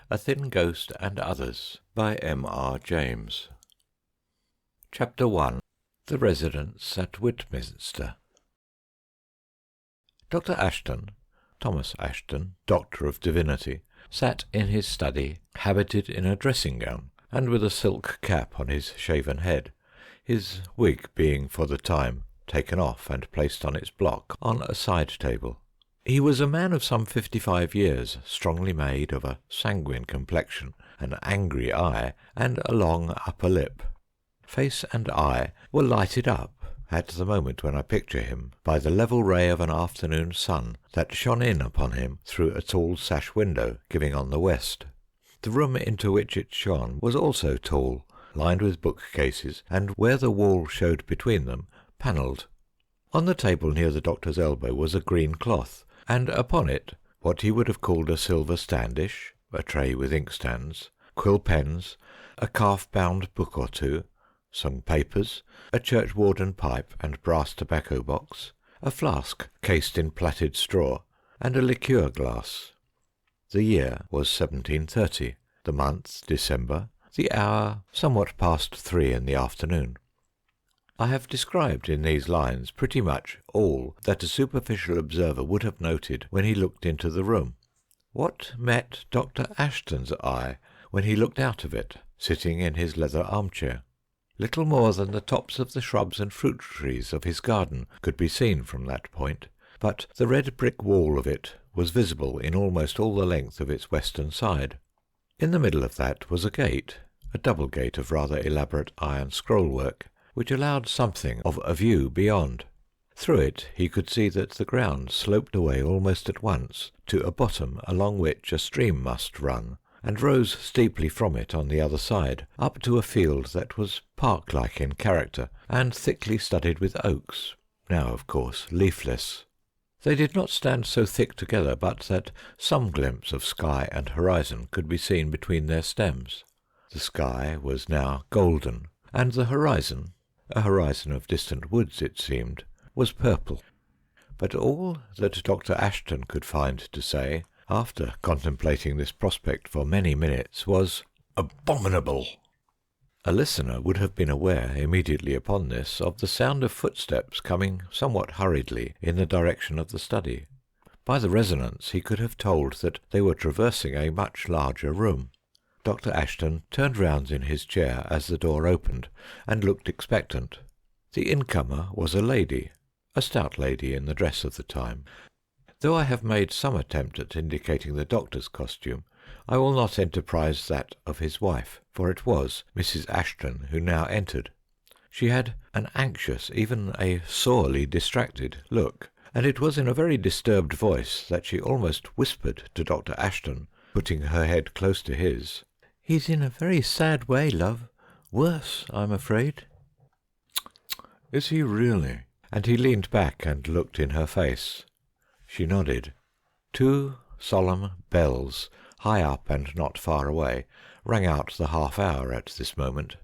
A Thin Ghost and Others by M.R. James. Chapter 1. The Residence at Whitminster. Dr. Ashton, Thomas Ashton, Doctor of Divinity, sat in his study, habited in a dressing gown, and with a silk cap on his shaven head, his wig being for the time taken off and placed on its block on a side table. He was a man of some 55 years, strongly made, of a sanguine complexion, an angry eye, and a long upper lip. Face and eye were lighted up, at the moment when I picture him, by the level ray of an afternoon sun that shone in upon him through a tall sash window giving on the west. The room into which it shone was also tall, lined with bookcases, and where the wall showed between them, panelled. On the table near the doctor's elbow was a green cloth, and upon it what he would have called a silver standish, a tray with inkstands, quill pens, a calf-bound book or two, some papers, a churchwarden pipe and brass tobacco box, a flask cased in plaited straw, and a liqueur glass. The year was 1730, the month December, the hour somewhat past 3 in the afternoon. I have described in these lines pretty much all that a superficial observer would have noted when he looked into the room. What met Dr. Ashton's eye when he looked out of it, sitting in his leather armchair? Little more than the tops of the shrubs and fruit trees of his garden could be seen from that point, but the red brick wall of it was visible in almost all the length of its western side. In the middle of that was a gate, a double gate of rather elaborate iron scrollwork, which allowed something of a view beyond. Through it he could see that the ground sloped away almost at once to a bottom along which a stream must run, and rose steeply from it on the other side, up to a field that was park-like in character, and thickly studded with oaks, now, of course, leafless. They did not stand so thick together but that some glimpse of sky and horizon could be seen between their stems. The sky was now golden, and the horizon, a horizon of distant woods it seemed, was purple. But all that Dr. Ashton could find to say, after contemplating this prospect for many minutes, was "Abominable!" A listener would have been aware, immediately upon this, of the sound of footsteps coming somewhat hurriedly in the direction of the study. By the resonance he could have told that they were traversing a much larger room. Dr. Ashton turned round in his chair as the door opened, and looked expectant. The incomer was a lady, a stout lady in the dress of the time. Though I have made some attempt at indicating the doctor's costume, I will not enterprise that of his wife, for it was Mrs. Ashton who now entered. She had an anxious, even a sorely distracted look, and it was in a very disturbed voice that she almost whispered to Dr. Ashton, putting her head close to his, "He's in a very sad way, love. Worse, I'm afraid." "Is he really?" And he leaned back and looked in her face. She nodded. 2 solemn bells, high up and not far away, rang out the half-hour at this moment.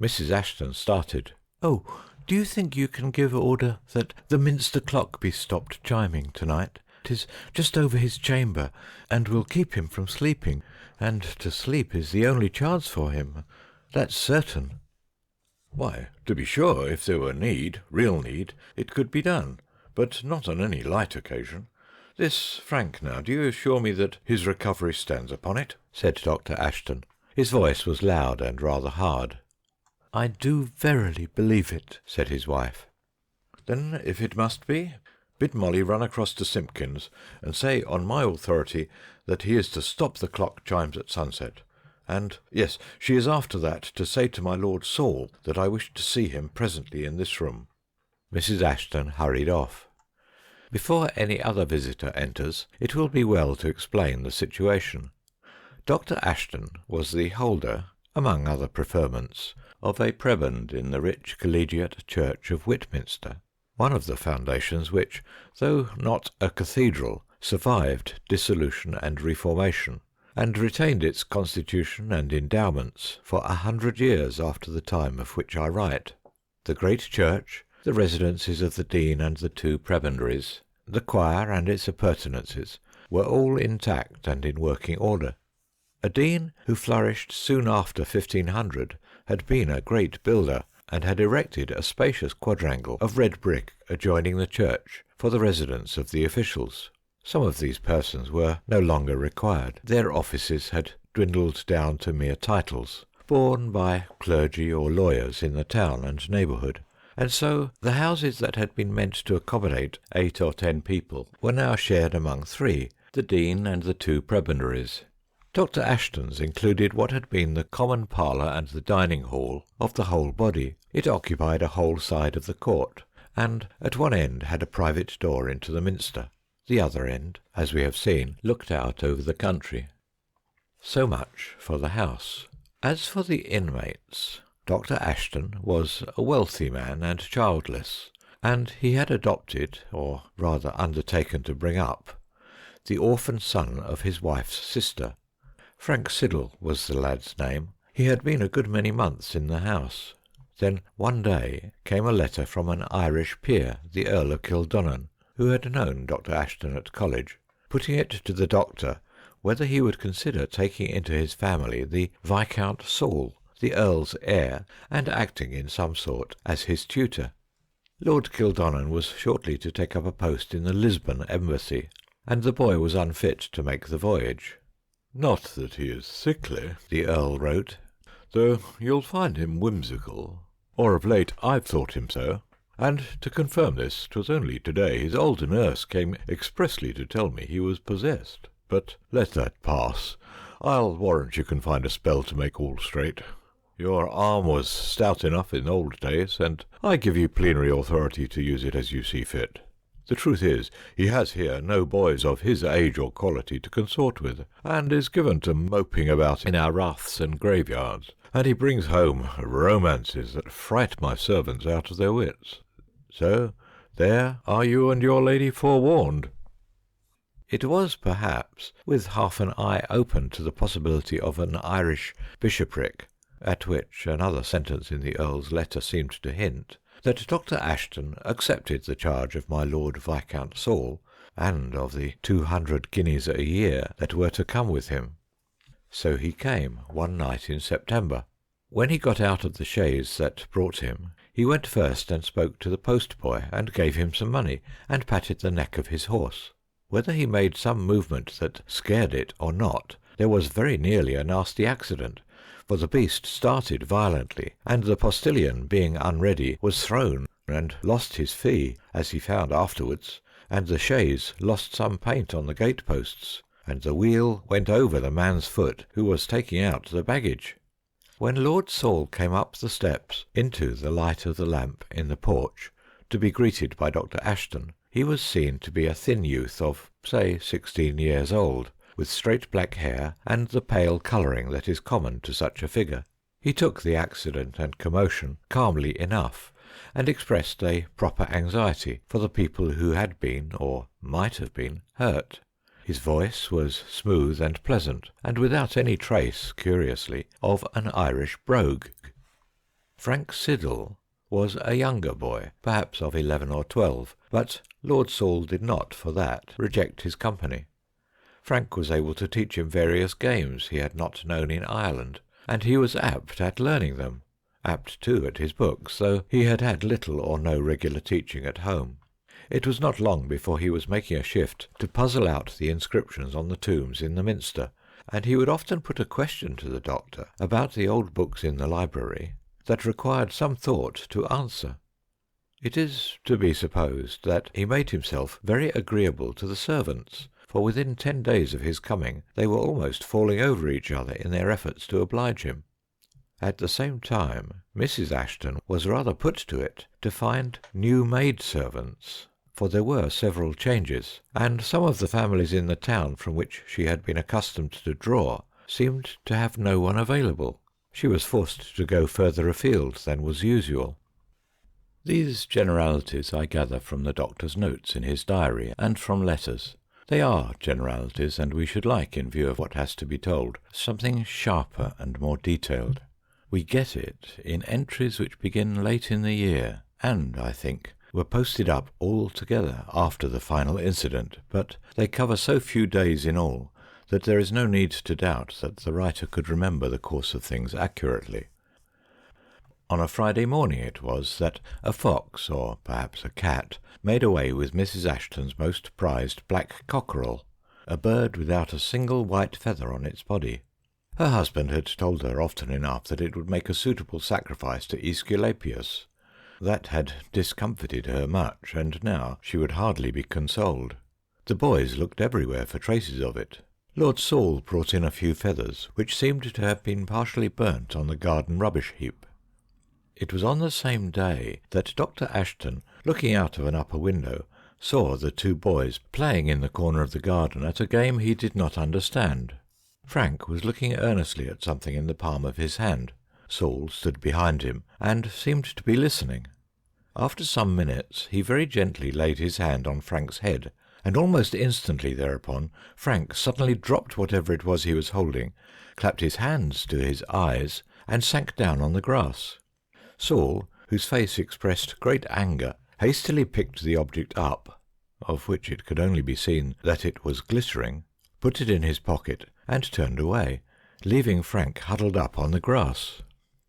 Mrs. Ashton started. "Oh, do you think you can give order that the Minster clock be stopped chiming tonight? 'Tis just over his chamber, and will keep him from sleeping, and to sleep is the only chance for him. That's certain." "Why, to be sure, if there were need, real need, it could be done, but not on any light occasion. This Frank, now, do you assure me that his recovery stands upon it?" said Dr. Ashton. His voice was loud and rather hard. "I do verily believe it," said his wife. "Then, if it must be, bid Molly run across to Simpkins and say on my authority that he is to stop the clock chimes at sunset. And, yes, she is after that to say to my Lord Saul that I wish to see him presently in this room." Mrs. Ashton hurried off. Before any other visitor enters, it will be well to explain the situation. Dr. Ashton was the holder, among other preferments, of a prebend in the rich collegiate church of Whitminster, one of the foundations which, though not a cathedral, survived dissolution and reformation, and retained its constitution and endowments for 100 years after the time of which I write. The great church, the residences of the dean and the 2 prebendaries, the choir and its appurtenances, were all intact and in working order. A dean who flourished soon after 1500 had been a great builder, and had erected a spacious quadrangle of red brick adjoining the church for the residence of the officials. Some of these persons were no longer required. Their offices had dwindled down to mere titles, borne by clergy or lawyers in the town and neighbourhood, and so the houses that had been meant to accommodate 8 or 10 people were now shared among 3, the dean and the 2 prebendaries. Dr. Ashton's included what had been the common parlour and the dining hall of the whole body. It occupied a whole side of the court, and at one end had a private door into the minster. The other end, as we have seen, looked out over the country. So much for the house. As for the inmates, Dr. Ashton was a wealthy man and childless, and he had adopted, or rather undertaken to bring up, the orphan son of his wife's sister. Frank Siddle was the lad's name. He had been a good many months in the house. Then one day came a letter from an Irish peer, the Earl of Kildonnan, who had known Dr. Ashton at college, putting it to the doctor whether he would consider taking into his family the Viscount Saul, the Earl's heir, and acting in some sort as his tutor. Lord Kildonnan was shortly to take up a post in the Lisbon embassy, and the boy was unfit to make the voyage. "Not that he is sickly," the Earl wrote, "though you'll find him whimsical, or of late I've thought him so. And to confirm this, 'twas only to-day his old nurse came expressly to tell me he was possessed. But let that pass. I'll warrant you can find a spell to make all straight. Your arm was stout enough in old days, and I give you plenary authority to use it as you see fit. The truth is, he has here no boys of his age or quality to consort with, and is given to moping about in our raths and graveyards, and he brings home romances that fright my servants out of their wits. So there are you and your lady forewarned." It was, perhaps, with half an eye open to the possibility of an Irish bishopric, at which another sentence in the Earl's letter seemed to hint, that Dr. Ashton accepted the charge of my Lord Viscount Saul, and of the 200 guineas a year that were to come with him. So he came one night in September. When he got out of the chaise that brought him, he went first and spoke to the post-boy, and gave him some money, and patted the neck of his horse. Whether he made some movement that scared it or not, there was very nearly a nasty accident, for the beast started violently, and the postilion, being unready, was thrown, and lost his fee, as he found afterwards, and the chaise lost some paint on the gate-posts, and the wheel went over the man's foot who was taking out the baggage. When Lord Saul came up the steps into the light of the lamp in the porch to be greeted by Dr. Ashton, he was seen to be a thin youth of, say, 16 years old, with straight black hair and the pale colouring that is common to such a figure. He took the accident and commotion calmly enough, and expressed a proper anxiety for the people who had been, or might have been, hurt. His voice was smooth and pleasant, and without any trace, curiously, of an Irish brogue. Frank Siddle was a younger boy, perhaps of 11 or 12, but Lord Saul did not, for that, reject his company. Frank was able to teach him various games he had not known in Ireland, and he was apt at learning them, apt too at his books, though he had had little or no regular teaching at home. It was not long before he was making a shift to puzzle out the inscriptions on the tombs in the minster, and he would often put a question to the doctor about the old books in the library that required some thought to answer. It is to be supposed that he made himself very agreeable to the servants, for within 10 days of his coming they were almost falling over each other in their efforts to oblige him. At the same time, Mrs. Ashton was rather put to it to find new maid-servants, for there were several changes, and some of the families in the town from which she had been accustomed to draw seemed to have no one available. She was forced to go further afield than was usual. These generalities I gather from the doctor's notes in his diary and from letters. They are generalities, and we should like, in view of what has to be told, something sharper and more detailed. We get it in entries which begin late in the year, and, I think, were posted up all together after the final incident, but they cover so few days in all that there is no need to doubt that the writer could remember the course of things accurately. On a Friday morning it was that a fox, or perhaps a cat, made away with Mrs. Ashton's most prized black cockerel, a bird without a single white feather on its body. Her husband had told her often enough that it would make a suitable sacrifice to Aesculapius. That had discomfited her much, and now she would hardly be consoled. The boys looked everywhere for traces of it. Lord Saul brought in a few feathers, which seemed to have been partially burnt on the garden rubbish heap. It was on the same day that Dr. Ashton, looking out of an upper window, saw the two boys playing in the corner of the garden at a game he did not understand. Frank was looking earnestly at something in the palm of his hand. Saul stood behind him, and seemed to be listening. After some minutes he very gently laid his hand on Frank's head, and almost instantly thereupon Frank suddenly dropped whatever it was he was holding, clapped his hands to his eyes, and sank down on the grass. Saul, whose face expressed great anger, hastily picked the object up, of which it could only be seen that it was glittering, put it in his pocket, and turned away, leaving Frank huddled up on the grass.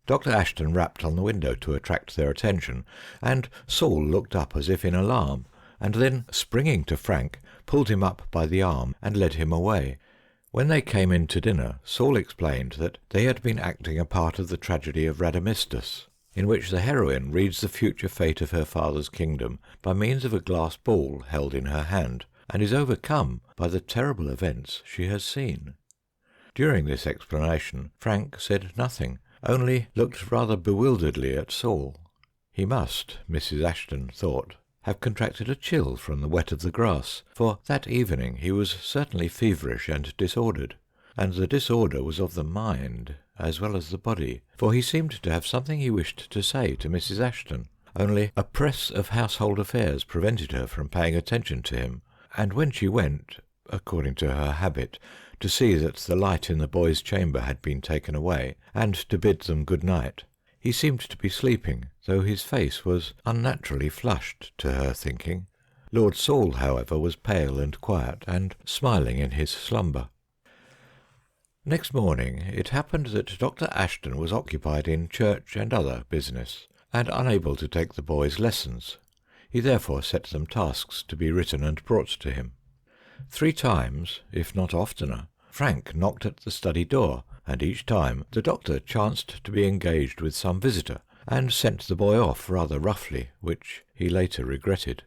Dr. Ashton rapped on the window to attract their attention, and Saul looked up as if in alarm, and then, springing to Frank, pulled him up by the arm and led him away. When they came in to dinner, Saul explained that they had been acting a part of the tragedy of Rhadamistus, in which the heroine reads the future fate of her father's kingdom by means of a glass ball held in her hand, and is overcome by the terrible events she has seen. During this explanation, Frank said nothing, only looked rather bewilderedly at Saul. He must, Mrs. Ashton thought, have contracted a chill from the wet of the grass, for that evening he was certainly feverish and disordered, and the disorder was of the mind as well as the body, for he seemed to have something he wished to say to Mrs. Ashton, only a press of household affairs prevented her from paying attention to him, and when she went, according to her habit, to see that the light in the boys' chamber had been taken away, and to bid them good night, he seemed to be sleeping, though his face was unnaturally flushed to her thinking. Lord Saul, however, was pale and quiet, and smiling in his slumber. Next morning it happened that Dr. Ashton was occupied in church and other business, and unable to take the boys' lessons. He therefore set them tasks to be written and brought to him. 3 times, if not oftener, Frank knocked at the study door, and each time the doctor chanced to be engaged with some visitor, and sent the boy off rather roughly, which he later regretted.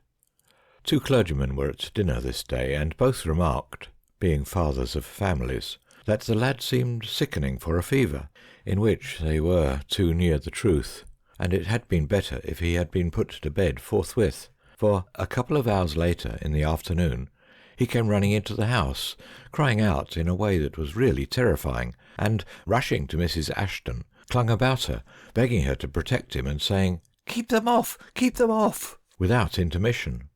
2 clergymen were at dinner this day, and both remarked, being fathers of families, that the lad seemed sickening for a fever, in which they were too near the truth, and it had been better if he had been put to bed forthwith, for a couple of hours later in the afternoon he came running into the house, crying out in a way that was really terrifying, and, rushing to Mrs. Ashton, clung about her, begging her to protect him, and saying, "Keep them off! Keep them off!" without intermission.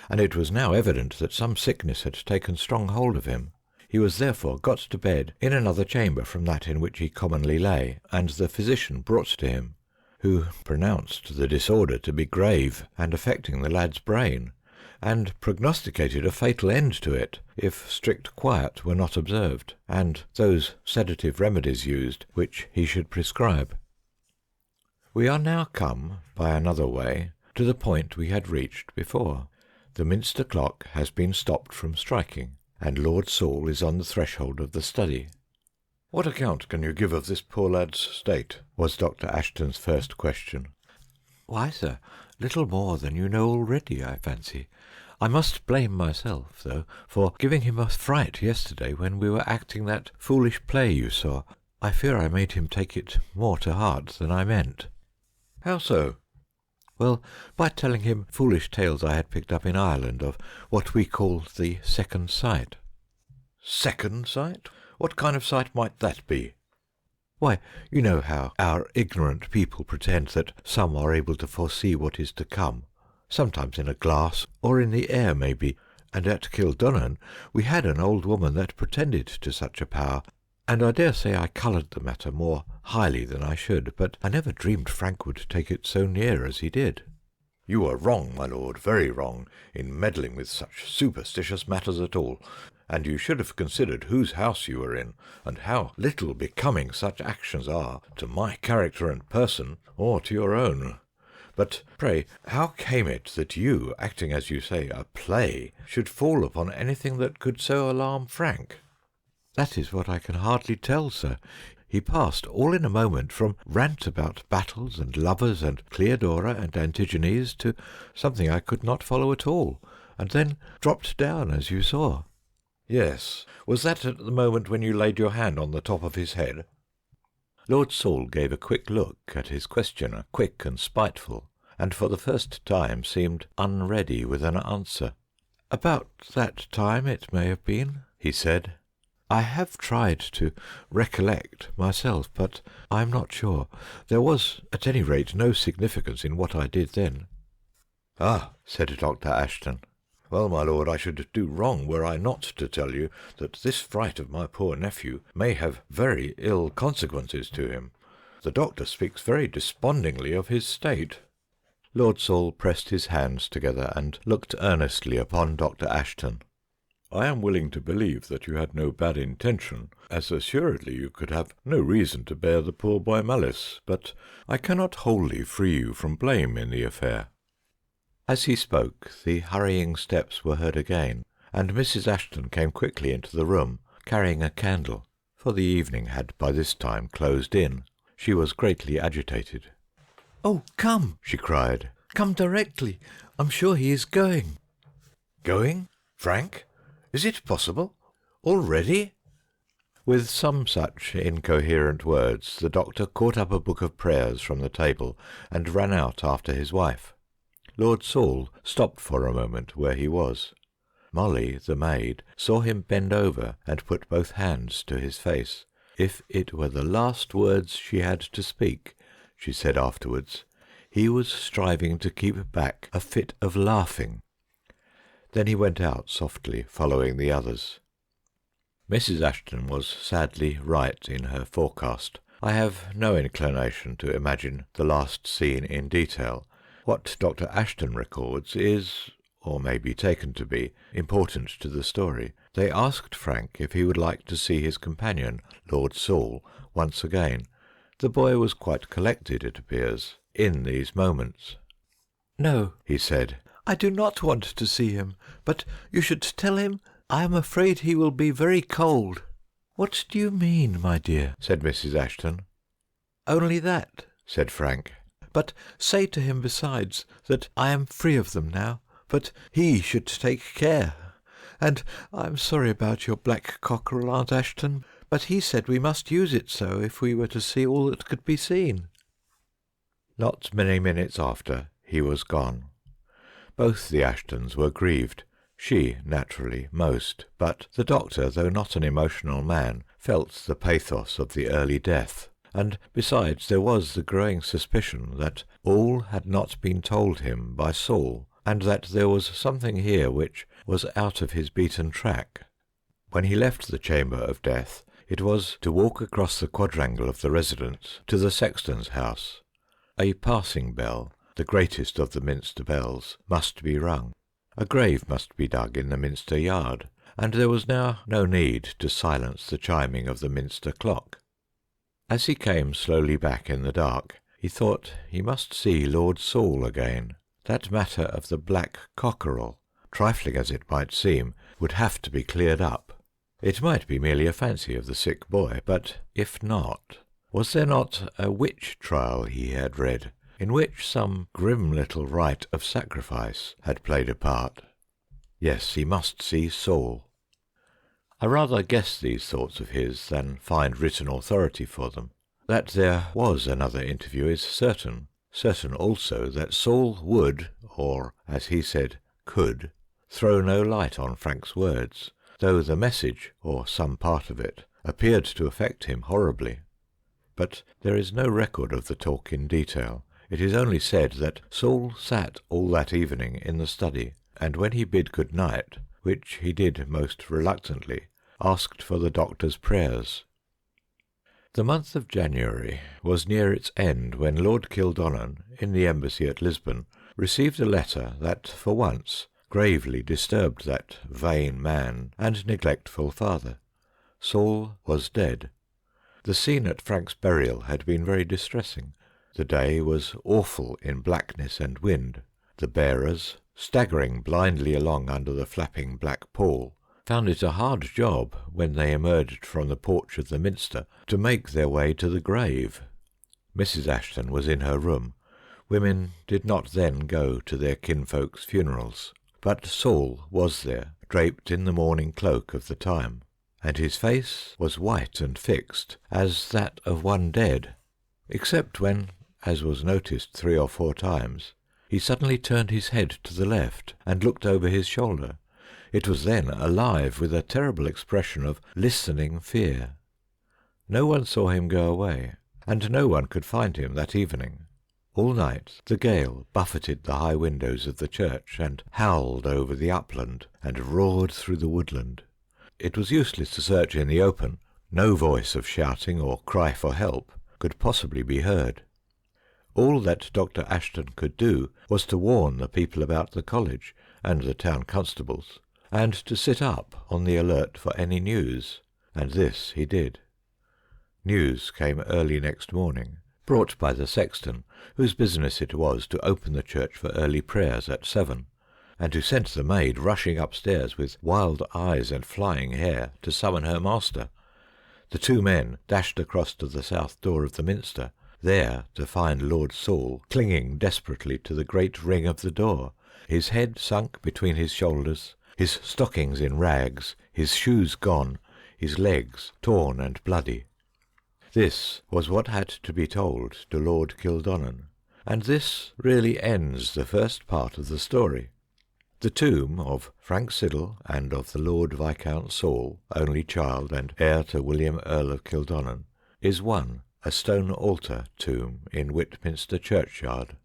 And it was now evident that some sickness had taken strong hold of him. He was therefore got to bed in another chamber from that in which he commonly lay, and the physician brought to him, who pronounced the disorder to be grave and affecting the lad's brain, and prognosticated a fatal end to it if strict quiet were not observed, and those sedative remedies used which he should prescribe. We are now come, by another way, to the point we had reached before. The Minster clock has been stopped from striking, and Lord Saul is on the threshold of the study. "What account can you give of this poor lad's state?" was Dr. Ashton's first question. "Why, sir, little more than you know already, I fancy. I must blame myself, though, for giving him a fright yesterday when we were acting that foolish play you saw. I fear I made him take it more to heart than I meant." "How so?" "Well, by telling him foolish tales I had picked up in Ireland of what we call the second sight." "Second sight? What kind of sight might that be?" "Why, you know how our ignorant people pretend that some are able to foresee what is to come, sometimes in a glass, or in the air maybe, and at Kildunnan we had an old woman that pretended to such a power, and I dare say I coloured the matter more highly than I should, but I never dreamed Frank would take it so near as he did." "You are wrong, my lord, very wrong, in meddling with such superstitious matters at all. and you should have considered whose house you were in, and how little becoming such actions are to my character and person, or to your own. But pray, how came it that you, acting as you say, a play, should fall upon anything that could so alarm Frank?" "That is what I can hardly tell, sir. He passed, all in a moment, from rant about battles and lovers and Cleodora and Antigenes to something I could not follow at all, and then dropped down, as you saw." "Yes. Was that at the moment when you laid your hand on the top of his head?" Lord Saul gave a quick look at his questioner, quick and spiteful, and for the first time seemed unready with an answer. "About that time it may have been," he said. "I have tried to recollect myself, but I am not sure. There was, at any rate, no significance in what I did then." "Ah," said Dr. Ashton. "Well, my lord, I should do wrong were I not to tell you that this fright of my poor nephew may have very ill consequences to him. The doctor speaks very despondingly of his state." Lord Saul pressed his hands together and looked earnestly upon Dr. Ashton. "I am willing to believe that you had no bad intention, as assuredly you could have no reason to bear the poor boy malice, but I cannot wholly free you from blame in the affair." As he spoke, the hurrying steps were heard again, and Mrs. Ashton came quickly into the room, carrying a candle, for the evening had by this time closed in. She was greatly agitated. "Oh, come!" she cried. "Come directly. I'm sure he is going." "Going? Frank? Is it possible? Already?" With some such incoherent words, the doctor caught up a book of prayers from the table and ran out after his wife. Lord Saul stopped for a moment where he was. Molly, the maid, saw him bend over and put both hands to his face. If it were the last words she had to speak, she said afterwards, he was striving to keep back a fit of laughing. Then he went out softly, following the others. Mrs. Ashton was sadly right in her forecast. I have no inclination to imagine the last scene in detail. What Dr. Ashton records is, or may be taken to be, important to the story. They asked Frank if he would like to see his companion, Lord Saul, once again. The boy was quite collected, it appears, in these moments. "No," he said, "I do not want to see him, but you should tell him I am afraid he will be very cold." "What do you mean, my dear?" said Mrs. Ashton. "Only that," said Frank. "But say to him besides that I am free of them now, but he should take care. And I'm sorry about your black cockerel, Aunt Ashton, but he said we must use it so if we were to see all that could be seen." Not many minutes after, he was gone. Both the Ashtons were grieved, she, naturally, most, but the doctor, though not an emotional man, felt the pathos of the early death, and besides there was the growing suspicion that all had not been told him by Saul, and that there was something here which was out of his beaten track. When he left the chamber of death, it was to walk across the quadrangle of the residence to the sexton's house. A passing bell, the greatest of the Minster bells, must be rung. A grave must be dug in the Minster yard, and there was now no need to silence the chiming of the Minster clock. As he came slowly back in the dark, he thought he must see Lord Saul again. That matter of the black cockerel, trifling as it might seem, would have to be cleared up. It might be merely a fancy of the sick boy, but if not, was there not a witch trial he had read, in which some grim little rite of sacrifice had played a part? Yes, he must see Saul. I rather guess these thoughts of his than find written authority for them. That there was another interview is certain. Certain also that Saul would, or, as he said, could, throw no light on Frank's words, though the message, or some part of it, appeared to affect him horribly. But there is no record of the talk in detail. It is only said that Saul sat all that evening in the study, and when he bid good night, which he did most reluctantly, asked for the doctor's prayers. The month of January was near its end when Lord Kildonan, in the embassy at Lisbon, received a letter that, for once, gravely disturbed that vain man and neglectful father. Saul was dead. The scene at Frank's burial had been very distressing. The day was awful in blackness and wind. The bearers, staggering blindly along under the flapping black pall, found it a hard job, when they emerged from the porch of the minster, to make their way to the grave. Mrs. Ashton was in her room. Women did not then go to their kinfolk's funerals. But Saul was there, draped in the mourning cloak of the time, and his face was white and fixed as that of one dead, except when, as was noticed 3 or 4 times, he suddenly turned his head to the left and looked over his shoulder. It was then alive with a terrible expression of listening fear. No one saw him go away, and no one could find him that evening. All night the gale buffeted the high windows of the church, and howled over the upland, and roared through the woodland. It was useless to search in the open. No voice of shouting or cry for help could possibly be heard. All that Dr. Ashton could do was to warn the people about the college and the town constables, and to sit up on the alert for any news, and this he did. News came early next morning, brought by the sexton, whose business it was to open the church for early prayers at 7, and who sent the maid rushing upstairs with wild eyes and flying hair to summon her master. The 2 men dashed across to the south door of the minster, there to find Lord Saul clinging desperately to the great ring of the door, his head sunk between his shoulders, his stockings in rags, his shoes gone, his legs torn and bloody. This was what had to be told to Lord Kildonan, and this really ends the first part of the story. The tomb of Frank Siddle and of the Lord Viscount Saul, only child and heir to William Earl of Kildonan, is a stone altar tomb in Whitminster churchyard.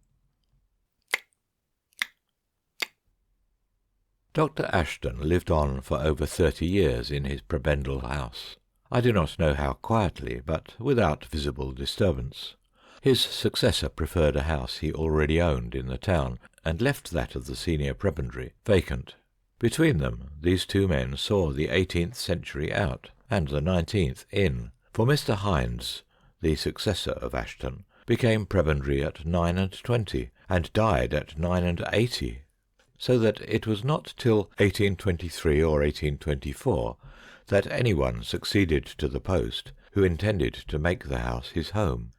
Dr. Ashton lived on for over 30 years in his prebendal house. I do not know how quietly, but without visible disturbance. His successor preferred a house he already owned in the town, and left that of the senior prebendary vacant. Between them, these 2 men saw the 18th century out, and the 19th in, for Mr. Hinds, the successor of Ashton, became prebendary at 29, and died at 89, so that it was not till 1823 or 1824 that anyone succeeded to the post who intended to make the house his home.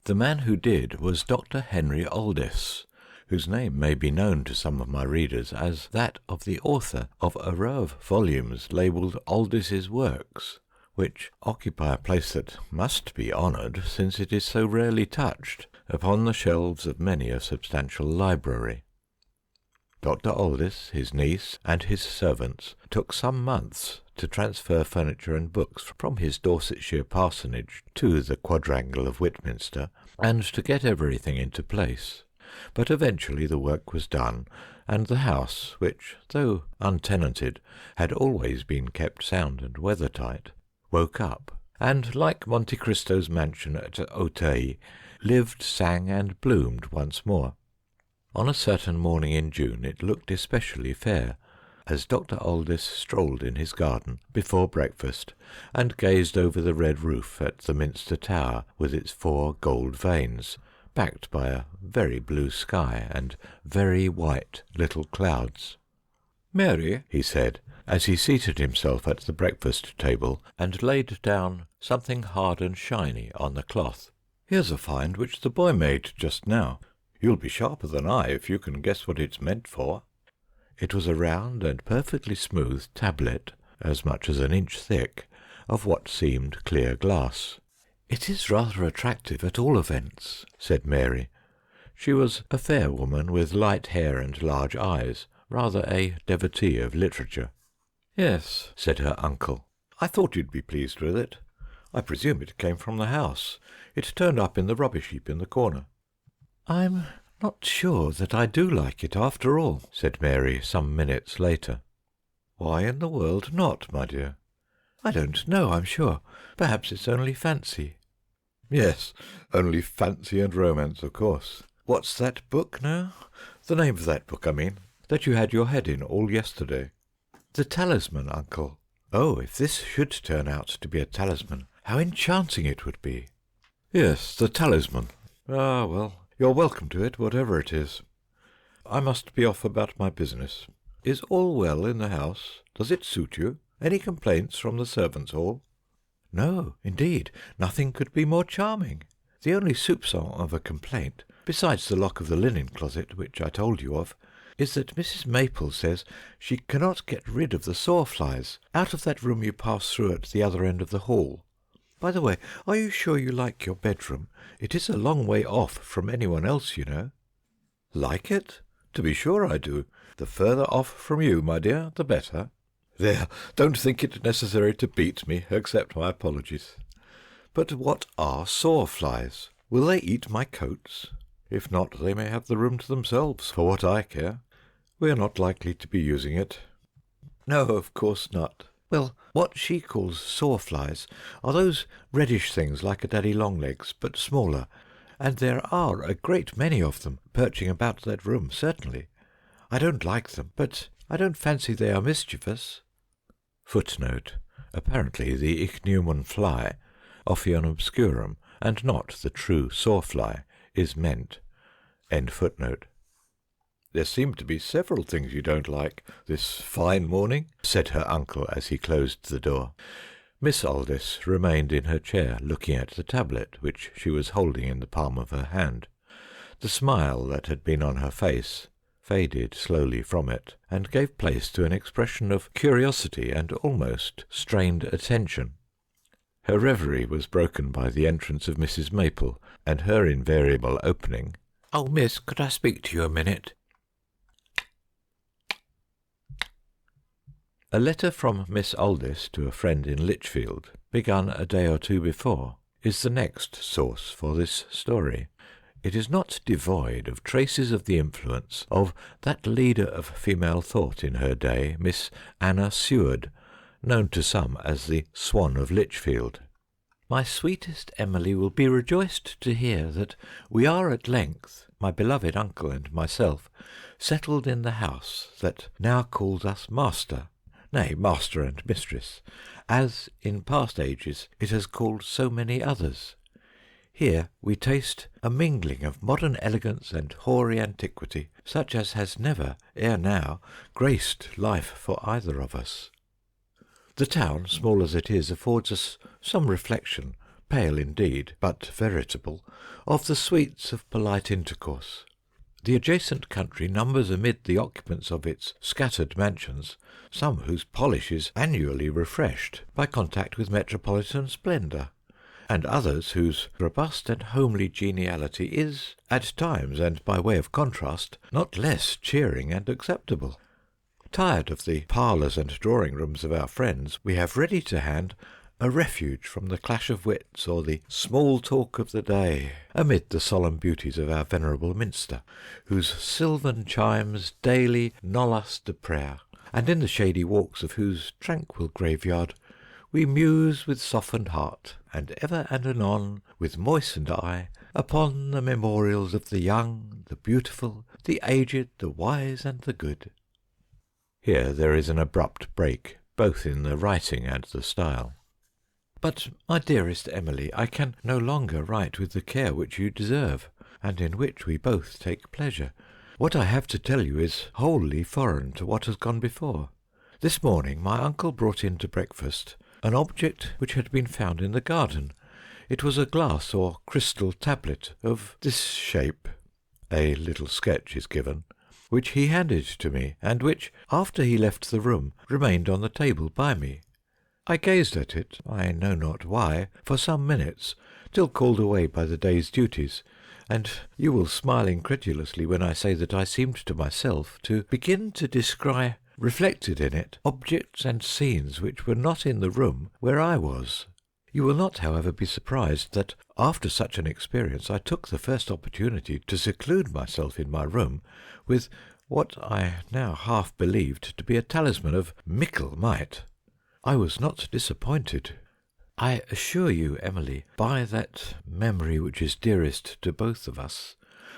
The man who did was Dr. Henry Aldis, whose name may be known to some of my readers as that of the author of a row of volumes labelled Aldis's Works, which occupy a place that must be honoured, since it is so rarely touched, upon the shelves of many a substantial library. Dr. Aldis, his niece, and his servants took some months to transfer furniture and books from his Dorsetshire parsonage to the quadrangle of Whitminster, and to get everything into place. But eventually the work was done, and the house, which, though untenanted, had always been kept sound and weather-tight, woke up, and, like Monte Cristo's mansion at Auteuil, lived, sang, and bloomed once more. On a certain morning in June it looked especially fair, as Dr. Aldis strolled in his garden before breakfast, and gazed over the red roof at the Minster Tower with its 4 gold vanes, backed by a very blue sky and very white little clouds. "Mary," he said, as he seated himself at the breakfast table and laid down something hard and shiny on the cloth, "here's a find which the boy made just now. You'll be sharper than I if you can guess what it's meant for." It was a round and perfectly smooth tablet, as much as an inch thick, of what seemed clear glass. "It is rather attractive at all events," said Mary. She was a fair woman with light hair and large eyes, rather a devotee of literature. "Yes," said her uncle. "I thought you'd be pleased with it. I presume it came from the house. It turned up in the rubbish heap in the corner." "I'm not sure that I do like it after all," said Mary some minutes later. "Why in the world not, my dear?" "I don't know, I'm sure. Perhaps it's only fancy." "Yes, only fancy and romance, of course. What's that book now? The name of that book, I mean." that you had your head in all yesterday. The talisman, uncle. Oh, if this should turn out to be a talisman, how enchanting it would be. Yes, the talisman. Ah, well, you're welcome to it, whatever it is. I must be off about my business. Is all well in the house? Does it suit you? Any complaints from the servants' hall? No, indeed, nothing could be more charming. The only soupçon of a complaint, besides the lock of the linen closet, which I told you of, is that Mrs. Maple says she cannot get rid of the sawflies out of that room you pass through at the other end of the hall. By the way, are you sure you like your bedroom? It is a long way off from anyone else, you know. Like it? To be sure I do. The further off from you, my dear, the better. There, don't think it necessary to beat me, accept my apologies. But what are sawflies? Will they eat my coats? If not, they may have the room to themselves, for what I care. We are not likely to be using it. No, of course not. Well, what she calls sawflies are those reddish things like a daddy longlegs, but smaller, and there are a great many of them perching about that room, certainly. I don't like them, but I don't fancy they are mischievous. Footnote. Apparently the ichneumon fly, Ophion obscurum, and not the true sawfly, is meant. End footnote. There seem to be several things you don't like this fine morning, said her uncle as he closed the door. Miss Aldis remained in her chair looking at the tablet which she was holding in the palm of her hand. The smile that had been on her face faded slowly from it, and gave place to an expression of curiosity and almost strained attention. Her reverie was broken by the entrance of Mrs. Maple, and her invariable opening. "Oh, miss, could I speak to you a minute?" A letter from Miss Aldis to a friend in Lichfield, begun a day or two before, is the next source for this story. It is not devoid of traces of the influence of that leader of female thought in her day, Miss Anna Seward, known to some as the Swan of Lichfield. My sweetest Emily will be rejoiced to hear that we are at length, my beloved uncle and myself, settled in the house that now calls us master, nay, master and mistress, as in past ages it has called so many others. Here we taste a mingling of modern elegance and hoary antiquity, such as has never, ere now, graced life for either of us. The town, small as it is, affords us some reflection, pale indeed, but veritable, of the sweets of polite intercourse. The adjacent country numbers amid the occupants of its scattered mansions some whose polish is annually refreshed by contact with metropolitan splendour, and others whose robust and homely geniality is, at times and by way of contrast, not less cheering and acceptable. Tired of the parlours and drawing-rooms of our friends, we have ready to hand a refuge from the clash of wits or the small talk of the day, amid the solemn beauties of our venerable minster, whose sylvan chimes daily knoll us to prayer, and in the shady walks of whose tranquil graveyard we muse with softened heart, and ever and anon, with moistened eye, upon the memorials of the young, the beautiful, the aged, the wise, and the good. Here there is an abrupt break, both in the writing and the style. But, my dearest Emily, I can no longer write with the care which you deserve, and in which we both take pleasure. What I have to tell you is wholly foreign to what has gone before. This morning my uncle brought in to breakfast an object which had been found in the garden. It was a glass or crystal tablet of this shape. A little sketch is given, which he handed to me, and which, after he left the room, remained on the table by me. I gazed at it, I know not why, for some minutes, till called away by the day's duties, and you will smile incredulously when I say that I seemed to myself to begin to descry, reflected in it, objects and scenes which were not in the room where I was. You will not, however, be surprised that, after such an experience, I took the first opportunity to seclude myself in my room with what I now half believed to be a talisman of mickle might. I was not disappointed. I assure you, Emily, by that memory which is dearest to both of us,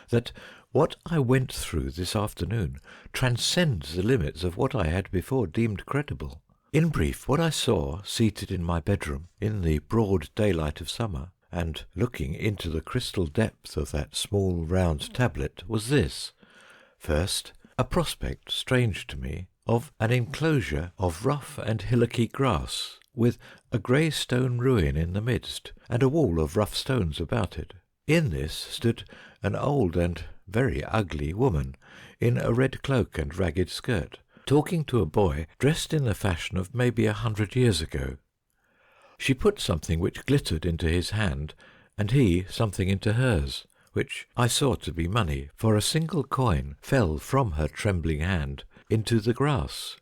that What I went through this afternoon transcends the limits of what I had before deemed credible. In brief, what I saw seated in my bedroom in the broad daylight of summer, and looking into the crystal depth of that small round tablet, was this. First, a prospect strange to me of an enclosure of rough and hillocky grass, with a grey stone ruin in the midst, and a wall of rough stones about it. In this stood an old and very ugly woman, in a red cloak and ragged skirt, talking to a boy dressed in the fashion of maybe 100 years ago. She put something which glittered into his hand, and he something into hers, which I saw to be money, for a single coin fell from her trembling hand into the grass.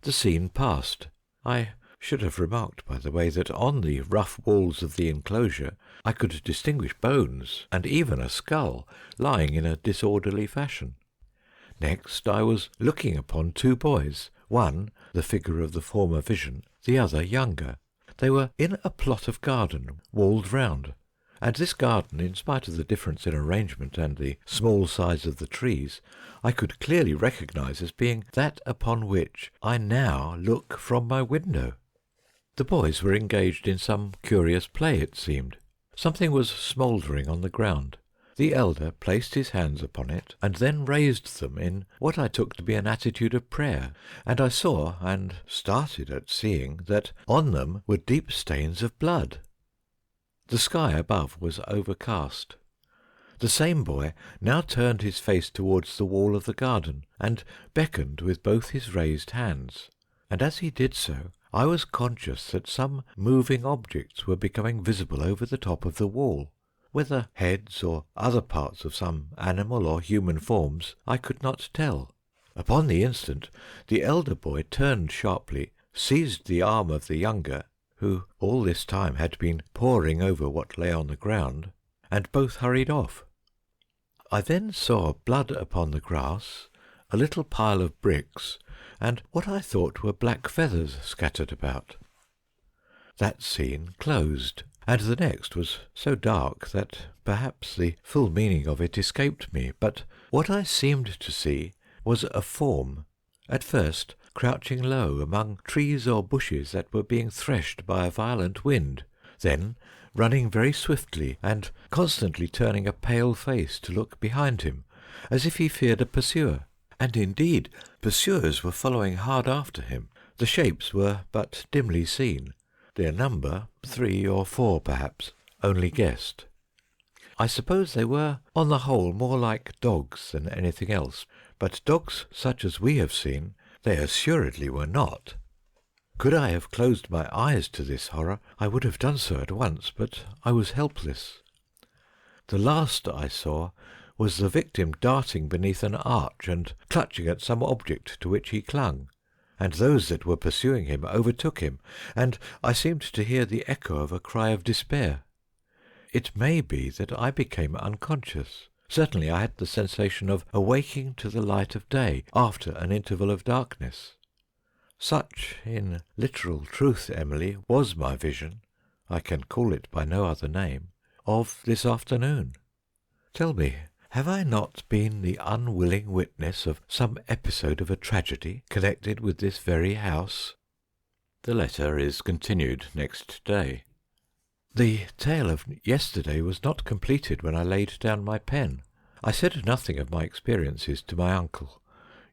The scene passed. I should have remarked, by the way, that on the rough walls of the enclosure I could distinguish bones, and even a skull, lying in a disorderly fashion. Next I was looking upon two boys, one the figure of the former vision, the other younger. They were in a plot of garden, walled round, and this garden, in spite of the difference in arrangement and the small size of the trees, I could clearly recognise as being that upon which I now look from my window. The boys were engaged in some curious play, it seemed. Something was smouldering on the ground. The elder placed his hands upon it, and then raised them in what I took to be an attitude of prayer, and I saw, and started at seeing, that on them were deep stains of blood. The sky above was overcast. The same boy now turned his face towards the wall of the garden, and beckoned with both his raised hands, and as he did so, I was conscious that some moving objects were becoming visible over the top of the wall. Whether heads or other parts of some animal or human forms, I could not tell. Upon the instant, the elder boy turned sharply, seized the arm of the younger, who all this time had been poring over what lay on the ground, and both hurried off. I then saw blood upon the grass, a little pile of bricks, and what I thought were black feathers scattered about. That scene closed, and the next was so dark that perhaps the full meaning of it escaped me, but what I seemed to see was a form, at first crouching low among trees or bushes that were being threshed by a violent wind, then running very swiftly and constantly turning a pale face to look behind him, as if he feared a pursuer. And indeed, pursuers were following hard after him. The shapes were but dimly seen. Their number, 3 or 4 perhaps, only guessed. I suppose they were, on the whole, more like dogs than anything else, but dogs such as we have seen they assuredly were not. Could I have closed my eyes to this horror, I would have done so at once, but I was helpless. The last I saw was the victim darting beneath an arch and clutching at some object to which he clung, and those that were pursuing him overtook him, and I seemed to hear the echo of a cry of despair. It may be that I became unconscious. Certainly I had the sensation of awaking to the light of day after an interval of darkness. Such, in literal truth, Emily, was my vision, I can call it by no other name, of this afternoon. Tell me, have I not been the unwilling witness of some episode of a tragedy connected with this very house? The letter is continued next day. The tale of yesterday was not completed when I laid down my pen. I said nothing of my experiences to my uncle.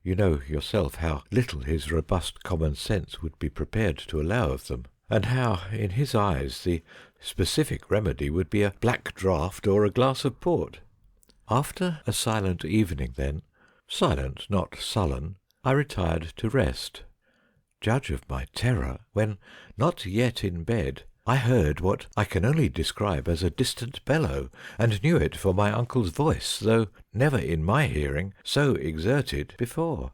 You know yourself how little his robust common sense would be prepared to allow of them, and how, in his eyes, the specific remedy would be a black draught or a glass of port. After a silent evening, then, silent, not sullen, I retired to rest. Judge of my terror when, not yet in bed, I heard what I can only describe as a distant bellow, and knew it for my uncle's voice, though never in my hearing so exerted before.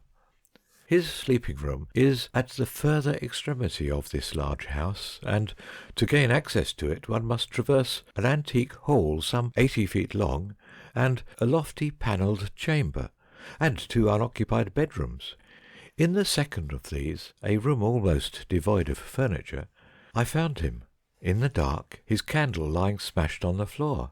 His sleeping-room is at the further extremity of this large house, and to gain access to it one must traverse an antique hall some 80 feet long, and a lofty panelled chamber, and 2 unoccupied bedrooms. In the second of these, a room almost devoid of furniture, I found him, in the dark, his candle lying smashed on the floor.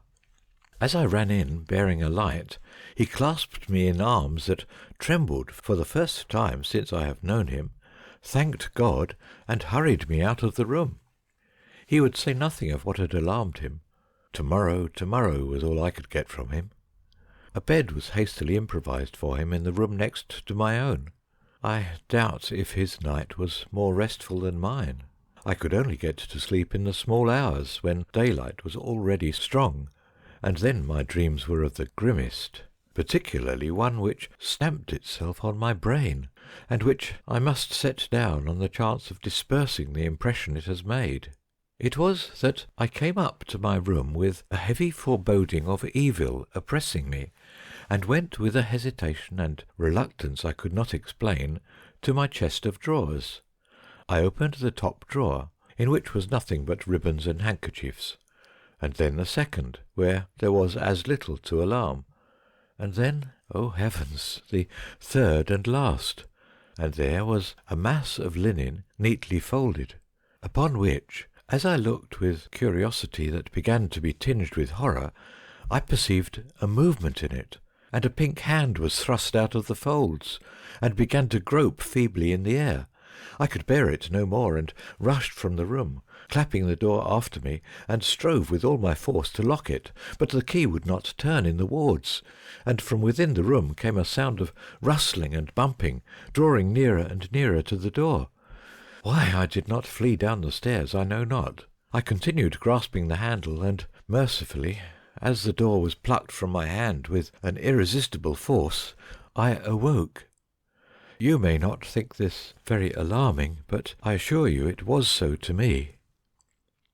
As I ran in, bearing a light, he clasped me in arms that trembled for the first time since I have known him, thanked God, and hurried me out of the room. He would say nothing of what had alarmed him. Tomorrow, tomorrow was all I could get from him. A bed was hastily improvised for him in the room next to my own. I doubt if his night was more restful than mine. I could only get to sleep in the small hours when daylight was already strong, and then my dreams were of the grimmest, particularly one which stamped itself on my brain, and which I must set down on the chance of dispersing the impression it has made. It was that I came up to my room with a heavy foreboding of evil oppressing me, and went with a hesitation and reluctance I could not explain to my chest of drawers. I opened the top drawer, in which was nothing but ribbons and handkerchiefs, and then the second, where there was as little to alarm, and then, oh heavens, the third and last, and there was a mass of linen neatly folded, upon which, as I looked with curiosity that began to be tinged with horror, I perceived a movement in it, and a pink hand was thrust out of the folds, and began to grope feebly in the air. I could bear it no more, and rushed from the room, clapping the door after me, and strove with all my force to lock it, but the key would not turn in the wards, and from within the room came a sound of rustling and bumping, drawing nearer and nearer to the door. Why I did not flee down the stairs I know not. I continued grasping the handle, and mercifully, as the door was plucked from my hand with an irresistible force, I awoke. You may not think this very alarming, but I assure you it was so to me.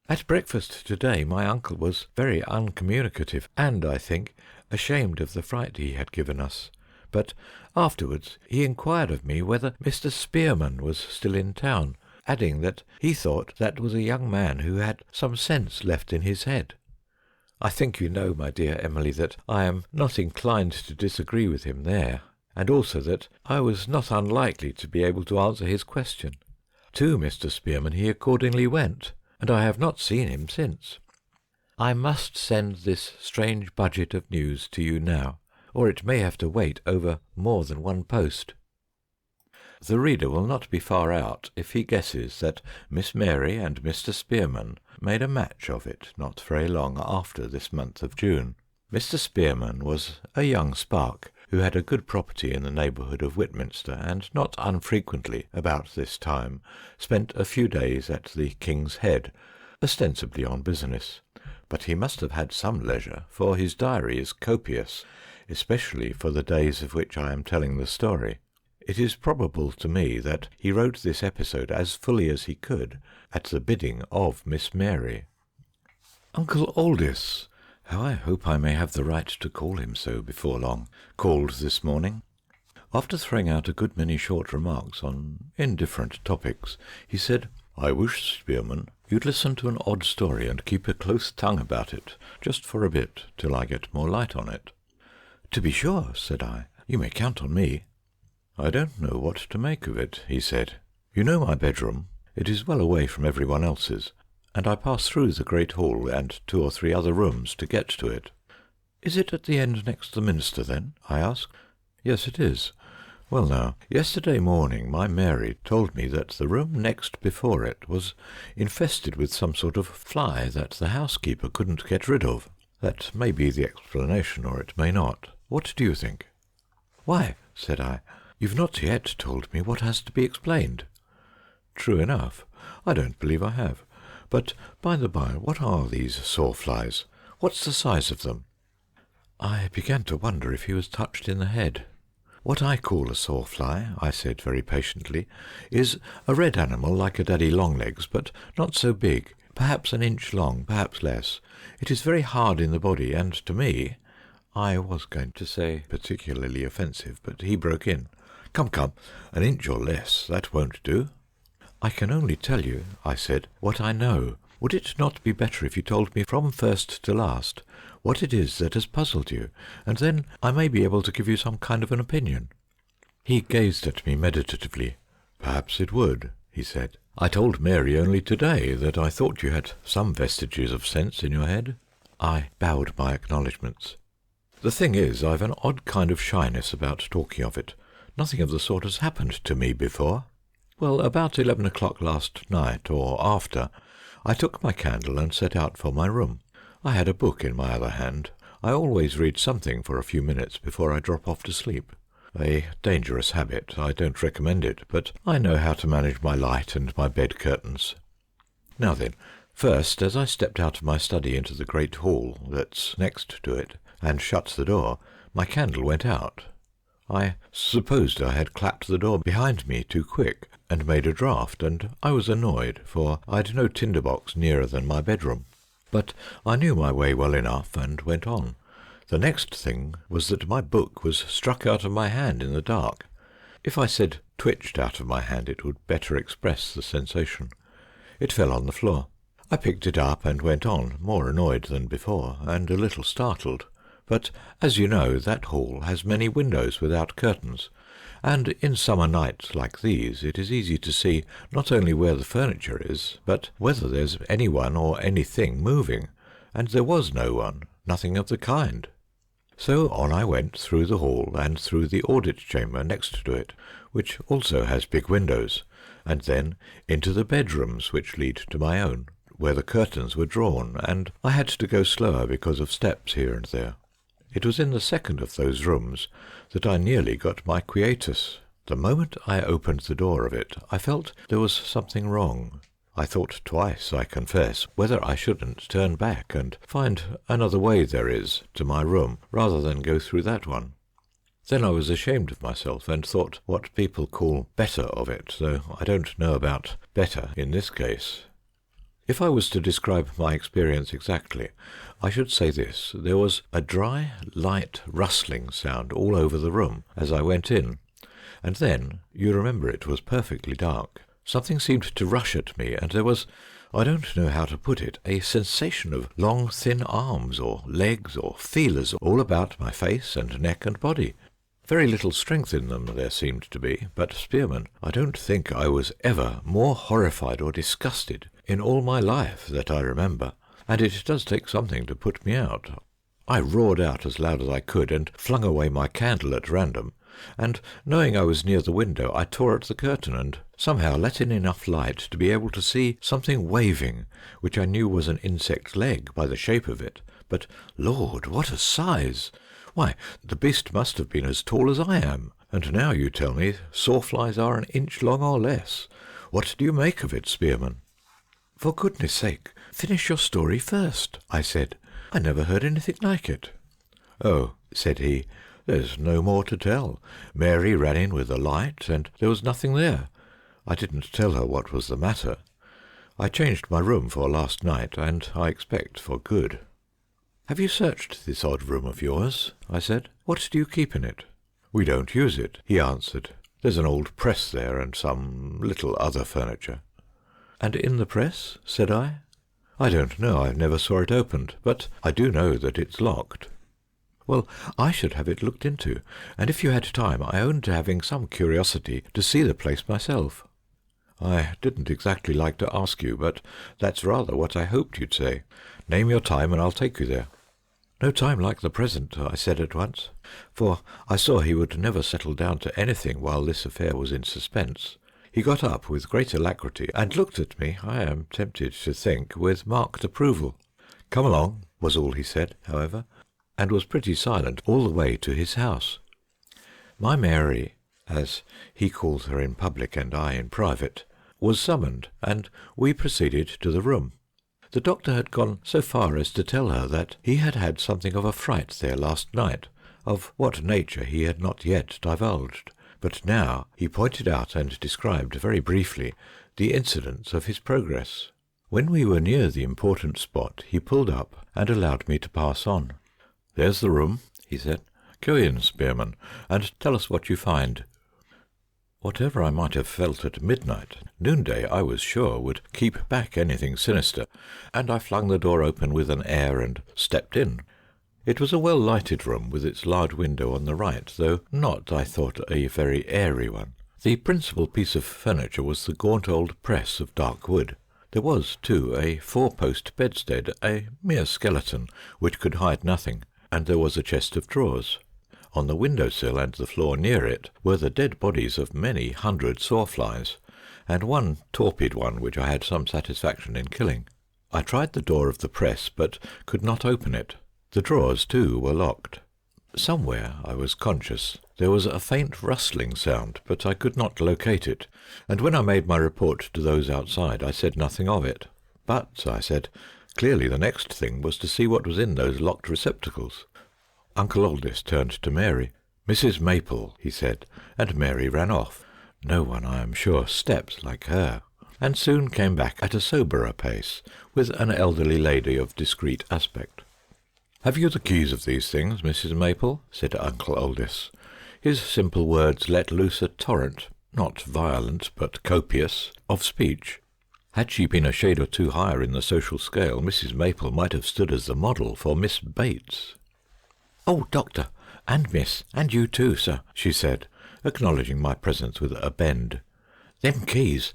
At breakfast today my uncle was very uncommunicative, and, I think, ashamed of the fright he had given us. But afterwards he inquired of me whether Mr. Spearman was still in town, adding that he thought that was a young man who had some sense left in his head. I think you know, my dear Emily, that I am not inclined to disagree with him there, and also that I was not unlikely to be able to answer his question. To Mr. Spearman he accordingly went, and I have not seen him since. I must send this strange budget of news to you now, or it may have to wait over more than one post. The reader will not be far out if he guesses that Miss Mary and Mr. Spearman made a match of it not very long after this month of June. Mr. Spearman was a young spark who had a good property in the neighbourhood of Whitminster, and not unfrequently about this time spent a few days at the King's Head, ostensibly on business. But he must have had some leisure, for his diary is copious, especially for the days of which I am telling the story. It is probable to me that he wrote this episode as fully as he could at the bidding of Miss Mary. Uncle Aldous, how I hope I may have the right to call him so before long, called this morning. After throwing out a good many short remarks on indifferent topics, he said, "I wish, Spearman, you'd listen to an odd story and keep a close tongue about it, just for a bit, till I get more light on it." "To be sure," said I, "you may count on me." "I don't know what to make of it," he said. "You know my bedroom. It is well away from everyone else's, and I pass through the great hall and 2 or 3 other rooms to get to it." "Is it at the end next the minster, then?" I asked. "Yes, it is. Well now, yesterday morning my Mary told me that the room next before it was infested with some sort of fly that the housekeeper couldn't get rid of. That may be the explanation, or it may not. What do you think?" "Why," said I, "you've not yet told me what has to be explained." "True enough. I don't believe I have. But, by the by, what are these sawflies? What's the size of them?" I began to wonder if he was touched in the head. "What I call a sawfly," I said very patiently, "is a red animal like a daddy longlegs, but not so big, perhaps an inch long, perhaps less. It is very hard in the body, and to me—" I was going to say particularly offensive, but he broke in. "Come, come, an inch or less, that won't do." "I can only tell you," I said, "what I know. Would it not be better if you told me from first to last what it is that has puzzled you, and then I may be able to give you some kind of an opinion?" He gazed at me meditatively. "Perhaps it would," he said. "I told Mary only to-day that I thought you had some vestiges of sense in your head." I bowed my acknowledgments. "The thing is, I've an odd kind of shyness about talking of it. Nothing of the sort has happened to me before. Well, about 11 o'clock last night, or after, I took my candle and set out for my room. I had a book in my other hand. I always read something for a few minutes before I drop off to sleep. A dangerous habit. I don't recommend it, but I know how to manage my light and my bed curtains. Now then, first, as I stepped out of my study into the great hall that's next to it, and shut the door, my candle went out. I supposed I had clapped the door behind me too quick, and made a draught, and I was annoyed, for I'd no tinder box nearer than my bedroom. But I knew my way well enough, and went on. The next thing was that my book was struck out of my hand in the dark. If I said twitched out of my hand, it would better express the sensation. It fell on the floor. I picked it up and went on, more annoyed than before, and a little startled. But, as you know, that hall has many windows without curtains, and in summer nights like these it is easy to see not only where the furniture is, but whether there's anyone or anything moving, and there was no one, nothing of the kind. So on I went through the hall and through the audit chamber next to it, which also has big windows, and then into the bedrooms which lead to my own, where the curtains were drawn, and I had to go slower because of steps here and there. It was in the second of those rooms that I nearly got my quietus. The moment I opened the door of it, I felt there was something wrong. I thought twice, I confess, whether I shouldn't turn back and find another way there is to my room, rather than go through that one. Then I was ashamed of myself, and thought what people call better of it, though I don't know about better in this case. If I was to describe my experience exactly, I should say this. There was a dry, light, rustling sound all over the room as I went in, and then, you remember it was perfectly dark. Something seemed to rush at me, and there was, I don't know how to put it, a sensation of long, thin arms, or legs, or feelers all about my face and neck and body. Very little strength in them there seemed to be, but, Spearman, I don't think I was ever more horrified or disgusted in all my life that I remember, and it does take something to put me out. I roared out as loud as I could, and flung away my candle at random, and, knowing I was near the window, I tore at the curtain, and somehow let in enough light to be able to see something waving, which I knew was an insect leg by the shape of it. But, Lord, what a size! Why, the beast must have been as tall as I am, and now you tell me sawflies are an inch long or less. What do you make of it, Spearman? For goodness sake, finish your story first, I said. I never heard anything like it. Oh, said he, there's no more to tell. Mary ran in with a light, and there was nothing there. I didn't tell her what was the matter. I changed my room for last night, and I expect for good. Have you searched this odd room of yours? I said. What do you keep in it? We don't use it, he answered. There's an old press there, and some little other furniture. And in the press? Said I. I don't know, I never saw it opened, but I do know that it's locked. Well, I should have it looked into, and if you had time, I own to having some curiosity to see the place myself. I didn't exactly like to ask you, but that's rather what I hoped you'd say. Name your time, and I'll take you there. No time like the present, I said at once, for I saw he would never settle down to anything while this affair was in suspense. He got up with great alacrity, and looked at me, I am tempted to think, with marked approval. Come along, was all he said, however, and was pretty silent all the way to his house. My Mary, as he calls her in public and I in private, was summoned, and we proceeded to the room. The doctor had gone so far as to tell her that he had had something of a fright there last night, of what nature he had not yet divulged, but now he pointed out and described very briefly the incidents of his progress. When we were near the important spot, he pulled up and allowed me to pass on. There's the room, he said. Go in, Spearman, and tell us what you find. Whatever I might have felt at midnight, noonday, I was sure, would keep back anything sinister, and I flung the door open with an air and stepped in. It was a well-lighted room, with its large window on the right, though not, I thought, a very airy one. The principal piece of furniture was the gaunt old press of dark wood. There was, too, a four-post bedstead, a mere skeleton, which could hide nothing, and there was a chest of drawers. On the window-sill and the floor near it were the dead bodies of many hundred sawflies, and one torpid one which I had some satisfaction in killing. I tried the door of the press, but could not open it. The drawers, too, were locked. Somewhere, I was conscious, there was a faint rustling sound, but I could not locate it, and when I made my report to those outside, I said nothing of it. But, I said, clearly the next thing was to see what was in those locked receptacles. Uncle Aldous turned to Mary. "Mrs. Maple," he said, and Mary ran off. No one, I am sure, stepped like her, and soon came back at a soberer pace, with an elderly lady of discreet aspect. "Have you the keys of these things, Mrs. Maple?" said Uncle Aldous. His simple words let loose a torrent, not violent, but copious, of speech. Had she been a shade or two higher in the social scale, Mrs. Maple might have stood as the model for Miss Bates. "Oh, Doctor, and Miss, and you too, sir," she said, acknowledging my presence with a bend. "Them keys.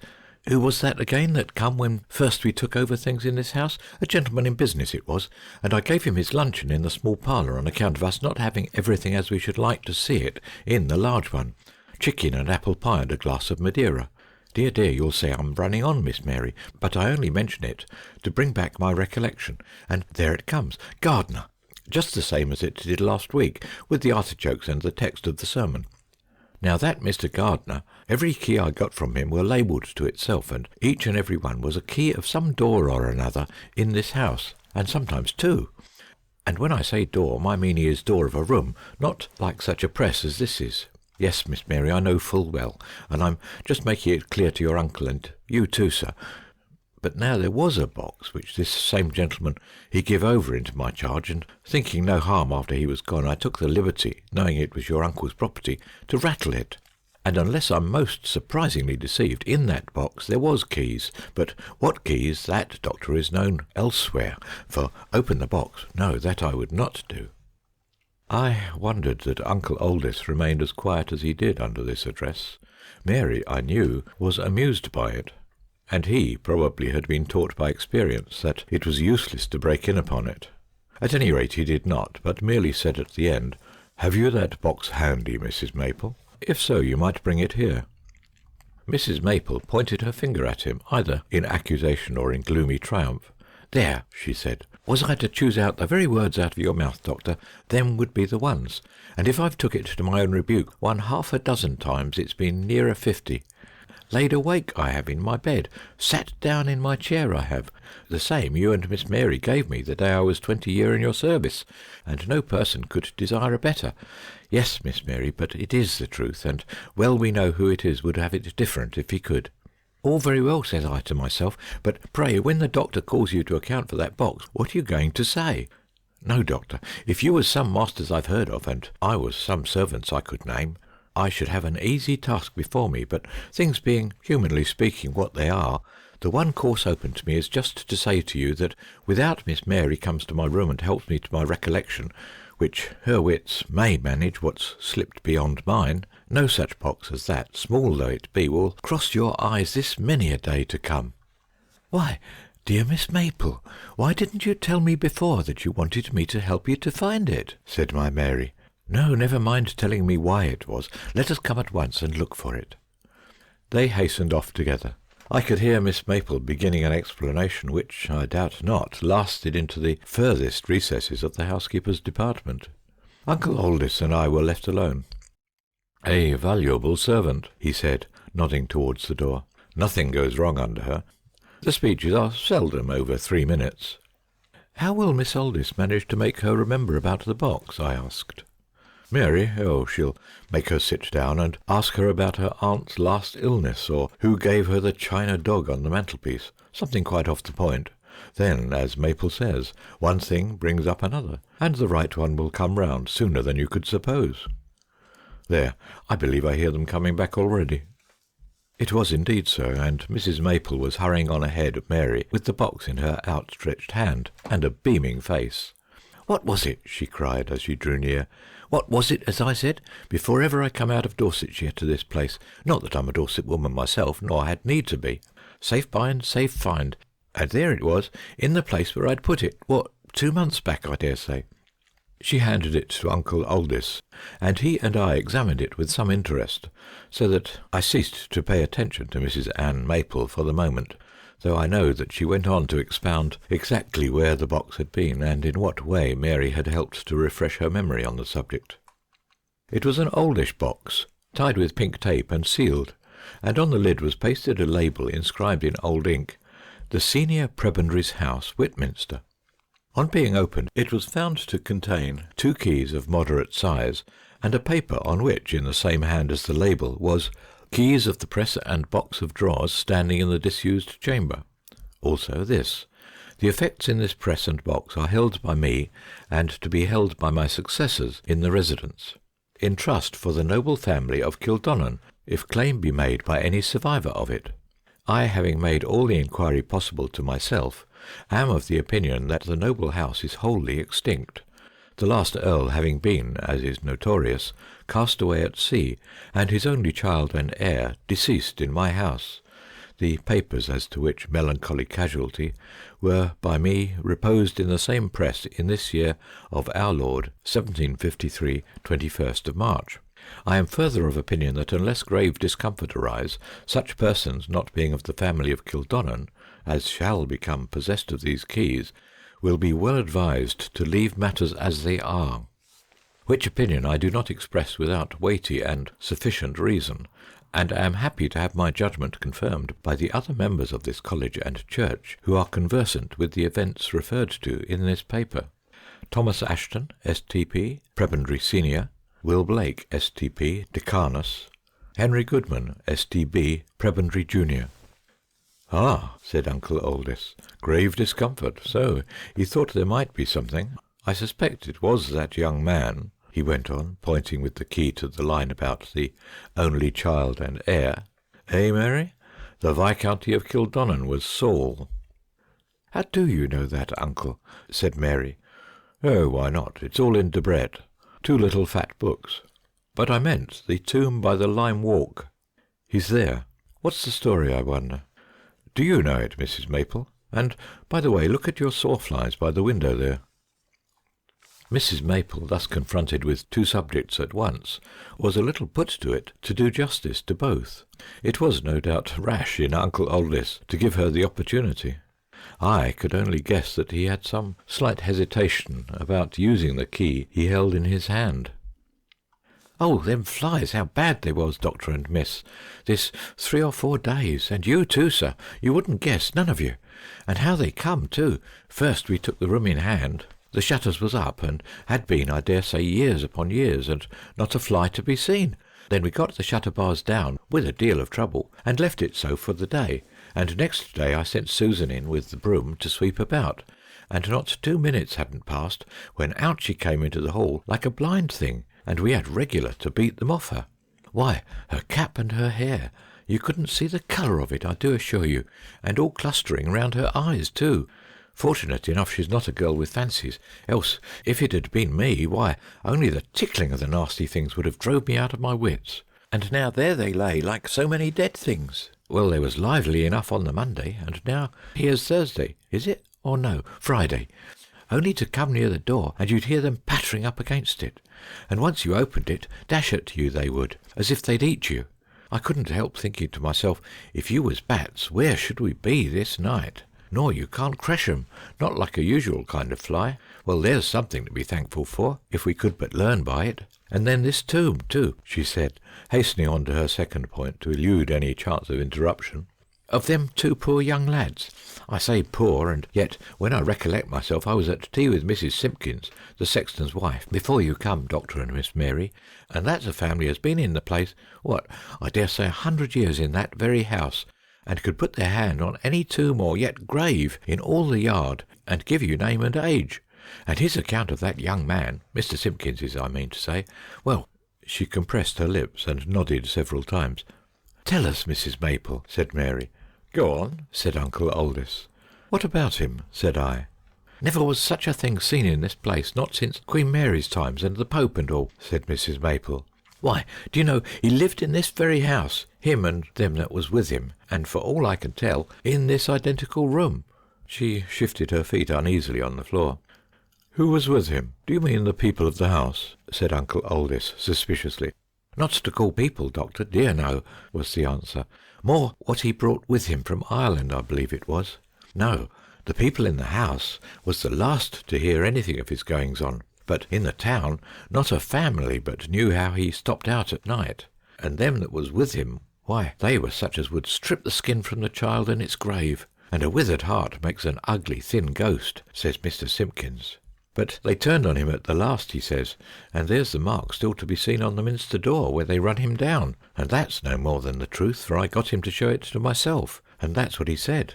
Who was that again that come when first we took over things in this house? A gentleman in business it was, and I gave him his luncheon in the small parlour on account of us not having everything as we should like to see it in the large one. Chicken and apple pie and a glass of Madeira. Dear, dear, you'll say I'm running on, Miss Mary, but I only mention it to bring back my recollection, and there it comes, Gardner, just the same as it did last week, with the artichokes and the text of the sermon. Now that Mr. Gardner, every key I got from him were labelled to itself, and each and every one was a key of some door or another in this house, and sometimes two. And when I say door, my meaning is door of a room, not like such a press as this is. Yes, Miss Mary, I know full well, and I'm just making it clear to your uncle, and you too, sir. But now there was a box which this same gentleman he give over into my charge, and thinking no harm after he was gone, I took the liberty, knowing it was your uncle's property, to rattle it. And unless I'm most surprisingly deceived, in that box there was keys, but what keys, that, Doctor, is known elsewhere, for open the box, no, that I would not do." I wondered that Uncle Aldous remained as quiet as he did under this address. Mary, I knew, was amused by it, and he probably had been taught by experience that it was useless to break in upon it. At any rate he did not, but merely said at the end, "Have you that box handy, Mrs. Maple? If so, you might bring it here." Mrs. Maple pointed her finger at him, either in accusation or in gloomy triumph. "There," she said, "was I to choose out the very words out of your mouth, Doctor, them would be the ones, and if I've took it to my own rebuke 1/2 times, it's been nearer 50. Laid awake I have in my bed, sat down in my chair I have, the same you and Miss Mary gave me the day I was 20 year in your service, and no person could desire a better. Yes, Miss Mary, but it is the truth, and well we know who it is would have it different if he could. All very well, says I to myself, but pray, when the doctor calls you to account for that box, what are you going to say? No, Doctor, if you was some masters I've heard of, and I was some servants I could name, I should have an easy task before me, but things being, humanly speaking, what they are, the one course open to me is just to say to you that without Miss Mary comes to my room and helps me to my recollection, which her wits may manage what's slipped beyond mine, no such box as that, small though it be, will cross your eyes this many a day to come." "Why, dear Miss Maple, why didn't you tell me before that you wanted me to help you to find it?" said my Mary. "No, never mind telling me why it was. Let us come at once and look for it." They hastened off together. I could hear Miss Maple beginning an explanation which, I doubt not, lasted into the furthest recesses of the housekeeper's department. Uncle Aldous and I were left alone. "A valuable servant," he said, nodding towards the door. "Nothing goes wrong under her. The speeches are seldom over 3 minutes." "How will Miss Aldous manage to make her remember about the box?" I asked. "Mary? Oh, she'll make her sit down and ask her about her aunt's last illness, or who gave her the china dog on the mantelpiece, something quite off the point. Then, as Maple says, one thing brings up another, and the right one will come round sooner than you could suppose. There, I believe I hear them coming back already." It was indeed so, and Mrs. Maple was hurrying on ahead of Mary with the box in her outstretched hand and a beaming face. "What was it?" she cried as she drew near. "What was it, as I said, before ever I come out of Dorsetshire to this place? Not that I'm a Dorset woman myself, nor had need to be. safe bind, safe find. And there it was, in the place where I'd put it, 2 months back, I dare say." She handed it to Uncle Aldous, and he and I examined it with some interest, so that I ceased to pay attention to Mrs. Ann Maple for the moment, though I know that she went on to expound exactly where the box had been, and in what way Mary had helped to refresh her memory on the subject. It was an oldish box, tied with pink tape and sealed, and on the lid was pasted a label inscribed in old ink, "The Senior Prebendary's House, Whitminster." On being opened, it was found to contain 2 keys of moderate size, and a paper on which, in the same hand as the label, was "Keys of the press and box of drawers standing in the disused chamber." Also this: "The effects in this press and box are held by me, and to be held by my successors in the residence, in trust for the noble family of Kildonan, if claim be made by any survivor of it. I, having made all the inquiry possible to myself, am of the opinion that the noble house is wholly extinct, the last earl having been, as is notorious, cast away at sea, and his only child and heir deceased in my house, the papers as to which melancholy casualty were by me reposed in the same press in this year of our Lord 1753, 21st of March. I am further of opinion that unless grave discomfort arise, such persons not being of the family of Kildonan, as shall become possessed of these keys, will be well advised to leave matters as they are. Which opinion I do not express without weighty and sufficient reason, and am happy to have my judgment confirmed by the other members of this college and church, who are conversant with the events referred to in this paper. Thomas Ashton, S.T.P., Prebendary Senior, Will Blake, S.T.P., Decanus, Henry Goodman, S.T.B., Prebendary Junior. "Ah," said Uncle Aldous, "grave discomfort. So he thought there might be something. I suspect it was that young man," he went on, pointing with the key to the line about the only child and heir. "Eh, Mary? The Viscounty of Kildonan was Saul." "How do you know that, Uncle?" said Mary. "Oh, why not? It's all in Debrett. 2 little fat books. But I meant the tomb by the Lime Walk. He's there. What's the story, I wonder? Do you know it, Mrs. Maple? And, by the way, look at your sawflies by the window there." Mrs. Maple, thus confronted with 2 subjects at once, was a little put to it to do justice to both. It was, no doubt, rash in Uncle Aldous to give her the opportunity. I could only guess that he had some slight hesitation about using the key he held in his hand. "Oh, them flies, how bad they was, Doctor and Miss, this 3 or 4 days, and you too, sir, you wouldn't guess, none of you. And how they come, too. First we took the room in hand. The shutters was up, and had been, I dare say, years upon years, and not a fly to be seen. Then we got the shutter bars down, with a deal of trouble, and left it so for the day, and next day I sent Susan in with the broom to sweep about, and not 2 minutes hadn't passed when out she came into the hall like a blind thing, and we had regular to beat them off her. Why, her cap and her hair, you couldn't see the colour of it, I do assure you, and all clustering round her eyes too. Fortunate enough she's not a girl with fancies, else if it had been me, why, only the tickling of the nasty things would have drove me out of my wits. And now there they lay like so many dead things. Well, they was lively enough on the Monday, and now here's Thursday, is it? Or no, Friday. Only to come near the door, and you'd hear them pattering up against it. And once you opened it, dash at you they would, as if they'd eat you. I couldn't help thinking to myself, if you was bats, where should we be this night? Nor you can't crash 'em, not like a usual kind of fly. Well, there's something to be thankful for, if we could but learn by it. And then this tomb, too," she said, hastening on to her second point to elude any chance of interruption, "of them 2 poor young lads. I say poor, and yet when I recollect myself I was at tea with Mrs. Simpkins, the sexton's wife, before you come, Doctor and Miss Mary, and that's a family has been in the place, I dare say 100 years in that very house, and could put their hand on any tomb or yet grave in all the yard, and give you name and age. And his account of that young man, Mr. Simpkins's, I mean to say, well," she compressed her lips and nodded several times. "Tell us, Mrs. Maple," said Mary. "Go on," said Uncle Aldous. "What about him?" said I. "Never was such a thing seen in this place, not since Queen Mary's times and the Pope and all," said Mrs. Maple. Why, do you know, he lived in this very house, him and them that was with him, and for all I can tell, in this identical room." She shifted her feet uneasily on the floor. "Who was with him? Do you mean the people of the house?" said Uncle Oldys suspiciously. "Not to call people, Doctor, dear no," was the answer. "More what he brought with him from Ireland, I believe it was. No, the people in the house was the last to hear anything of his goings on. But in the town, not a family but knew how he stopped out at night. And them that was with him, why, they were such as would strip the skin from the child in its grave. And a withered heart makes an ugly, thin ghost, says Mr. Simpkins. But they turned on him at the last, he says, and there's the mark still to be seen on the minster door where they run him down. And that's no more than the truth, for I got him to show it to myself, and that's what he said.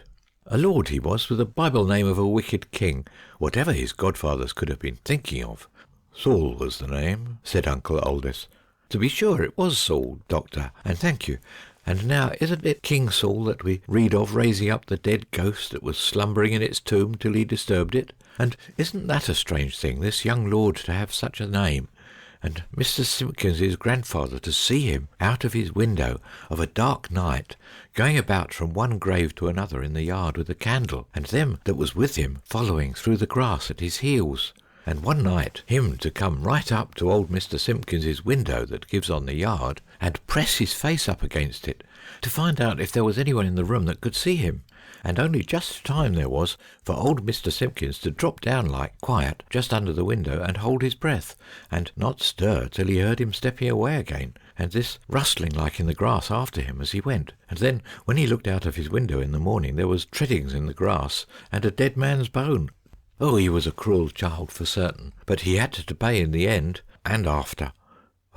A lord he was, with a Bible name of a wicked king, whatever his godfathers could have been thinking of." "Saul was the name," said Uncle Oldys. "To be sure it was Saul, Doctor, and thank you. And now isn't it King Saul that we read of raising up the dead ghost that was slumbering in its tomb till he disturbed it? And isn't that a strange thing, this young lord to have such a name? And Mr. Simpkins's grandfather to see him out of his window of a dark night, going about from one grave to another in the yard with a candle, and them that was with him following through the grass at his heels. And one night him to come right up to old Mr. Simpkins's window that gives on the yard, and press his face up against it, to find out if there was anyone in the room that could see him. And only just time there was for old Mr. Simpkins to drop down like quiet just under the window and hold his breath, and not stir till he heard him stepping away again, and this rustling like in the grass after him as he went. And then when he looked out of his window in the morning there was treadings in the grass and a dead man's bone. Oh, he was a cruel child for certain, but he had to pay in the end, and after."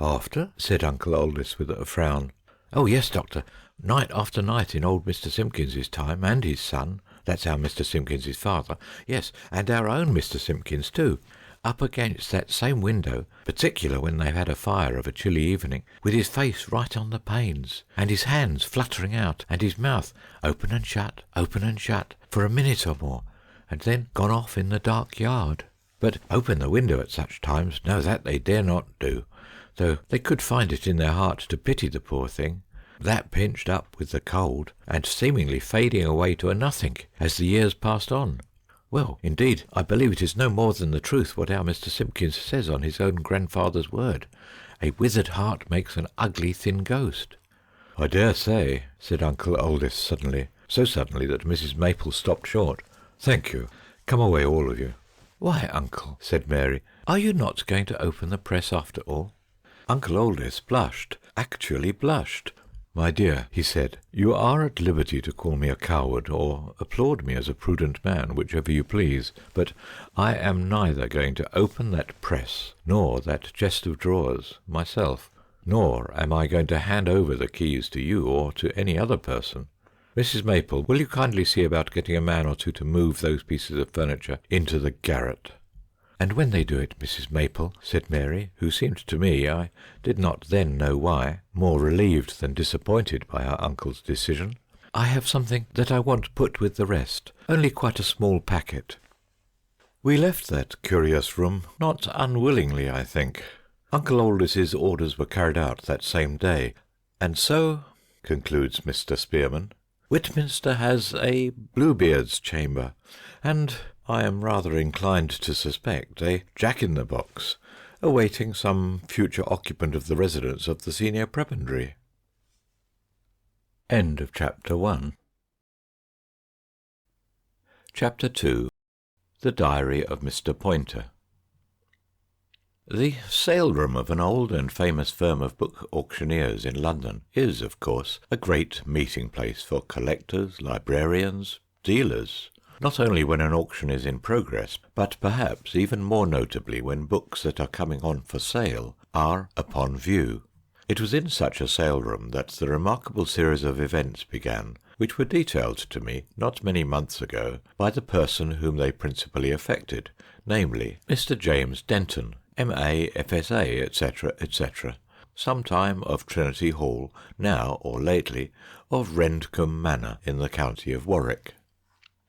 "After?" said Uncle Oldys with a frown. "Oh yes, Doctor. Night after night in old Mr. Simpkins's time, and his son, that's our Mr. Simpkins's father, yes, and our own Mr. Simpkins too, up against that same window, particular when they've had a fire of a chilly evening, with his face right on the panes, and his hands fluttering out, and his mouth open and shut, for a minute or more, and then gone off in the dark yard. But open the window at such times, no, that they dare not do, though they could find it in their heart to pity the poor thing, that pinched up with the cold, and seemingly fading away to a nothing as the years passed on. Well, indeed, I believe it is no more than the truth what our Mr. Simpkins says on his own grandfather's word. A withered heart makes an ugly thin ghost." "I dare say," said Uncle Oldys suddenly, so suddenly that Mrs. Maple stopped short. "Thank you. Come away, all of you." "Why, Uncle," said Mary, "are you not going to open the press after all?" Uncle Oldys blushed, actually blushed. "My dear," he said, "you are at liberty to call me a coward, or applaud me as a prudent man, whichever you please, but I am neither going to open that press, nor that chest of drawers, myself, nor am I going to hand over the keys to you or to any other person. Mrs. Maple, will you kindly see about getting a man or two to move those pieces of furniture into the garret?" "And when they do it, Mrs. Maple," said Mary, who seemed to me, I did not then know why, more relieved than disappointed by her uncle's decision, "I have something that I want put with the rest, only quite a small packet." We left that curious room, not unwillingly, I think. Uncle Oldys's orders were carried out that same day, and so, concludes Mr. Spearman, Whitminster has a Bluebeard's chamber, and I am rather inclined to suspect a jack-in-the-box, awaiting some future occupant of the residence of the senior prebendary. End of Chapter 1. Chapter 2. The Diary of Mr. Poynter. The sale-room of an old and famous firm of book auctioneers in London is, of course, a great meeting-place for collectors, librarians, dealers, not only when an auction is in progress, but perhaps even more notably when books that are coming on for sale are upon view. It was in such a sale-room that the remarkable series of events began, which were detailed to me not many months ago by the person whom they principally affected, namely Mr. James Denton, M.A., F.S.A., etc., etc., sometime of Trinity Hall, now, or lately, of Rendcombe Manor in the county of Warwick.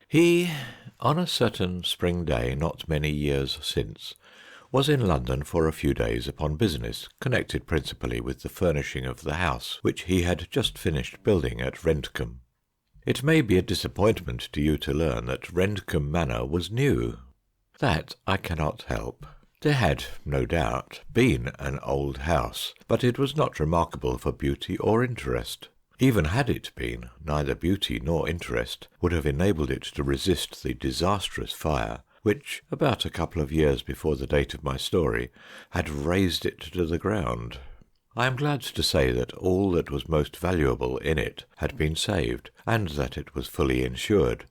He, on a certain spring day not many years since, was in London for a few days upon business connected principally with the furnishing of the house which he had just finished building at Rendcombe. It may be a disappointment to you to learn that Rendcombe Manor was new. That I cannot help. There had, no doubt, been an old house, but it was not remarkable for beauty or interest. Even had it been, neither beauty nor interest would have enabled it to resist the disastrous fire which, about a couple of years before the date of my story, had razed it to the ground. I am glad to say that all that was most valuable in it had been saved, and that it was fully insured,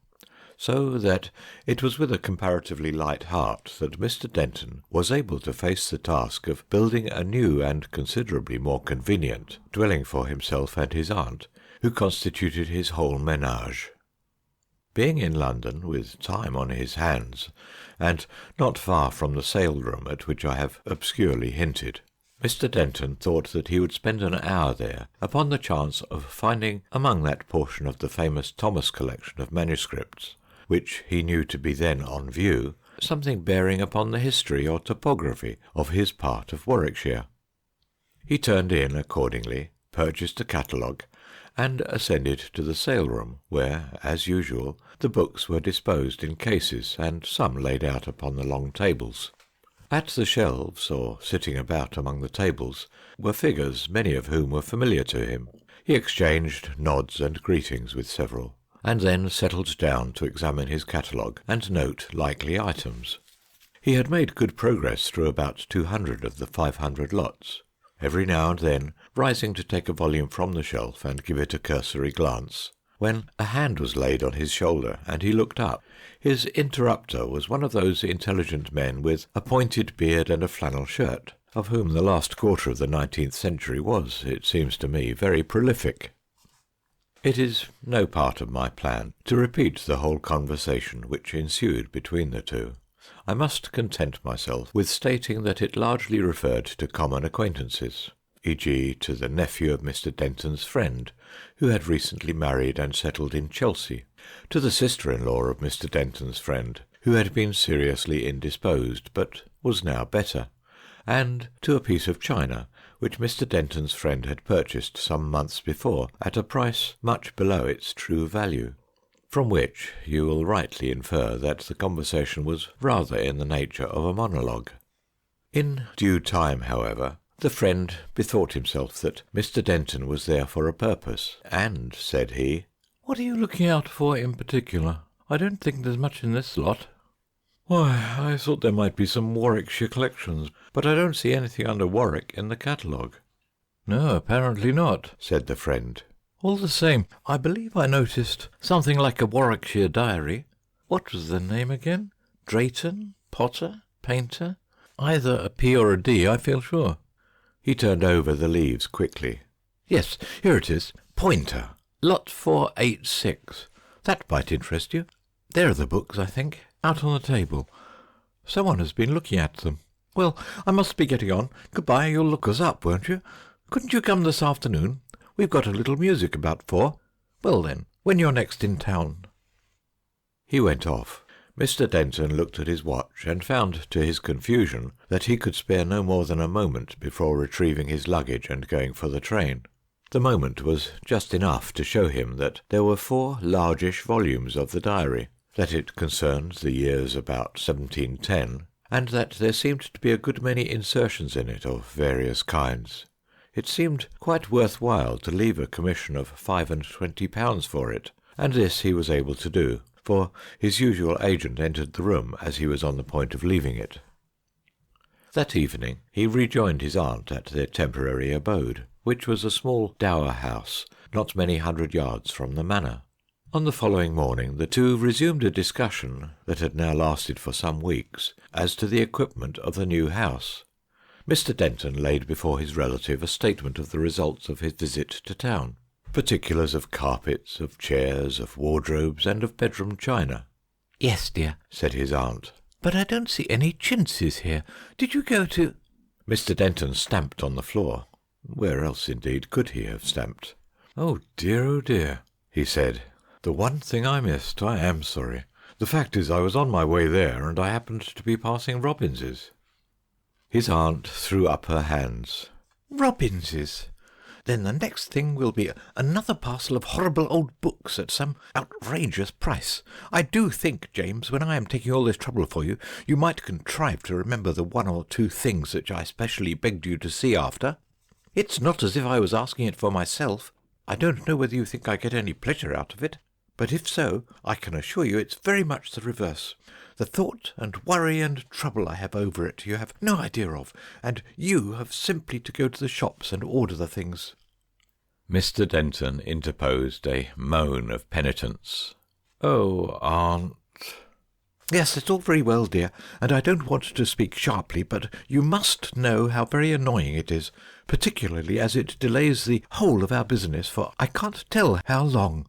so that it was with a comparatively light heart that Mr. Denton was able to face the task of building a new and considerably more convenient dwelling for himself and his aunt, who constituted his whole menage. Being in London, with time on his hands, and not far from the sale-room at which I have obscurely hinted, Mr. Denton thought that he would spend an hour there upon the chance of finding among that portion of the famous Thomas collection of manuscripts, which he knew to be then on view, something bearing upon the history or topography of his part of Warwickshire. He turned in accordingly, purchased a catalogue, and ascended to the sale-room, where, as usual, the books were disposed in cases, and some laid out upon the long tables. At the shelves, or sitting about among the tables, were figures, many of whom were familiar to him. He exchanged nods and greetings with several, and then settled down to examine his catalogue and note likely items. He had made good progress through about 200 of the 500 lots, every now and then rising to take a volume from the shelf and give it a cursory glance, when a hand was laid on his shoulder and he looked up. His interrupter was one of those intelligent men with a pointed beard and a flannel shirt, of whom the last quarter of the 19th century was, it seems to me, very prolific. It is no part of my plan to repeat the whole conversation which ensued between the two. I must content myself with stating that it largely referred to common acquaintances, e.g. to the nephew of Mr. Denton's friend, who had recently married and settled in Chelsea, to the sister-in-law of Mr. Denton's friend, who had been seriously indisposed, but was now better, and to a piece of china, which Mr. Denton's friend had purchased some months before at a price much below its true value, from which you will rightly infer that the conversation was rather in the nature of a monologue. In due time, however, the friend bethought himself that Mr. Denton was there for a purpose, and, said he, "What are you looking out for in particular? I don't think there's much in this lot." "Why, I thought there might be some Warwickshire collections, but I don't see anything under Warwick in the catalogue." "No, apparently not," said the friend. "All the same, I believe I noticed something like a Warwickshire diary. What was the name again? Drayton? Potter? Painter? Either a P or a D, I feel sure." He turned over the leaves quickly. "Yes, here it is. Pointer. Lot 486. That might interest you. There are the books, I think, out on the table. Someone has been looking at them. Well, I must be getting on. Goodbye, you'll look us up, won't you? Couldn't you come this afternoon? We've got a little music about 4. Well then, when you're next in town." He went off. Mr. Denton looked at his watch and found to his confusion that he could spare no more than a moment before retrieving his luggage and going for the train. The moment was just enough to show him that there were 4 largish volumes of the diary, that it concerned the years about 1710, and that there seemed to be a good many insertions in it of various kinds. It seemed quite worth while to leave a commission of £25 for it, and this he was able to do, for his usual agent entered the room as he was on the point of leaving it. That evening he rejoined his aunt at their temporary abode, which was a small dower house not many 100 yards from the manor. On the following morning the two resumed a discussion that had now lasted for some weeks as to the equipment of the new house. Mr. Denton laid before his relative a statement of the results of his visit to town, particulars of carpets, of chairs, of wardrobes, and of bedroom china. "Yes, dear," said his aunt, "but I don't see any chintzes here. Did you go to—" Mr. Denton stamped on the floor. Where else, indeed, could he have stamped? "Oh dear," he said. "The one thing I missed. I am sorry. The fact is I was on my way there, and I happened to be passing Robbins's." His aunt threw up her hands. Robbins's. Then the next thing will be another parcel of horrible old books at some outrageous price. I do think, James, when I am taking all this trouble for you, you might contrive to remember the one or two things which I specially begged you to see after. It's not as if I was asking it for myself. I don't know whether you think I get any pleasure out of it, but if so, I can assure you it's very much the reverse. The thought and worry and trouble I have over it you have no idea of, and you have simply to go to the shops and order the things." Mr. Denton interposed a moan of penitence. "Oh, Aunt—" "Yes, it's all very well, dear, and I don't want to speak sharply, but you must know how very annoying it is, particularly as it delays the whole of our business for I can't tell how long.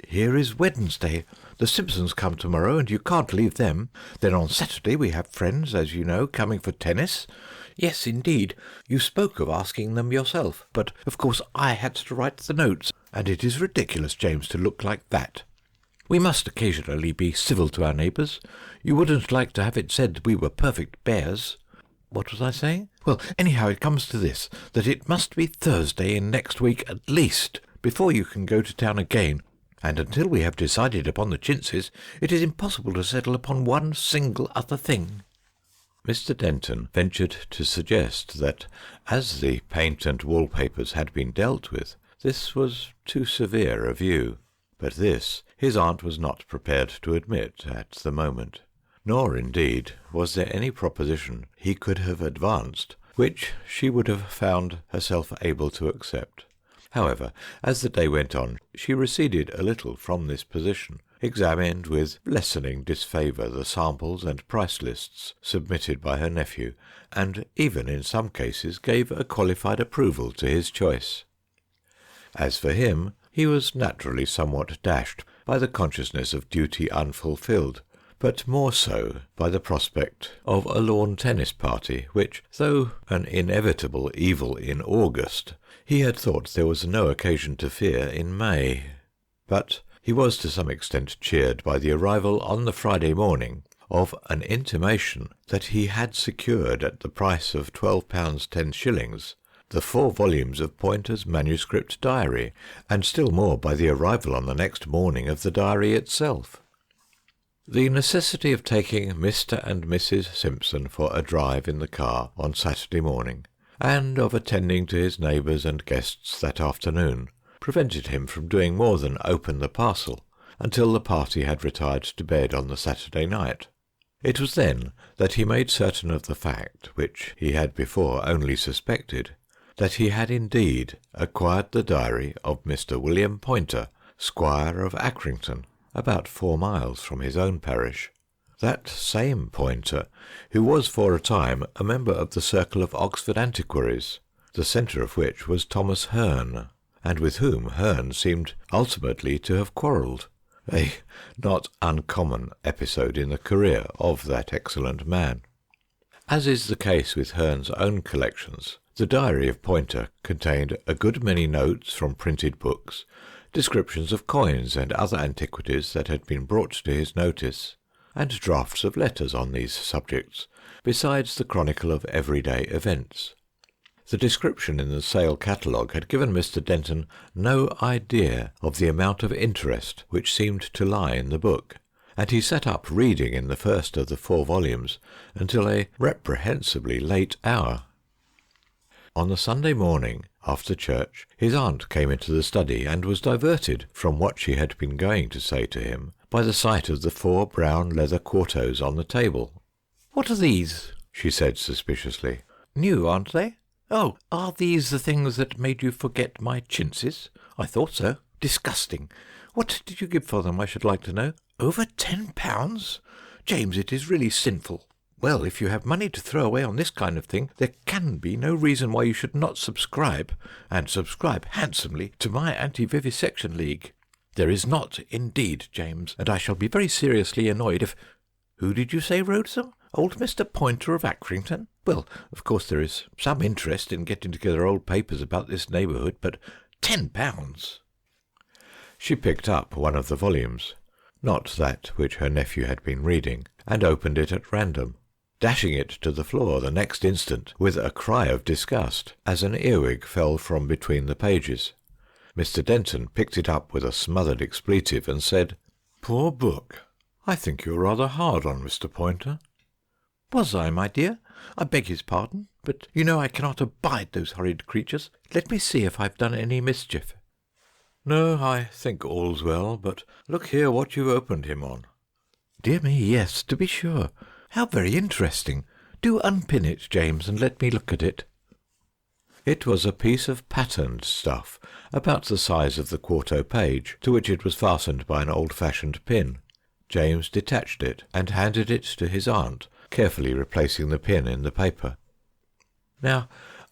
Here is Wednesday. The Simpsons come tomorrow, and you can't leave them. Then on Saturday we have friends, as you know, coming for tennis. Yes, indeed. You spoke of asking them yourself, but of course I had to write the notes, and it is ridiculous, James, to look like that. We must occasionally be civil to our neighbours. You wouldn't like to have it said we were perfect bears. What was I saying? Well, anyhow, it comes to this, that it must be Thursday in next week at least, before you can go to town again. And until we have decided upon the chintzes, it is impossible to settle upon one single other thing." Mr. Denton ventured to suggest that, as the paint and wallpapers had been dealt with, this was too severe a view. But this his aunt was not prepared to admit at the moment. Nor, indeed, was there any proposition he could have advanced which she would have found herself able to accept. However, as the day went on, she receded a little from this position, examined with lessening disfavour the samples and price lists submitted by her nephew, and even in some cases gave a qualified approval to his choice. As for him, he was naturally somewhat dashed by the consciousness of duty unfulfilled, but more so by the prospect of a lawn tennis party, which, though an inevitable evil in August, he had thought there was no occasion to fear in May. But he was to some extent cheered by the arrival on the Friday morning of an intimation that he had secured at the price of £12 10s the 4 volumes of Poynter's manuscript diary, and still more by the arrival on the next morning of the diary itself. The necessity of taking Mr. and Mrs. Simpson for a drive in the car on Saturday morning, and of attending to his neighbours and guests that afternoon, prevented him from doing more than open the parcel until the party had retired to bed on the Saturday night. It was then that he made certain of the fact, which he had before only suspected, that he had indeed acquired the diary of Mr. William Poynter, Squire of Accrington, about 4 miles from his own parish. That same Poynter, who was for a time a member of the circle of Oxford antiquaries, the centre of which was Thomas Hearne, and with whom Hearne seemed ultimately to have quarrelled, a not uncommon episode in the career of that excellent man. As is the case with Hearne's own collections, the diary of Poynter contained a good many notes from printed books, descriptions of coins and other antiquities that had been brought to his notice, and drafts of letters on these subjects, besides the chronicle of everyday events. The description in the sale catalogue had given Mr. Denton no idea of the amount of interest which seemed to lie in the book, and he sat up reading in the first of the 4 volumes until a reprehensibly late hour. On the Sunday morning, after church, his aunt came into the study and was diverted from what she had been going to say to him by the sight of the 4 brown leather quartos on the table. "What are these?" she said suspiciously. "New, aren't they? Oh, are these the things that made you forget my chintzes? I thought so. Disgusting. What did you give for them, I should like to know? Over £10? James, it is really sinful. Well, if you have money to throw away on this kind of thing, there can be no reason why you should not subscribe, and subscribe handsomely, to my Anti-Vivisection League. There is not, indeed, James, and I shall be very seriously annoyed if— Who did you say wrote them? Old Mr. Poynter of Accrington? Well, of course there is some interest in getting together old papers about this neighbourhood, but £10! She picked up one of the volumes, not that which her nephew had been reading, and opened it at random. dashing it to the floor the next instant with a cry of disgust as an earwig fell from between the pages. Mr. Denton picked it up with a smothered expletive and said, "Poor book. I think you're rather hard on Mr. Poynter." "Was I, my dear? I beg his pardon, but you know I cannot abide those horrid creatures. Let me see if I've done any mischief." "No, I think all's well, but look here what you've opened him on." "Dear me, yes, to be sure. How very interesting. Do unpin it, James, and let me look at it." It was a piece of patterned stuff, about the size of the quarto page, to which it was fastened by an old-fashioned pin. James detached it and handed it to his aunt, carefully replacing the pin in the paper. Now,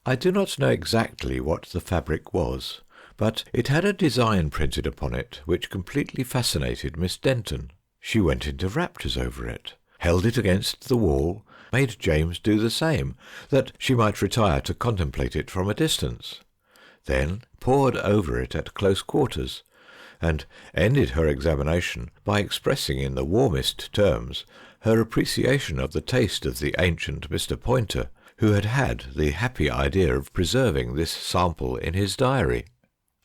I do not know exactly what the fabric was, but it had a design printed upon it which completely fascinated Miss Denton. She went into raptures over it, held it against the wall, made James do the same, that she might retire to contemplate it from a distance, then pored over it at close quarters, and ended her examination by expressing in the warmest terms her appreciation of the taste of the ancient Mr. Poynter, who had had the happy idea of preserving this sample in his diary.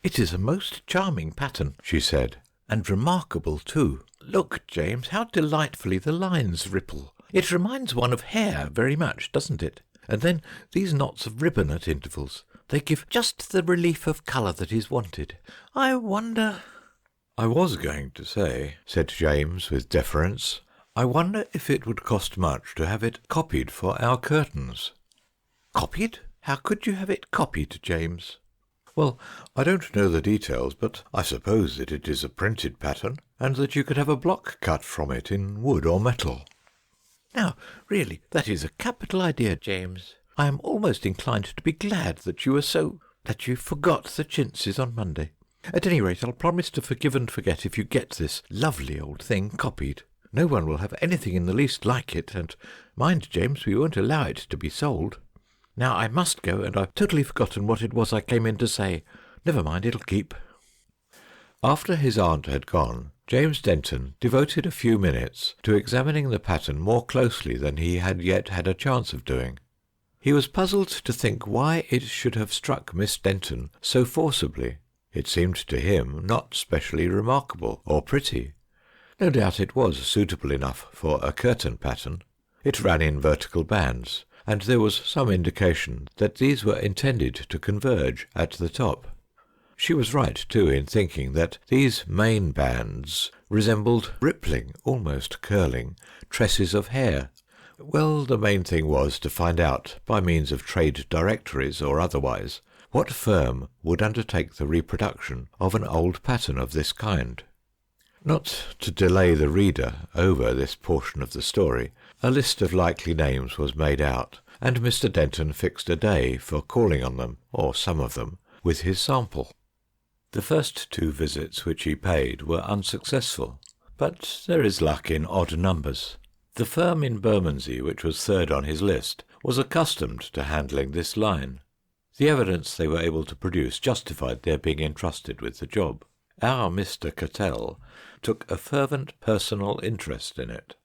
"It is a most charming pattern," she said, "and remarkable too. Look, James, how delightfully the lines ripple. It reminds one of hair very much, doesn't it? And then these knots of ribbon at intervals. They give just the relief of colour that is wanted. I wonder—" "I was going to say," said James with deference, "I wonder if it would cost much to have it copied for our curtains." "Copied? How could you have it copied, James?" "Well, I don't know the details, but I suppose that it is a printed pattern, and that you could have a block cut from it in wood or metal." "Now, really, that is a capital idea, James. I am almost inclined to be glad that you forgot the chintzes on Monday. At any rate, I'll promise to forgive and forget if you get this lovely old thing copied. No one will have anything in the least like it, and mind, James, we won't allow it to be sold. Now I must go, and I've totally forgotten what it was I came in to say. Never mind, it'll keep." After his aunt had gone, James Denton devoted a few minutes to examining the pattern more closely than he had yet had a chance of doing. He was puzzled to think why it should have struck Miss Denton so forcibly. It seemed to him not specially remarkable or pretty. No doubt it was suitable enough for a curtain pattern. It ran in vertical bands, and there was some indication that these were intended to converge at the top. She was right, too, in thinking that these main bands resembled rippling, almost curling, tresses of hair. Well, the main thing was to find out, by means of trade directories or otherwise, what firm would undertake the reproduction of an old pattern of this kind. Not to delay the reader over this portion of the story, a list of likely names was made out, and Mr. Denton fixed a day for calling on them, or some of them, with his sample. The first 2 visits which he paid were unsuccessful, but there is luck in odd numbers. The firm in Bermondsey, which was third on his list, was accustomed to handling this line. The evidence they were able to produce justified their being entrusted with the job. Our Mr. Cattell took a fervent personal interest in it.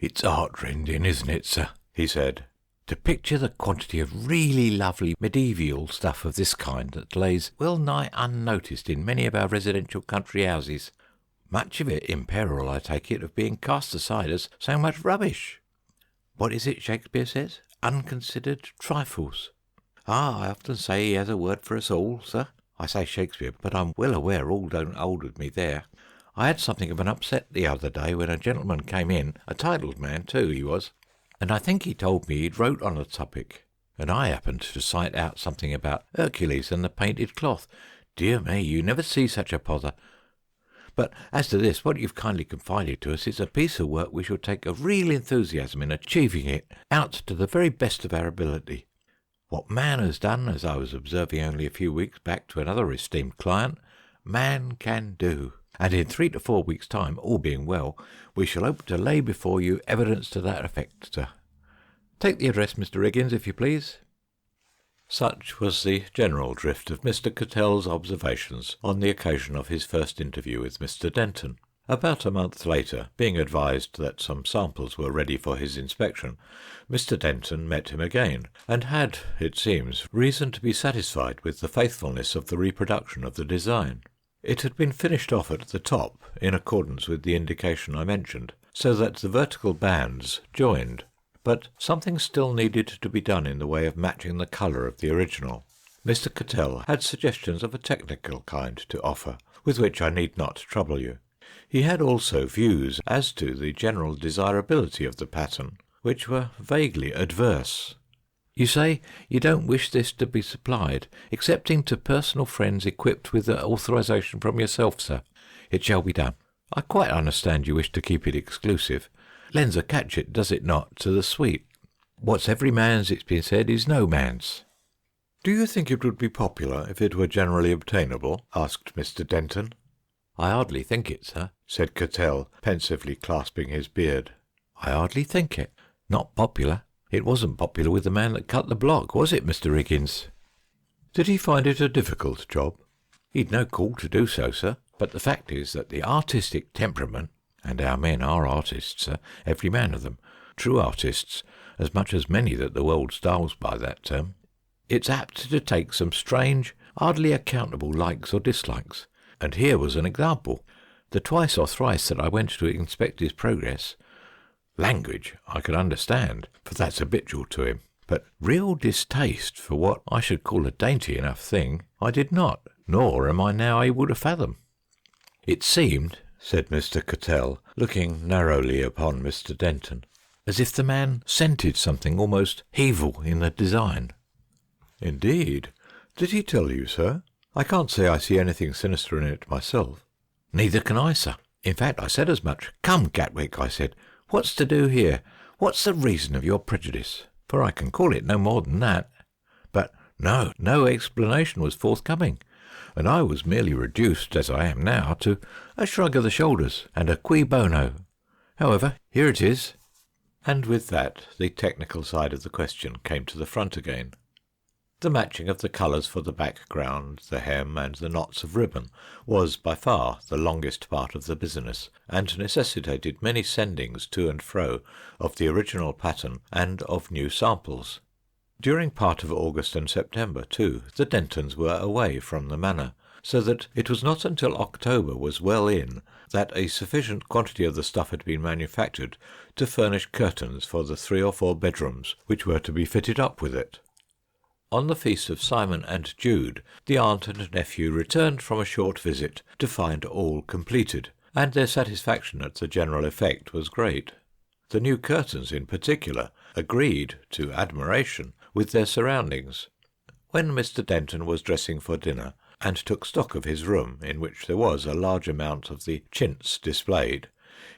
"It's heart-rending, isn't it, sir?" he said. "To picture the quantity of really lovely medieval stuff of this kind that lays well nigh unnoticed in many of our residential country houses. Much of it in peril, I take it, of being cast aside as so much rubbish. What is it Shakespeare says? Unconsidered trifles. I often say he has a word for us all, sir. I say Shakespeare, but I'm well aware all don't hold with me there. I had something of an upset the other day when a gentleman came in, a titled man too, he was, and I think he told me he'd wrote on a topic, and I happened to cite out something about Hercules and the painted cloth. Dear me, you never see such a pother. But as to this, what you've kindly confided to us is a piece of work we shall take a real enthusiasm in achieving it out to the very best of our ability. What man has done, as I was observing only a few weeks back to another esteemed client, man can do. And in 3 to 4 weeks' time, all being well, we shall hope to lay before you evidence to that effect, sir. Take the address, Mr. Riggins, if you please." Such was the general drift of Mr. Cattell's observations on the occasion of his first interview with Mr. Denton. About a month later, being advised that some samples were ready for his inspection, Mr. Denton met him again, and had, it seems, reason to be satisfied with the faithfulness of the reproduction of the design. It had been finished off at the top, in accordance with the indication I mentioned, so that the vertical bands joined, but something still needed to be done in the way of matching the colour of the original. Mr. Cattell had suggestions of a technical kind to offer, with which I need not trouble you. He had also views as to the general desirability of the pattern, which were vaguely adverse. You say you don't wish this to be supplied, excepting to personal friends equipped with authorization from yourself, sir. It shall be done. I quite understand you wish to keep it exclusive. Lends a catch, does it not, to the suite? What's every man's, it's been said, is no man's. Do you think it would be popular if it were generally obtainable? Asked Mr. Denton. I hardly think it, sir, said Cattell, pensively clasping his beard. I hardly think it. Not popular. It wasn't popular with the man that cut the block, was it, Mr. Riggins? Did he find it a difficult job? He'd no call to do so, sir, but the fact is that the artistic temperament, and our men are artists, sir, every man of them, true artists, as much as many that the world styles by that term, it's apt to take some strange, hardly accountable likes or dislikes. And here was an example. The twice or thrice that I went to inspect his progress, language I could understand, for that's habitual to him, but real distaste for what I should call a dainty enough thing I did not, nor am I now able to fathom. It seemed, said Mr. Cattell, looking narrowly upon Mr. Denton, as if the man scented something almost evil in the design. Indeed. Did he tell you, sir? I can't say I see anything sinister in it myself. Neither can I, sir. In fact, I said as much. Come, Gatwick, I said, what's to do here? What's the reason of your prejudice? For I can call it no more than that. But no explanation was forthcoming, and I was merely reduced, as I am now, to a shrug of the shoulders and a cui bono. However, here it is. And with that, the technical side of the question came to the front again. The matching of the colours for the background, the hem, and the knots of ribbon was by far the longest part of the business, and necessitated many sendings to and fro of the original pattern and of new samples. During part of August and September, too, the Dentons were away from the manor, so that it was not until October was well in that a sufficient quantity of the stuff had been manufactured to furnish curtains for the 3 or 4 bedrooms which were to be fitted up with it. On the feast of Simon and Jude, the aunt and nephew returned from a short visit to find all completed, and their satisfaction at the general effect was great. The new curtains, in particular, agreed to admiration with their surroundings. When Mr. Denton was dressing for dinner, and took stock of his room, in which there was a large amount of the chintz displayed,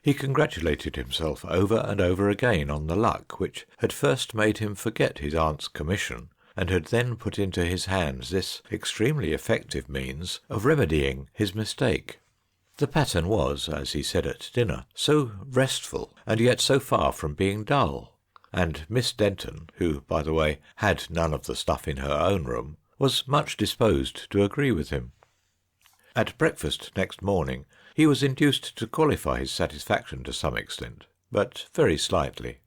he congratulated himself over and over again on the luck which had first made him forget his aunt's commission, and had then put into his hands this extremely effective means of remedying his mistake. The pattern was, as he said at dinner, so restful, and yet so far from being dull, and Miss Denton, who, by the way, had none of the stuff in her own room, was much disposed to agree with him. At breakfast next morning he was induced to qualify his satisfaction to some extent, but very slightly.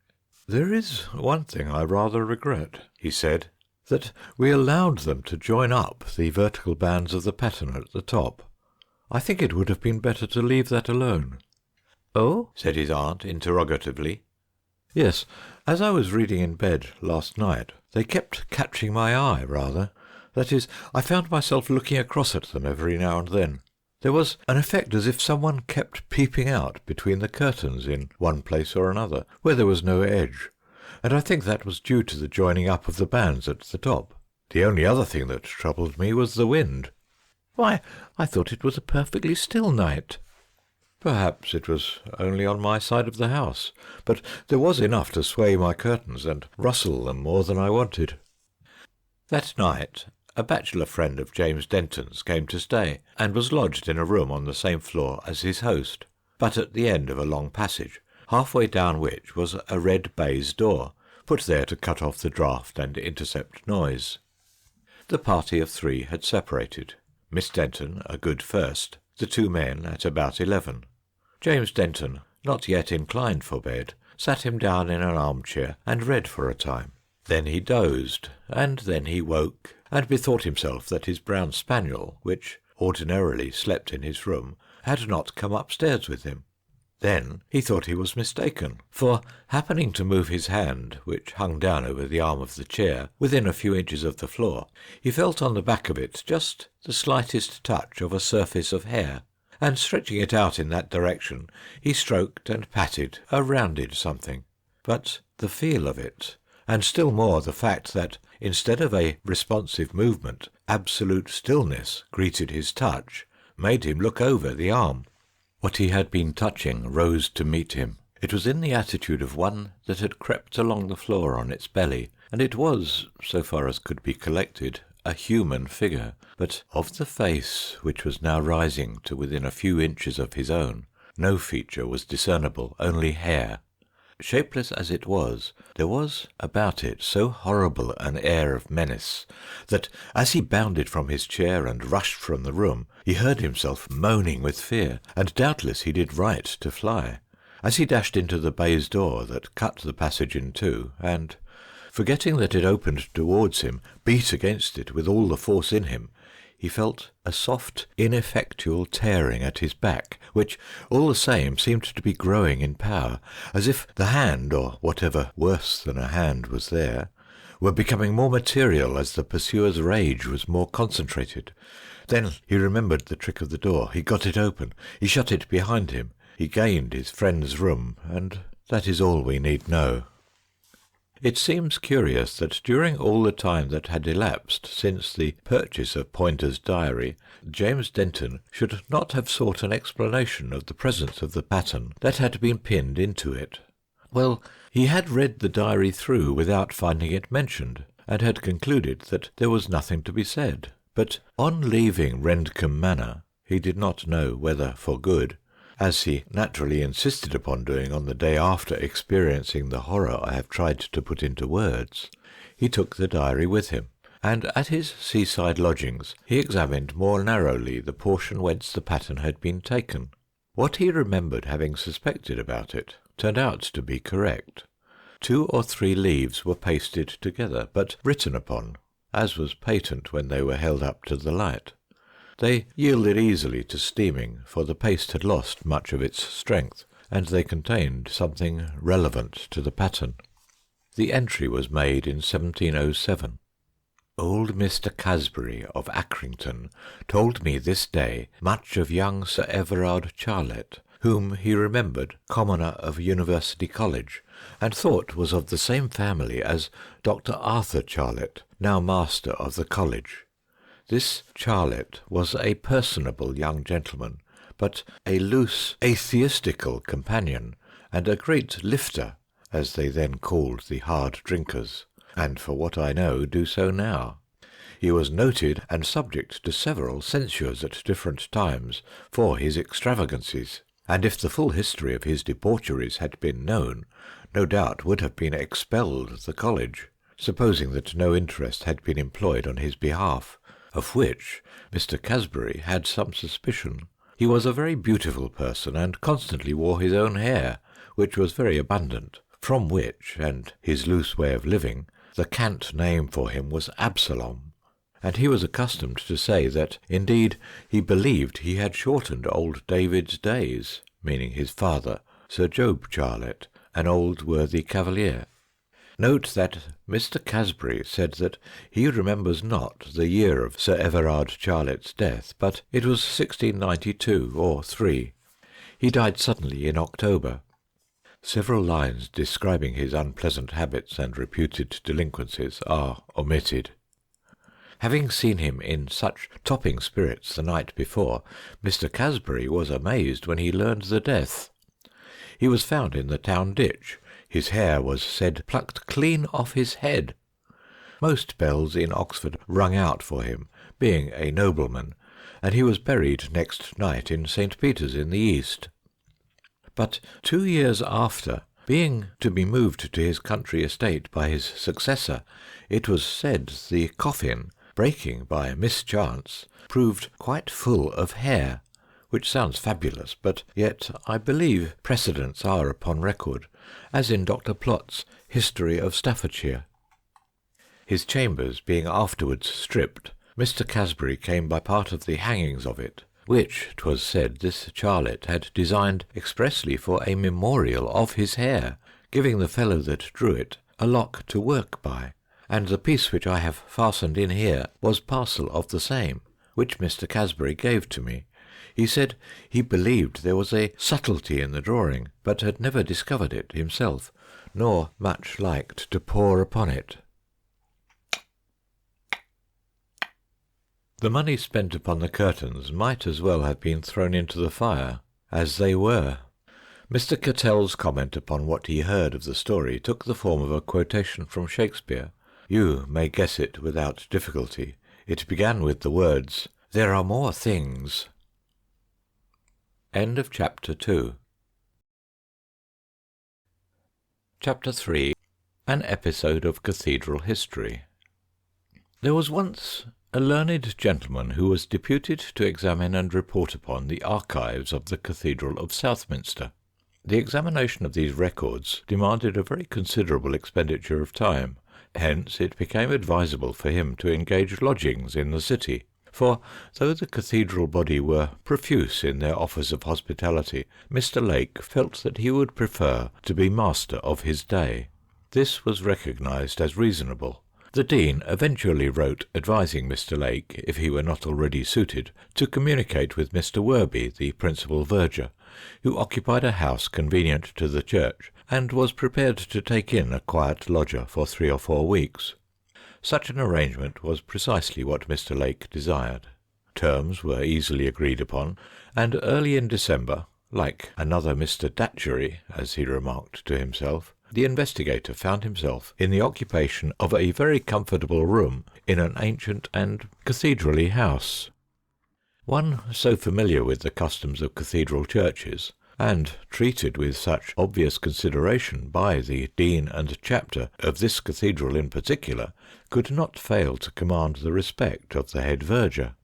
"There is one thing I rather regret," he said, "that we allowed them to join up the vertical bands of the pattern at the top. I think it would have been better to leave that alone." "Oh?" said his aunt interrogatively. "Yes, as I was reading in bed last night, they kept catching my eye, rather. That is, I found myself looking across at them every now and then. There was an effect as if someone kept peeping out between the curtains in one place or another, where there was no edge, and I think that was due to the joining up of the bands at the top. The only other thing that troubled me was the wind." "Why, I thought it was a perfectly still night." "Perhaps it was only on my side of the house, but there was enough to sway my curtains and rustle them more than I wanted." That night a bachelor friend of James Denton's came to stay, and was lodged in a room on the same floor as his host, but at the end of a long passage, halfway down which was a red baize door, put there to cut off the draught and intercept noise. The party of 3 had separated. Miss Denton, a good first, the 2 men at about 11. James Denton, not yet inclined for bed, sat him down in an armchair and read for a time. Then he dozed, and then he woke, and bethought himself that his brown spaniel, which ordinarily slept in his room, had not come upstairs with him. Then he thought he was mistaken, for, happening to move his hand, which hung down over the arm of the chair, within a few inches of the floor, he felt on the back of it just the slightest touch of a surface of hair, and stretching it out in that direction, he stroked and patted a rounded something. But the feel of it, and still more the fact that, instead of a responsive movement, absolute stillness greeted his touch, made him look over the arm. What he had been touching rose to meet him. It was in the attitude of one that had crept along the floor on its belly, and it was, so far as could be collected, a human figure, but of the face which was now rising to within a few inches of his own, no feature was discernible, only hair. Shapeless as it was, there was about it so horrible an air of menace that, as he bounded from his chair and rushed from the room, he heard himself moaning with fear, and doubtless he did right to fly. As he dashed into the baize door that cut the passage in two, and, forgetting that it opened towards him, beat against it with all the force in him, he felt a soft, ineffectual tearing at his back, which, all the same, seemed to be growing in power, as if the hand, or whatever worse than a hand was there, were becoming more material as the pursuer's rage was more concentrated. Then he remembered the trick of the door. He got it open. He shut it behind him. He gained his friend's room, and that is all we need know. It seems curious that during all the time that had elapsed since the purchase of Poynter's diary, James Denton should not have sought an explanation of the presence of the pattern that had been pinned into it. Well, he had read the diary through without finding it mentioned, and had concluded that there was nothing to be said. But on leaving Rendcombe Manor, he did not know whether for good, as he naturally insisted upon doing on the day after experiencing the horror I have tried to put into words, he took the diary with him, and at his seaside lodgings he examined more narrowly the portion whence the pattern had been taken. What he remembered having suspected about it turned out to be correct. 2 or 3 leaves were pasted together, but written upon, as was patent when they were held up to the light. They yielded easily to steaming, for the paste had lost much of its strength, and they contained something relevant to the pattern. The entry was made in 1707. Old Mr. Casbury of Accrington told me this day much of young Sir Everard Charlet, whom he remembered commoner of University College, and thought was of the same family as Dr. Arthur Charlet, now master of the college. This Charlet was a personable young gentleman, but a loose, atheistical companion, and a great lifter, as they then called the hard drinkers, and for what I know do so now. He was noted and subject to several censures at different times for his extravagancies, and if the full history of his debaucheries had been known, no doubt would have been expelled the college, supposing that no interest had been employed on his behalf, of which Mr. Casbury had some suspicion. He was a very beautiful person, and constantly wore his own hair, which was very abundant, from which, and his loose way of living, the cant name for him was Absalom, and he was accustomed to say that, indeed, he believed he had shortened old David's days, meaning his father, Sir Job Charlet, an old worthy cavalier. Note that Mr. Casbury said that he remembers not the year of Sir Everard Charlet's death, but it was 1692 or 3. He died suddenly in October. Several lines describing his unpleasant habits and reputed delinquencies are omitted. Having seen him in such topping spirits the night before, Mr. Casbury was amazed when he learned the death. He was found in the town ditch. His hair was said plucked clean off his head. Most bells in Oxford rung out for him, being a nobleman, and he was buried next night in St. Peter's in the East. But 2 years after, being to be moved to his country estate by his successor, it was said the coffin, breaking by mischance, proved quite full of hair, which sounds fabulous, but yet I believe precedents are upon record, as in Dr. Plott's History of Staffordshire. His chambers being afterwards stripped, Mr. Casbury came by part of the hangings of it, which, 'twas said, this Charlet had designed expressly for a memorial of his hair, giving the fellow that drew it a lock to work by, and the piece which I have fastened in here was parcel of the same, which Mr. Casbury gave to me. He said he believed there was a subtlety in the drawing, but had never discovered it himself, nor much liked to pore upon it. The money spent upon the curtains might as well have been thrown into the fire, as they were. Mr. Cattell's comment upon what he heard of the story took the form of a quotation from Shakespeare. You may guess it without difficulty. It began with the words, "There are more things." End of Chapter 2. Chapter 3. An Episode of Cathedral History. There was once a learned gentleman who was deputed to examine and report upon the archives of the Cathedral of Southminster. The examination of these records demanded a very considerable expenditure of time. Hence it became advisable for him to engage lodgings in the city, for though the cathedral body were profuse in their offers of hospitality, Mr. Lake felt that he would prefer to be master of his day. This was recognised as reasonable. The Dean eventually wrote advising Mr. Lake, if he were not already suited, to communicate with Mr. Worby, the principal verger, who occupied a house convenient to the church, and was prepared to take in a quiet lodger for 3 or 4 weeks. Such an arrangement was precisely what Mr. Lake desired. Terms were easily agreed upon, and early in December, like another Mr. Datchery, as he remarked to himself, the investigator found himself in the occupation of a very comfortable room in an ancient and cathedraly house. One so familiar with the customs of cathedral churches, and treated with such obvious consideration by the Dean and Chapter of this cathedral in particular, could not fail to command the respect of the head verger.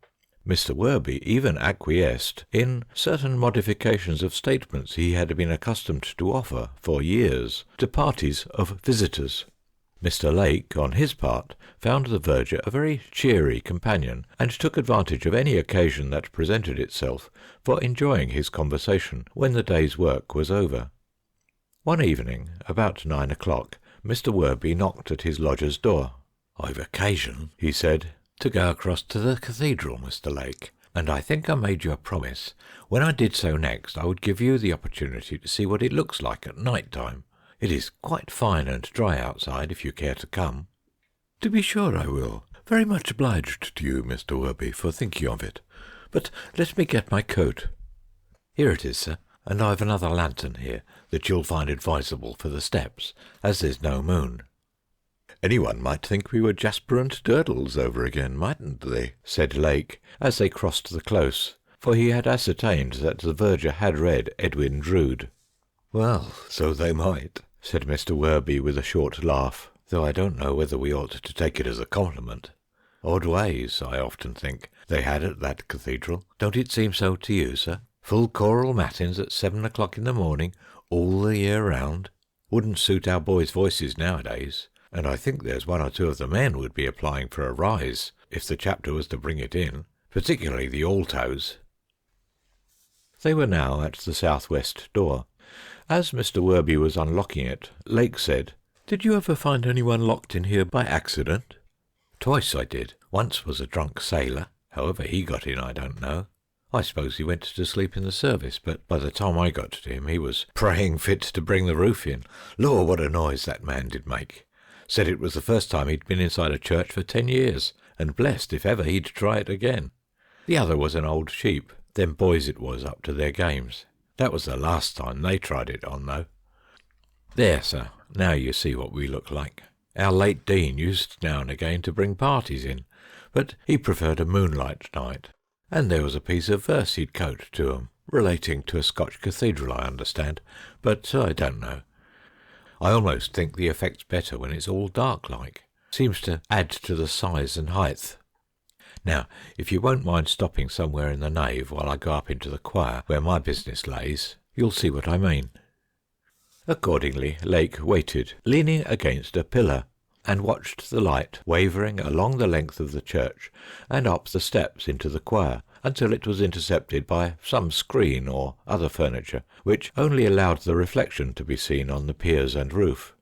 Mr. Worby even acquiesced in certain modifications of statements he had been accustomed to offer for years to parties of visitors. Mr. Lake, on his part, found the verger a very cheery companion, and took advantage of any occasion that presented itself for enjoying his conversation when the day's work was over. One evening, about 9 o'clock, Mr. Worby knocked at his lodger's door. "I've occasion," he said, "to go across to the cathedral, Mr. Lake, and I think I made you a promise. When I did so next, I would give you the opportunity to see what it looks like at night time. It is quite fine and dry outside, if you care to come." "To be sure I will. Very much obliged to you, Mr. Worby, for thinking of it. But let me get my coat." "Here it is, sir, and I've another lantern here that you'll find advisable for the steps, as there's no moon." "Anyone might think we were Jasper and Durdles over again, mightn't they?" said Lake, as they crossed the close, for he had ascertained that the verger had read Edwin Drood. "Well, so they might," said Mr. Worby with a short laugh, "though I don't know whether we ought to take it as a compliment. Odd ways, I often think, they had at that cathedral. Don't it seem so to you, sir? Full choral matins at 7 o'clock in the morning, all the year round. Wouldn't suit our boys' voices nowadays, and I think there's 1 or 2 of the men would be applying for a rise if the chapter was to bring it in, particularly the altos." They were now at the south-west door. As Mr. Worby was unlocking it, Lake said, "Did you ever find anyone locked in here by accident?" "Twice I did. Once was a drunk sailor. However he got in I don't know. I suppose he went to sleep in the service, but by the time I got to him he was praying fit to bring the roof in. Lord, what a noise that man did make. Said it was the first time he'd been inside a church for 10 years, and blessed if ever he'd try it again. The other was an old sheep. Them boys it was up to their games. That was the last time they tried it on, though. There, sir, now you see what we look like. Our late Dean used now and again to bring parties in, but he preferred a moonlight night. And there was a piece of verse he'd quote to 'em, relating to a Scotch cathedral, I understand, but I don't know. I almost think the effect's better when it's all dark like. Seems to add to the size and height. Now, if you won't mind stopping somewhere in the nave while I go up into the choir where my business lays, you'll see what I mean." Accordingly, Lake waited, leaning against a pillar, and watched the light wavering along the length of the church and up the steps into the choir, until it was intercepted by some screen or other furniture, which only allowed the reflection to be seen on the piers and roof.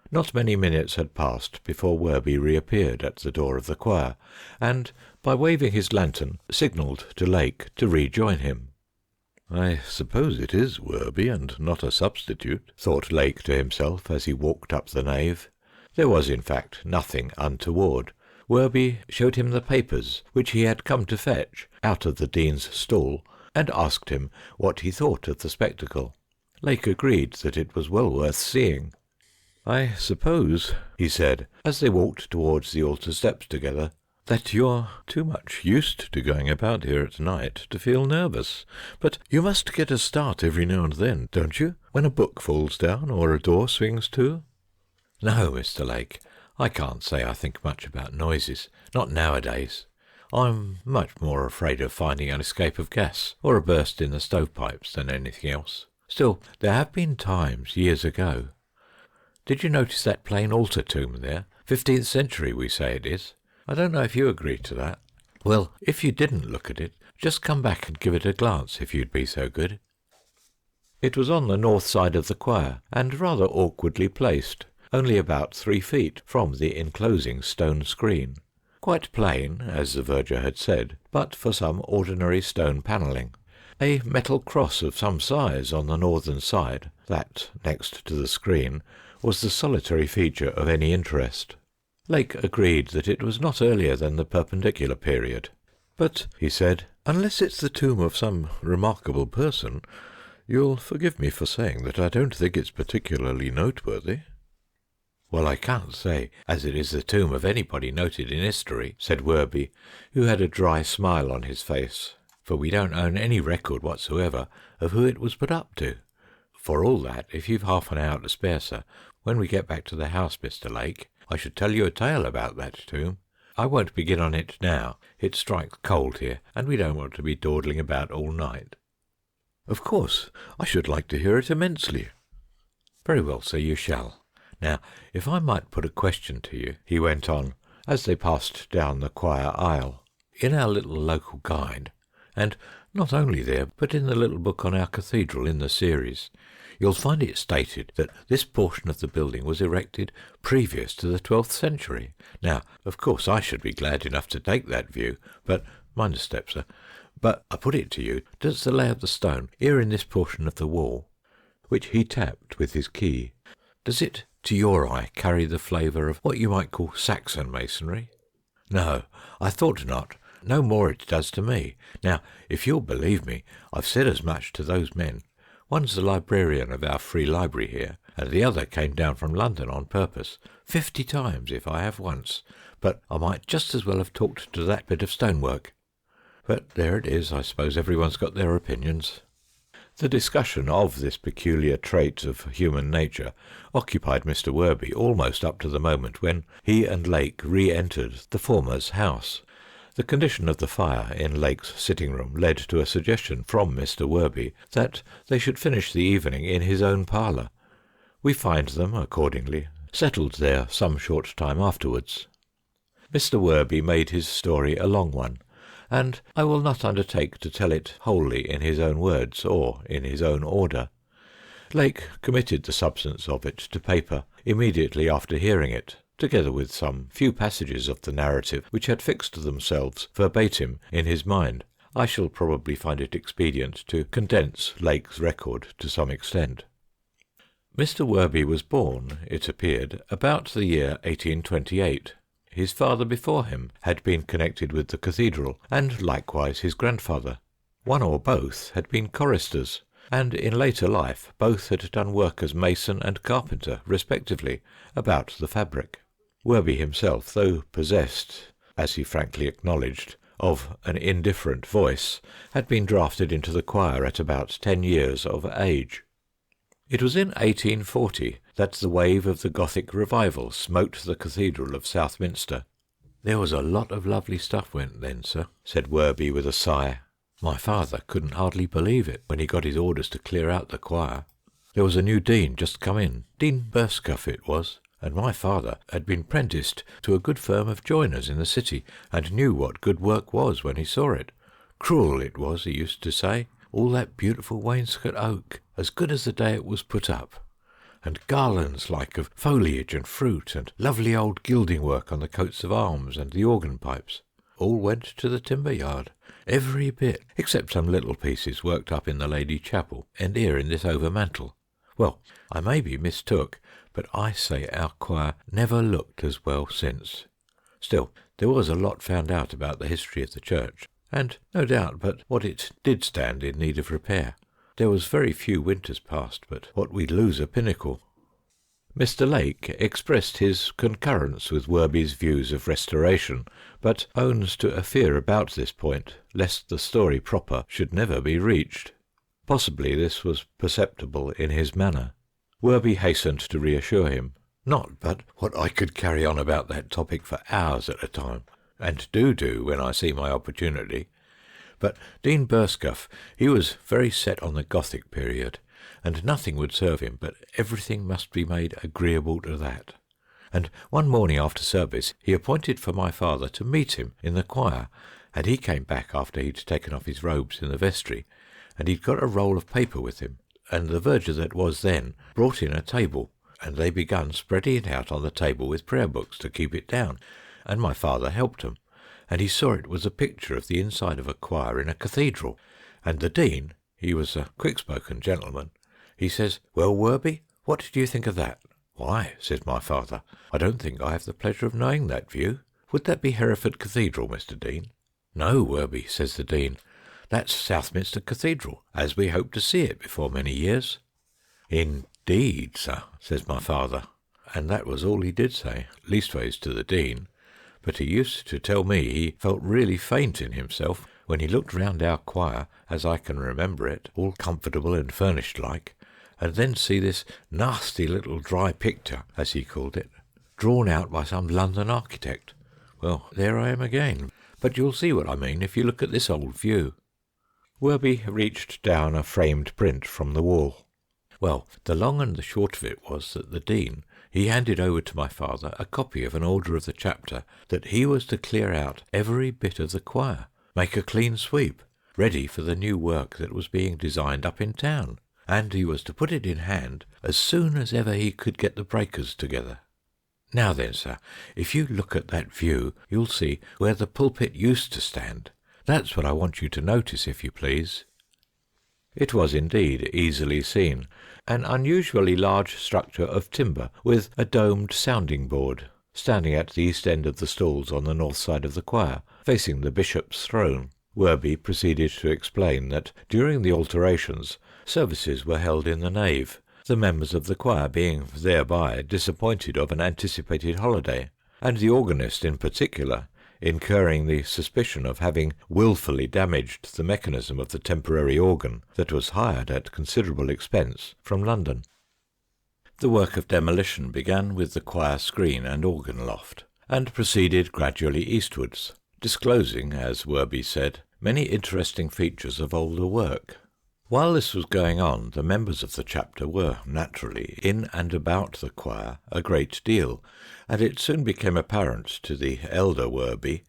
Not many minutes had passed before Worby reappeared at the door of the choir, and, by waving his lantern, signalled to Lake to rejoin him. "I suppose it is Worby, and not a substitute," thought Lake to himself as he walked up the nave. There was, in fact, nothing untoward. Worby showed him the papers which he had come to fetch out of the Dean's stall, and asked him what he thought of the spectacle. Lake agreed that it was well worth seeing. "I suppose," he said, as they walked towards the altar steps together, "that you're too much used to going about here at night to feel nervous. But you must get a start every now and then, don't you, when a book falls down or a door swings to?" "No, Mr. Lake, I can't say I think much about noises, not nowadays. I'm much more afraid of finding an escape of gas or a burst in the stovepipes than anything else. Still, there have been times years ago. Did you notice that plain altar tomb there? 15th century, we say it is. I don't know if you agree to that. Well, if you didn't look at it, just come back and give it a glance, if you'd be so good." It was on the north side of the choir, and rather awkwardly placed, only about 3 feet from the enclosing stone screen. Quite plain, as the verger had said, but for some ordinary stone panelling. A metal cross of some size on the northern side, that, next to the screen, was the solitary feature of any interest. Lake agreed that it was not earlier than the Perpendicular period. "But," he said, "unless it's the tomb of some remarkable person, you'll forgive me for saying that I don't think it's particularly noteworthy." "Well, I can't say as it is the tomb of anybody noted in history," said Worby, who had a dry smile on his face, "for we don't own any record whatsoever of who it was put up to. For all that, if you've half an hour to spare, sir, when we get back to the house, Mr. Lake, I should tell you a tale about that tomb. I won't begin on it now. It strikes cold here, and we don't want to be dawdling about all night." "Of course, I should like to hear it immensely." "Very well, sir, you shall. Now, if I might put a question to you," he went on, as they passed down the choir aisle. "In our little local guide, and not only there, but in the little book on our cathedral in the series, you'll find it stated that this portion of the building was erected previous to the 12th century. Now, of course, I should be glad enough to take that view, but, mind a step, sir, but I put it to you, does the lay of the stone, here in this portion of the wall," which he tapped with his key, "does it, to your eye, carry the flavour of what you might call Saxon masonry?" "No, I thought not. No more it does to me. Now, if you'll believe me, I've said as much to those men. One's the librarian of our free library here, and the other came down from London on purpose, 50 times if I have once, but I might just as well have talked to that bit of stonework. But there it is, I suppose everyone's got their opinions." The discussion of this peculiar trait of human nature occupied Mr. Worby almost up to the moment when he and Lake re-entered the former's house. The condition of the fire in Lake's sitting-room led to a suggestion from Mr. Worby that they should finish the evening in his own parlour. We find them, accordingly, settled there some short time afterwards. Mr. Worby made his story a long one, and I will not undertake to tell it wholly in his own words or in his own order. Lake committed the substance of it to paper immediately after hearing it, together with some few passages of the narrative which had fixed themselves verbatim in his mind. I shall probably find it expedient to condense Lake's record to some extent. Mr. Worby was born, it appeared, about the year 1828. His father before him had been connected with the cathedral, and likewise his grandfather. One or both had been choristers, and in later life both had done work as mason and carpenter, respectively, about the fabric. Worby himself, though possessed, as he frankly acknowledged, of an indifferent voice, had been drafted into the choir at about 10 years of age. It was in 1840 that the wave of the Gothic revival smote the cathedral of Southminster. There was a lot of lovely stuff went then, sir, said Worby with a sigh. My father couldn't hardly believe it when he got his orders to clear out the choir. There was a new dean just come in, Dean Burscuff it was, and my father had been prenticed to a good firm of joiners in the city, and knew what good work was when he saw it. Cruel it was, he used to say, all that beautiful wainscot oak, as good as the day it was put up, and garlands like of foliage and fruit, and lovely old gilding work on the coats of arms and the organ pipes. All went to the timber yard, every bit, except some little pieces worked up in the Lady Chapel, and here in this overmantel. Well, I may be mistook, but I say our choir never looked as well since. Still, there was a lot found out about the history of the church, and no doubt but what it did stand in need of repair. There was very few winters passed but what we'd lose a pinnacle. Mr. Lake expressed his concurrence with Worby's views of restoration, but owns to a fear about this point, lest the story proper should never be reached. Possibly this was perceptible in his manner. Worby hastened to reassure him. Not but what I could carry on about that topic for hours at a time, and do when I see my opportunity. But Dean Burscuff, he was very set on the Gothic period, and nothing would serve him, but everything must be made agreeable to that. And one morning after service he appointed for my father to meet him in the choir, and he came back after he'd taken off his robes in the vestry, and he'd got a roll of paper with him, and the verger that was then brought in a table, and they begun spreading it out on the table with prayer books to keep it down, and my father helped them, and he saw it was a picture of the inside of a choir in a cathedral, and the dean, he was a quick-spoken gentleman, he says, "Well, Worby, what do you think of that?" "Why," says my father, "I don't think I have the pleasure of knowing that view. Would that be Hereford Cathedral, Mr. Dean?" "No, Worby," says the dean, "that's Southminster Cathedral, as we hope to see it before many years." "Indeed, sir," says my father, and that was all he did say, leastways to the dean, but he used to tell me he felt really faint in himself when he looked round our choir, as I can remember it, all comfortable and furnished like, and then see this nasty little dry picture, as he called it, drawn out by some London architect. Well, there I am again, but you'll see what I mean if you look at this old view. Worby reached down a framed print from the wall. Well, the long and the short of it was that the dean, he handed over to my father a copy of an order of the chapter that he was to clear out every bit of the choir, make a clean sweep, ready for the new work that was being designed up in town, and he was to put it in hand as soon as ever he could get the breakers together. Now then, sir, if you look at that view, you'll see where the pulpit used to stand. That's what I want you to notice, if you please. It was indeed easily seen, an unusually large structure of timber with a domed sounding board, standing at the east end of the stalls on the north side of the choir, facing the bishop's throne. Worby proceeded to explain that during the alterations services were held in the nave, the members of the choir being thereby disappointed of an anticipated holiday, and the organist in particular incurring the suspicion of having wilfully damaged the mechanism of the temporary organ that was hired at considerable expense from London. The work of demolition began with the choir screen and organ loft, and proceeded gradually eastwards, disclosing, as Worby said, many interesting features of older work. While this was going on, the members of the chapter were, naturally, in and about the choir a great deal, and it soon became apparent to the elder Worby,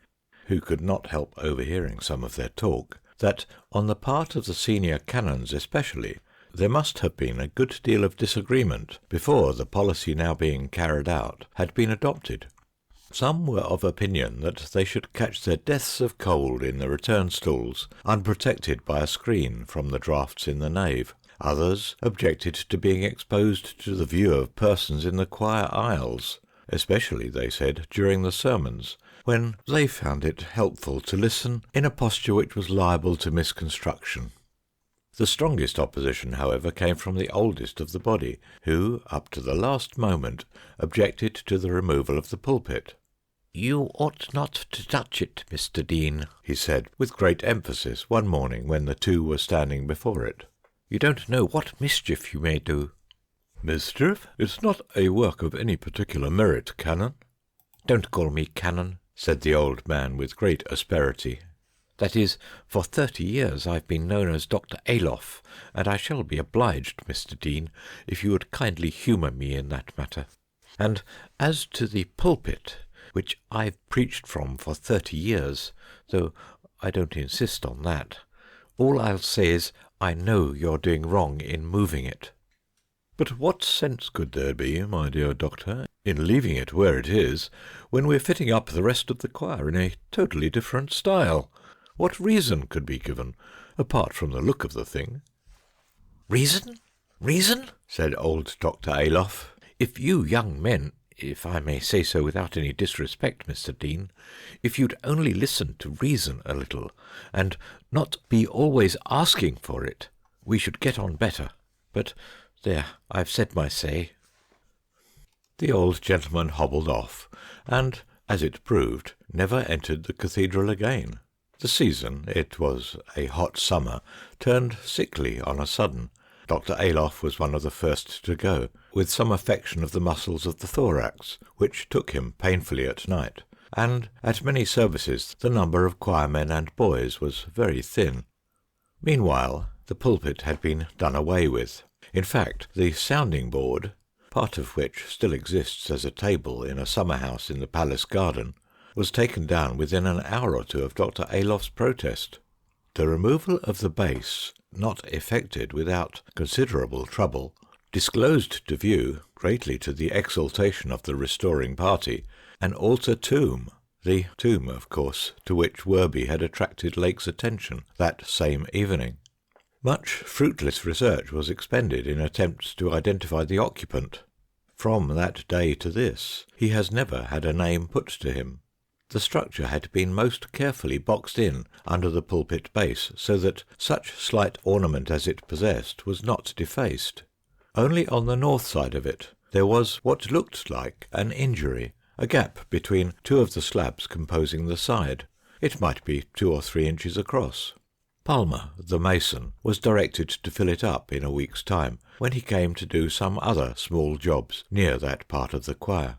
who could not help overhearing some of their talk, that, on the part of the senior canons especially, there must have been a good deal of disagreement before the policy now being carried out had been adopted. Some were of opinion that they should catch their deaths of cold in the return stalls, unprotected by a screen from the draughts in the nave. Others objected to being exposed to the view of persons in the choir aisles, especially, they said, during the sermons, when they found it helpful to listen in a posture which was liable to misconstruction. The strongest opposition, however, came from the oldest of the body, who, up to the last moment, objected to the removal of the pulpit. "You ought not to touch it, Mr. Dean," he said, with great emphasis, one morning when the two were standing before it. "You don't know what mischief you may do." "Mischief? It's not a work of any particular merit, Canon." "Don't call me Canon. said the old man with great asperity. "That is, for 30 years I've been known as Dr. Aloff, and I shall be obliged, Mr. Dean, if you would kindly humour me in that matter. And as to the pulpit, which I've preached from for 30 years, though I don't insist on that, all I'll say is I know you're doing wrong in moving it." "But what sense could there be, my dear doctor, in leaving it where it is, when we're fitting up the rest of the choir in a totally different style? What reason could be given, apart from the look of the thing?" "Reason? Reason?" said old Dr. Aloff. "If you young men, if I may say so without any disrespect, Mr. Dean, if you'd only listen to reason a little, and not be always asking for it, we should get on better. But there, I've said my say." The old gentleman hobbled off, and, as it proved, never entered the cathedral again. The season, it was a hot summer, turned sickly on a sudden. Dr. Aloff was one of the first to go, with some affection of the muscles of the thorax, which took him painfully at night, and at many services the number of choirmen and boys was very thin. Meanwhile, the pulpit had been done away with. In fact, the sounding board, part of which still exists as a table in a summer house in the palace garden, was taken down within an hour or two of Dr. Aloff's protest. The removal of the base, not effected without considerable trouble, disclosed to view, greatly to the exultation of the restoring party, an altar tomb, the tomb, of course, to which Worby had attracted Lake's attention that same evening. Much fruitless research was expended in attempts to identify the occupant. From that day to this, he has never had a name put to him. The structure had been most carefully boxed in under the pulpit base, so that such slight ornament as it possessed was not defaced. Only on the north side of it there was what looked like an injury, a gap between two of the slabs composing the side. It might be 2 or 3 inches across. Palmer, the mason, was directed to fill it up in a week's time, when he came to do some other small jobs near that part of the choir.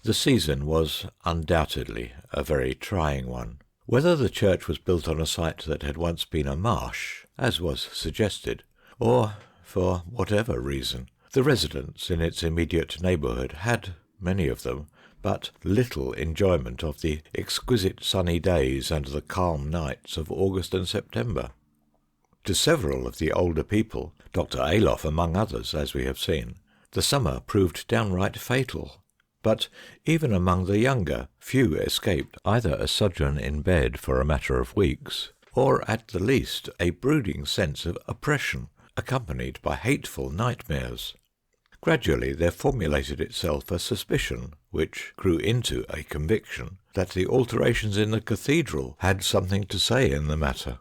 The season was undoubtedly a very trying one. Whether the church was built on a site that had once been a marsh, as was suggested, or, for whatever reason, the residents in its immediate neighbourhood had, many of them, but little enjoyment of the exquisite sunny days and the calm nights of August and September. To several of the older people, Dr. Aloff among others, as we have seen, the summer proved downright fatal. But even among the younger, few escaped either a sojourn in bed for a matter of weeks, or at the least a brooding sense of oppression, accompanied by hateful nightmares. Gradually there formulated itself a suspicion, which grew into a conviction, that the alterations in the cathedral had something to say in the matter.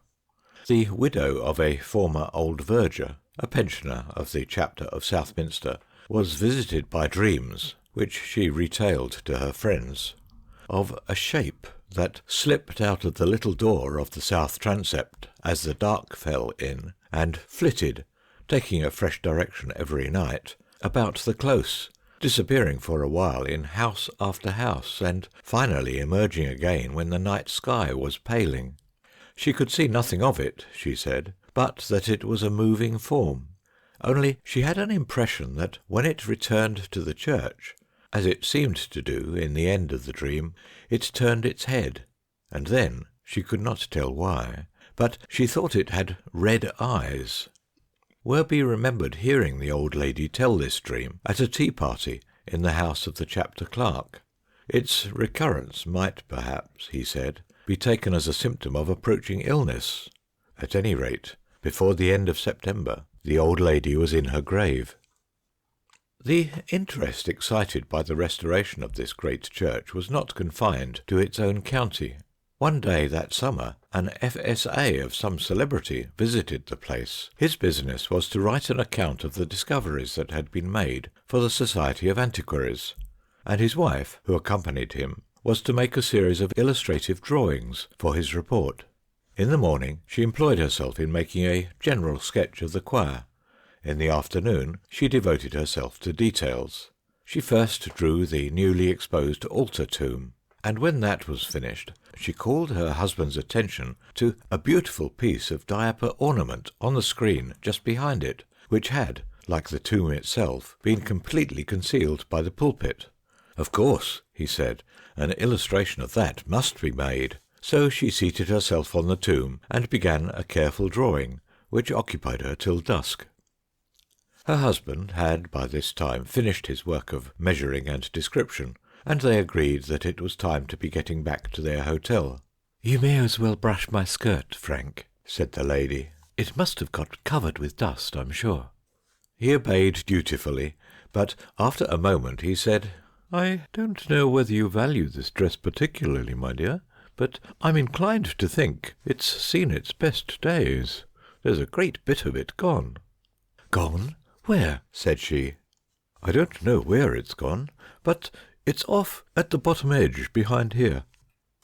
The widow of a former old verger, a pensioner of the chapter of Southminster, was visited by dreams, which she retailed to her friends, of a shape that slipped out of the little door of the south transept as the dark fell in, and flitted, taking a fresh direction every night, about the close, disappearing for a while in house after house, and finally emerging again when the night sky was paling. She could see nothing of it, she said, but that it was a moving form. Only she had an impression that when it returned to the church, as it seemed to do in the end of the dream, it turned its head, and then, she could not tell why, but she thought it had red eyes. Worby remembered hearing the old lady tell this dream at a tea-party in the house of the chapter clerk. Its recurrence might, perhaps, he said, be taken as a symptom of approaching illness. At any rate, before the end of September, the old lady was in her grave. The interest excited by the restoration of this great church was not confined to its own county. One day that summer, an F.S.A. of some celebrity visited the place. His business was to write an account of the discoveries that had been made for the Society of Antiquaries, and his wife, who accompanied him, was to make a series of illustrative drawings for his report. In the morning she employed herself in making a general sketch of the choir. In the afternoon she devoted herself to details. She first drew the newly exposed altar tomb, and when that was finished, she called her husband's attention to a beautiful piece of diaper ornament on the screen just behind it, which had, like the tomb itself, been completely concealed by the pulpit. Of course, he said, an illustration of that must be made. So she seated herself on the tomb and began a careful drawing, which occupied her till dusk. Her husband had by this time finished his work of measuring and description, and they agreed that it was time to be getting back to their hotel. "You may as well brush my skirt, Frank," said the lady. "It must have got covered with dust, I'm sure." He obeyed dutifully, but after a moment he said, "I don't know whether you value this dress particularly, my dear, but I'm inclined to think it's seen its best days. There's a great bit of it gone." "Gone? Where?" said she. "I don't know where it's gone, but it's off at the bottom edge behind here."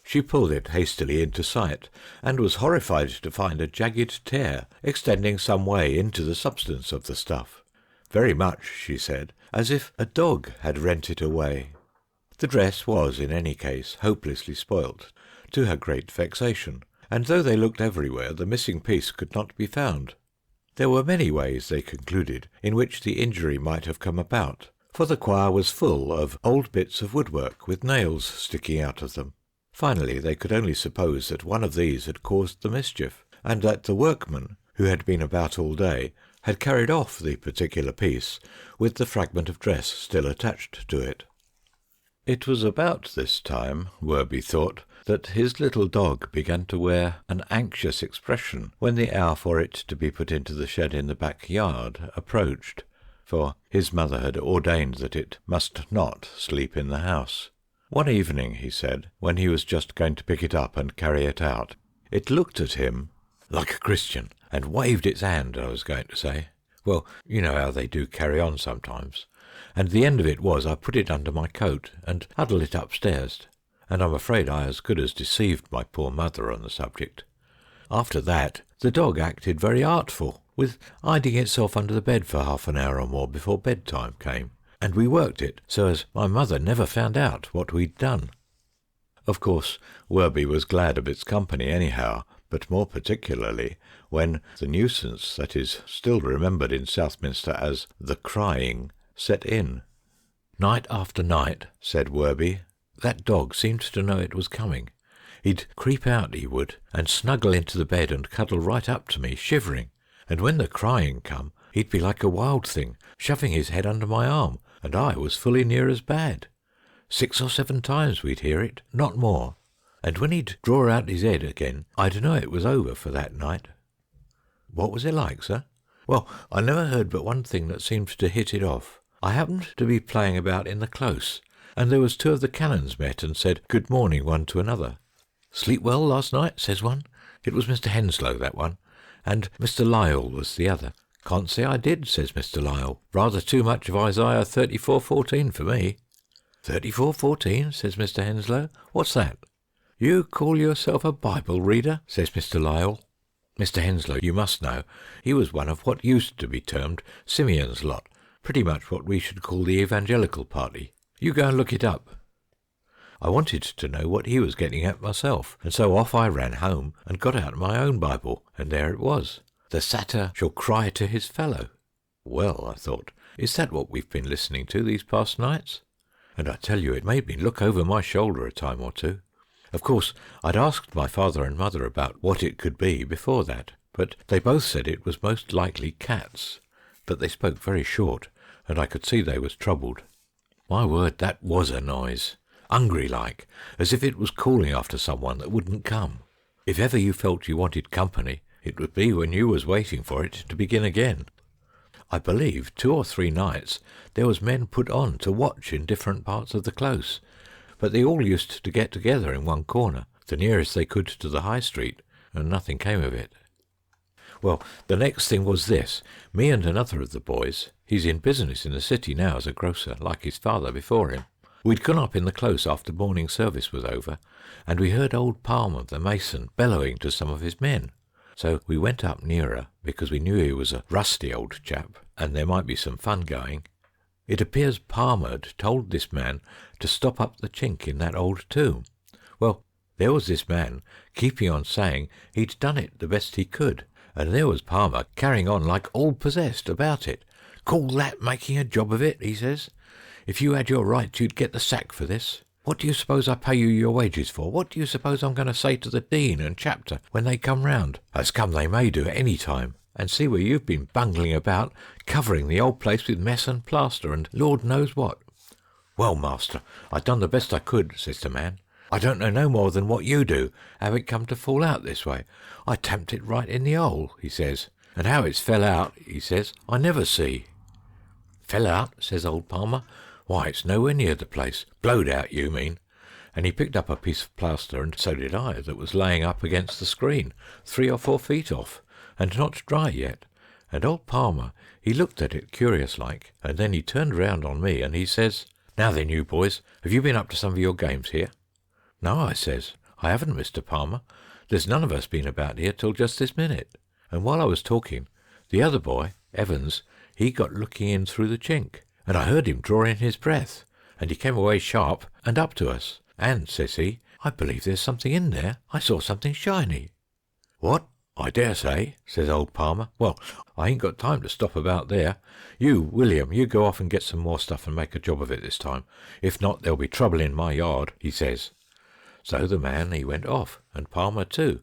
She pulled it hastily into sight, and was horrified to find a jagged tear extending some way into the substance of the stuff. Very much, she said, as if a dog had rent it away. The dress was, in any case, hopelessly spoilt, to her great vexation, and though they looked everywhere, the missing piece could not be found. There were many ways, they concluded, in which the injury might have come about, for the choir was full of old bits of woodwork with nails sticking out of them. Finally, they could only suppose that one of these had caused the mischief, and that the workman, who had been about all day, had carried off the particular piece, with the fragment of dress still attached to it. It was about this time, Worby thought, that his little dog began to wear an anxious expression when the hour for it to be put into the shed in the backyard approached, for his mother had ordained that it must not sleep in the house. One evening, he said, when he was just going to pick it up and carry it out, it looked at him like a Christian, and waved its hand, I was going to say. Well, you know how they do carry on sometimes. And the end of it was I put it under my coat and huddled it upstairs, and I'm afraid I as good as deceived my poor mother on the subject. After that, the dog acted very artful, with hiding itself under the bed for half an hour or more before bedtime came, and we worked it so as my mother never found out what we'd done. Of course, Worby was glad of its company anyhow, but more particularly when the nuisance that is still remembered in Southminster as the crying set in. Night after night, said Worby, that dog seemed to know it was coming. He'd creep out, he would, and snuggle into the bed and cuddle right up to me, shivering, and when the crying come, he'd be like a wild thing, shoving his head under my arm, and I was fully near as bad. 6 or 7 times we'd hear it, not more, and when he'd draw out his head again, I'd know it was over for that night. What was it like, sir? Well, I never heard but one thing that seemed to hit it off. I happened to be playing about in the close, and there was 2 of the canons met and said good morning one to another. Sleep well last night, says one. It was Mr. Henslow, that one, and Mr. Lyall was the other. Can't say I did, says Mr. Lyall. Rather too much of Isaiah 34:14 for me. 34:14, says Mr. Henslow. What's that? You call yourself a Bible reader, says Mr. Lyall. Mr. Henslow, you must know, he was one of what used to be termed Simeon's lot, pretty much what we should call the evangelical party. You go and look it up. I wanted to know what he was getting at myself, and so off I ran home and got out my own Bible, and there it was. The satyr shall cry to his fellow. Well, I thought, is that what we've been listening to these past nights? And I tell you, it made me look over my shoulder a time or two. Of course, I'd asked my father and mother about what it could be before that, but they both said it was most likely cats. But they spoke very short, and I could see they was troubled. My word, that was a noise, hungry-like, as if it was calling after someone that wouldn't come. If ever you felt you wanted company, it would be when you was waiting for it to begin again. I believe 2 or 3 nights there was men put on to watch in different parts of the close, but they all used to get together in one corner, the nearest they could to the High Street, and nothing came of it. Well, the next thing was this. Me and another of the boys, he's in business in the city now as a grocer, like his father before him. We'd gone up in the close after morning service was over, and we heard old Palmer, the mason, bellowing to some of his men. So we went up nearer, because we knew he was a rusty old chap, and there might be some fun going. It appears Palmer'd told this man to stop up the chink in that old tomb, there was this man keeping on saying he'd done it the best he could, and there was Palmer carrying on like all possessed about it. "Call that making a job of it?" he says. "If you had your rights, you'd get the sack for this. What do you suppose I pay you your wages for? What do you suppose I'm going to say to the dean and chapter when they come round? As come they may do at any time, and see where you've been bungling about, covering the old place with mess and plaster and Lord knows what." "Well, master, I done the best I could," says the man. "I don't know no more than what you do how it come to fall out this way. I tamped it right in the hole," he says, "and how it's fell out," he says, "I never see." "Fell out?" says old Palmer. "Why, it's nowhere near the place. Blowed out, you mean." And he picked up a piece of plaster, and so did I, that was laying up against the screen, 3 or 4 feet off, and not dry yet. And old Palmer, he looked at it curious like, and then he turned round on me, and he says, "Now then, you boys, have you been up to some of your games here?" "No," I says, "I haven't, Mr. Palmer. There's none of us been about here till just this minute." And while I was talking, the other boy, Evans, he got looking in through the chink, and I heard him draw in his breath, and he came away sharp and up to us. "And," says he, "I believe there's something in there. I saw something shiny." "What? I dare say," says old Palmer. "Well, I ain't got time to stop about there. You, William, you go off and get some more stuff and make a job of it this time. If not, there'll be trouble in my yard," he says. So the man, he went off, and Palmer too,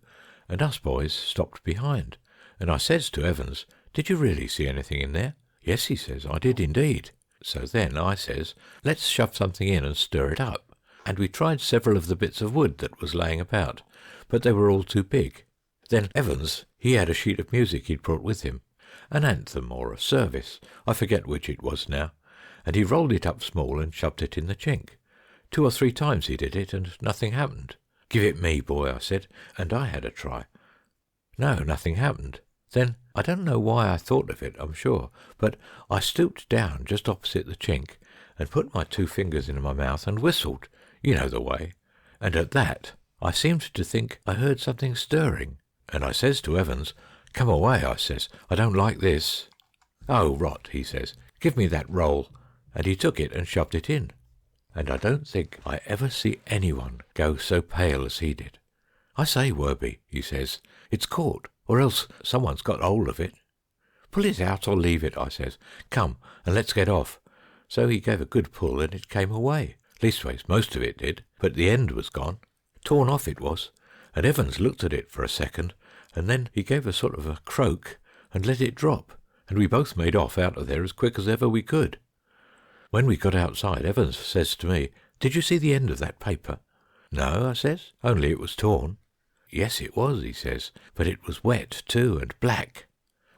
and us boys stopped behind. And I says to Evans, "Did you really see anything in there?" "Yes," he says, "I did indeed." So then I says, "Let's shove something in and stir it up." And we tried several of the bits of wood that was laying about, but they were all too big. Then Evans, he had a sheet of music he'd brought with him, an anthem or a service, I forget which it was now, and he rolled it up small and shoved it in the chink. 2 or 3 times he did it, and nothing happened. "Give it me, boy," I said, and I had a try. No, nothing happened. Then, I don't know why I thought of it, I'm sure, but I stooped down just opposite the chink and put my 2 fingers in my mouth and whistled, you know the way, and at that I seemed to think I heard something stirring, and I says to Evans, "Come away," I says, "I don't like this." "Oh, rot," he says, "give me that roll," and he took it and shoved it in. And I don't think I ever see anyone go so pale as he did. "I say, Worby," he says, "it's caught, or else someone's got hold of it." "Pull it out or leave it," I says. "Come, and let's get off." So he gave a good pull, and it came away. Leastways, most of it did, but the end was gone. Torn off it was, and Evans looked at it for a second, and then he gave a sort of a croak and let it drop, and we both made off out of there as quick as ever we could. When we got outside, Evans says to me, "Did you see the end of that paper?" "No," I says, "only it was torn." "Yes, it was," he says, "but it was wet too, and black."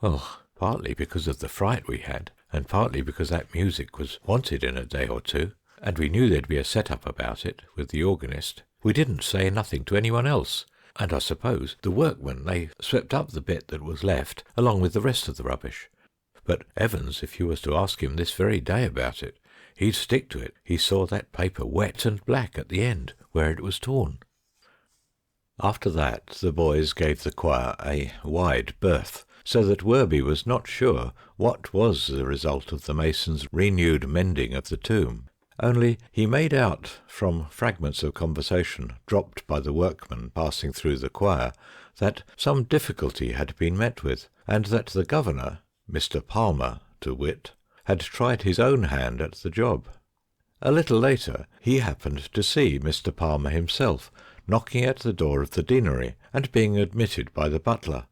Well, partly because of the fright we had, and partly because that music was wanted in a day or 2, and we knew there'd be a set-up about it with the organist, we didn't say nothing to anyone else, and I suppose the workmen, they swept up the bit that was left, along with the rest of the rubbish. But Evans, if you was to ask him this very day about it, he'd stick to it. He saw that paper wet and black at the end, where it was torn. After that, the boys gave the choir a wide berth, so that Worby was not sure what was the result of the mason's renewed mending of the tomb. Only he made out, from fragments of conversation dropped by the workmen passing through the choir, that some difficulty had been met with, and that the governor, Mr. Palmer, to wit, had tried his own hand at the job. A little later he happened to see Mr. Palmer himself, knocking at the door of the deanery, and being admitted by the butler.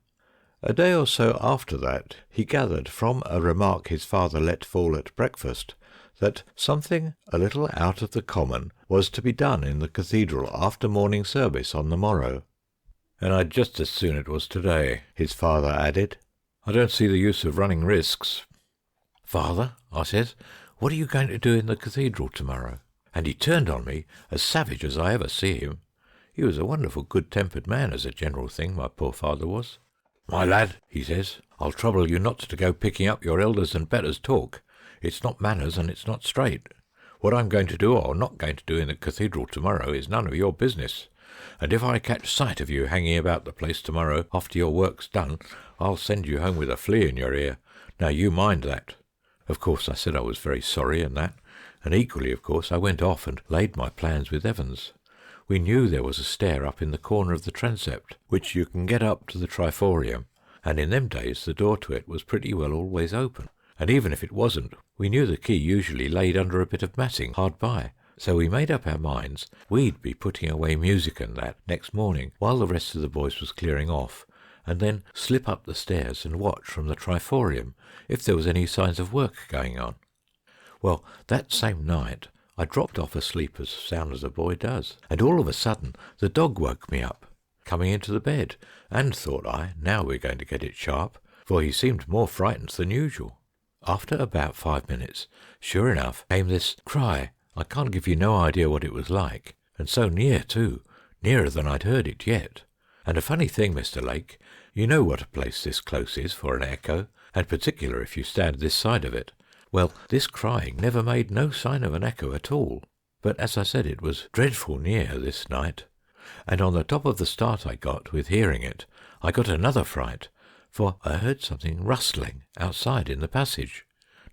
A day or so after that he gathered from a remark his father let fall at breakfast that something a little out of the common was to be done in the cathedral after morning service on the morrow. "And I'd just as soon it was today," his father added. "I don't see the use of running risks." "Father," I says, "what are you going to do in the cathedral tomorrow?" And he turned on me as savage as I ever see him. He was a wonderful good-tempered man as a general thing, my poor father was. "My lad," he says, "I'll trouble you not to go picking up your elders and betters' talk. It's not manners and it's not straight. What I'm going to do or not going to do in the cathedral tomorrow is none of your business. And if I catch sight of you hanging about the place tomorrow after your work's done, I'll send you home with a flea in your ear. Now you mind that." Of course I said I was very sorry and that, and equally of course I went off and laid my plans with Evans. we knew there was a stair up in the corner of the transept, which you can get up to the triforium, and in them days the door to it was pretty well always open. And even if it wasn't, we knew the key usually laid under a bit of matting hard by. So we made up our minds we'd be putting away music and that next morning while the rest of the boys was clearing off, and then slip up the stairs and watch from the triforium if there was any signs of work going on. Well, that same night I dropped off asleep as sound as a boy does, and all of a sudden the dog woke me up, coming into the bed, and thought I, now we're going to get it sharp, for he seemed more frightened than usual. After about 5 minutes, sure enough, came this cry. I can't give you no idea what it was like, and so near too, nearer than I'd heard it yet. And a funny thing, Mr. Lake, you know what a place this close is for an echo, and particular if you stand this side of it. Well, this crying never made no sign of an echo at all, but as I said, it was dreadful near this night. And on the top of the start I got with hearing it, I got another fright, for I heard something rustling outside in the passage.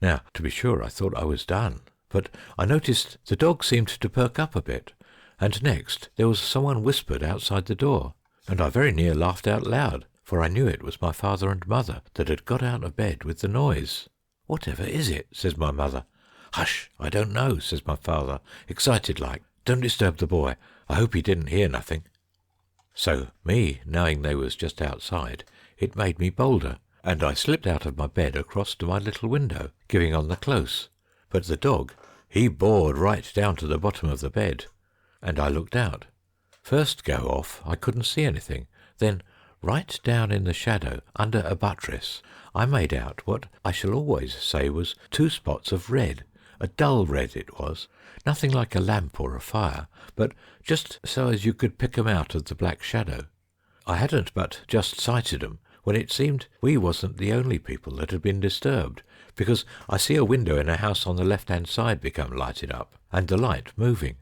Now, to be sure, I thought I was done, but I noticed the dog seemed to perk up a bit, and next there was someone whispered outside the door, and I very near laughed out loud, for I knew it was my father and mother that had got out of bed with the noise. "Whatever is it?" says my mother. "Hush, I don't know," says my father, excited like. "Don't disturb the boy. I hope he didn't hear nothing." So, me knowing they was just outside, it made me bolder, and I slipped out of my bed across to my little window, giving on the close. But the dog, he bored right down to the bottom of the bed, and I looked out. First go off, I couldn't see anything. Then, right down in the shadow, under a buttress, I made out what I shall always say was 2 spots of red. A dull red it was, nothing like a lamp or a fire, but just so as you could pick 'em out of the black shadow. I hadn't but just sighted 'em when it seemed we wasn't the only people that had been disturbed, because I see a window in a house on the left-hand side become lighted up, and the light moving.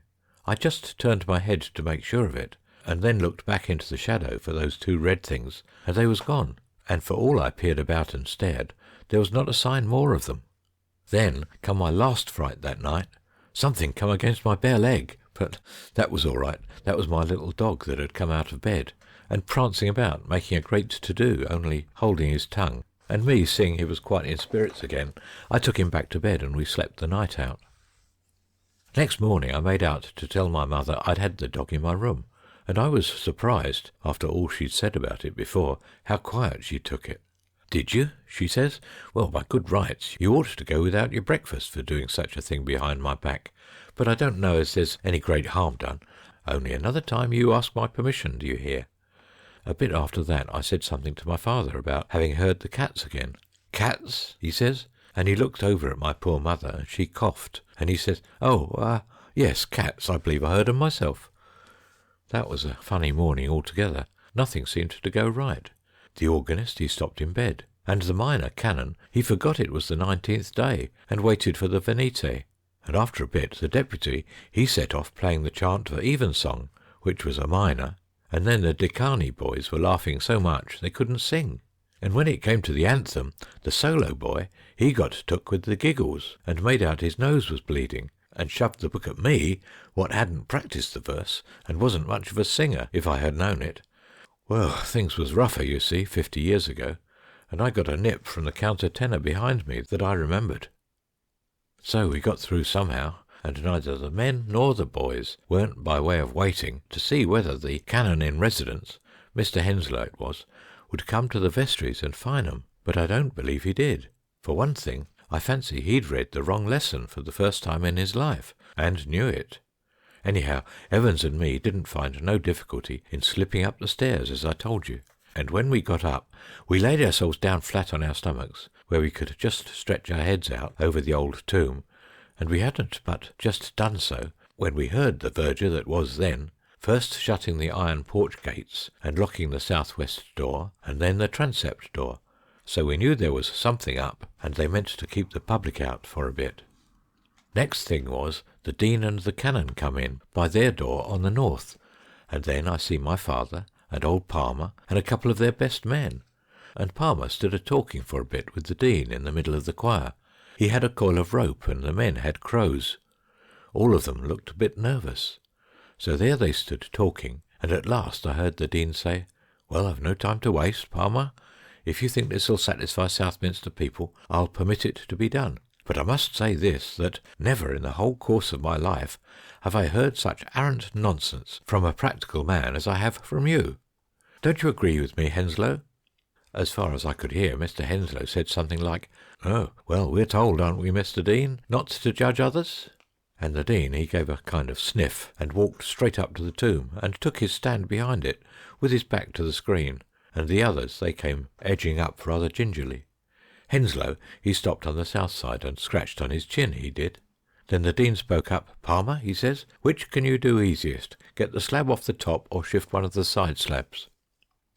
I just turned my head to make sure of it, and then looked back into the shadow for those 2 red things, and they was gone, and for all I peered about and stared, there was not a sign more of them. Then come my last fright that night. Something come against my bare leg, but that was all right. That was my little dog that had come out of bed, and prancing about, making a great to-do, only holding his tongue, and me seeing he was quite in spirits again, I took him back to bed and we slept the night out. Next morning I made out to tell my mother I'd had the dog in my room, and I was surprised, after all she'd said about it before, how quiet she took it. "Did you?" she says. "Well, by good rights, you ought to go without your breakfast for doing such a thing behind my back, but I don't know as there's any great harm done. Only another time you ask my permission, do you hear?" A bit after that I said something to my father about having heard the cats again. "Cats?" he says, and he looked over at my poor mother, and she coughed, and he says, yes, cats, I believe I heard 'em myself." That was a funny morning altogether. Nothing seemed to go right. The organist, he stopped in bed, and the minor canon, he forgot it was the 19th day, and waited for the venite, and after a bit the deputy, he set off playing the chant for evensong, which was a minor, and then the decani boys were laughing so much they couldn't sing, and when it came to the anthem, the solo boy, he got took with the giggles, and made out his nose was bleeding, and shoved the book at me, what hadn't practised the verse, and wasn't much of a singer, if I had known it. Well, things was rougher, you see, 50 years ago, and I got a nip from the counter-tenor behind me that I remembered. So we got through somehow, and neither the men nor the boys weren't by way of waiting to see whether the canon in residence, Mr. Henslow it was, would come to the vestries and fine 'em, but I don't believe he did. For one thing, I fancy he'd read the wrong lesson for the first time in his life, and knew it. Anyhow, Evans and me didn't find no difficulty in slipping up the stairs, as I told you, and when we got up, we laid ourselves down flat on our stomachs, where we could just stretch our heads out over the old tomb, and we hadn't but just done so, when we heard the verger that was then, first shutting the iron porch gates and locking the south-west door, and then the transept door, so we knew there was something up, and they meant to keep the public out for a bit. Next thing was, the Dean and the Canon come in by their door on the north, and then I see my father and old Palmer and a couple of their best men, and Palmer stood a-talking for a bit with the Dean in the middle of the choir. He had a coil of rope, and the men had crows. All of them looked a bit nervous. So there they stood talking, and at last I heard the Dean say, "Well, I've no time to waste, Palmer. If you think this will satisfy Southminster people, I'll permit it to be done. But I must say this, that never in the whole course of my life have I heard such arrant nonsense from a practical man as I have from you. Don't you agree with me, Henslow?" As far as I could hear, Mr. Henslow said something like, "Oh, well, we're told, aren't we, Mr. Dean, not to judge others?" And the Dean, he gave a kind of sniff, and walked straight up to the tomb, and took his stand behind it, with his back to the screen, and the others, they came edging up rather gingerly. Henslow, he stopped on the south side, and scratched on his chin, he did. Then the Dean spoke up. "Palmer," he says, "which can you do easiest, get the slab off the top, or shift one of the side slabs?"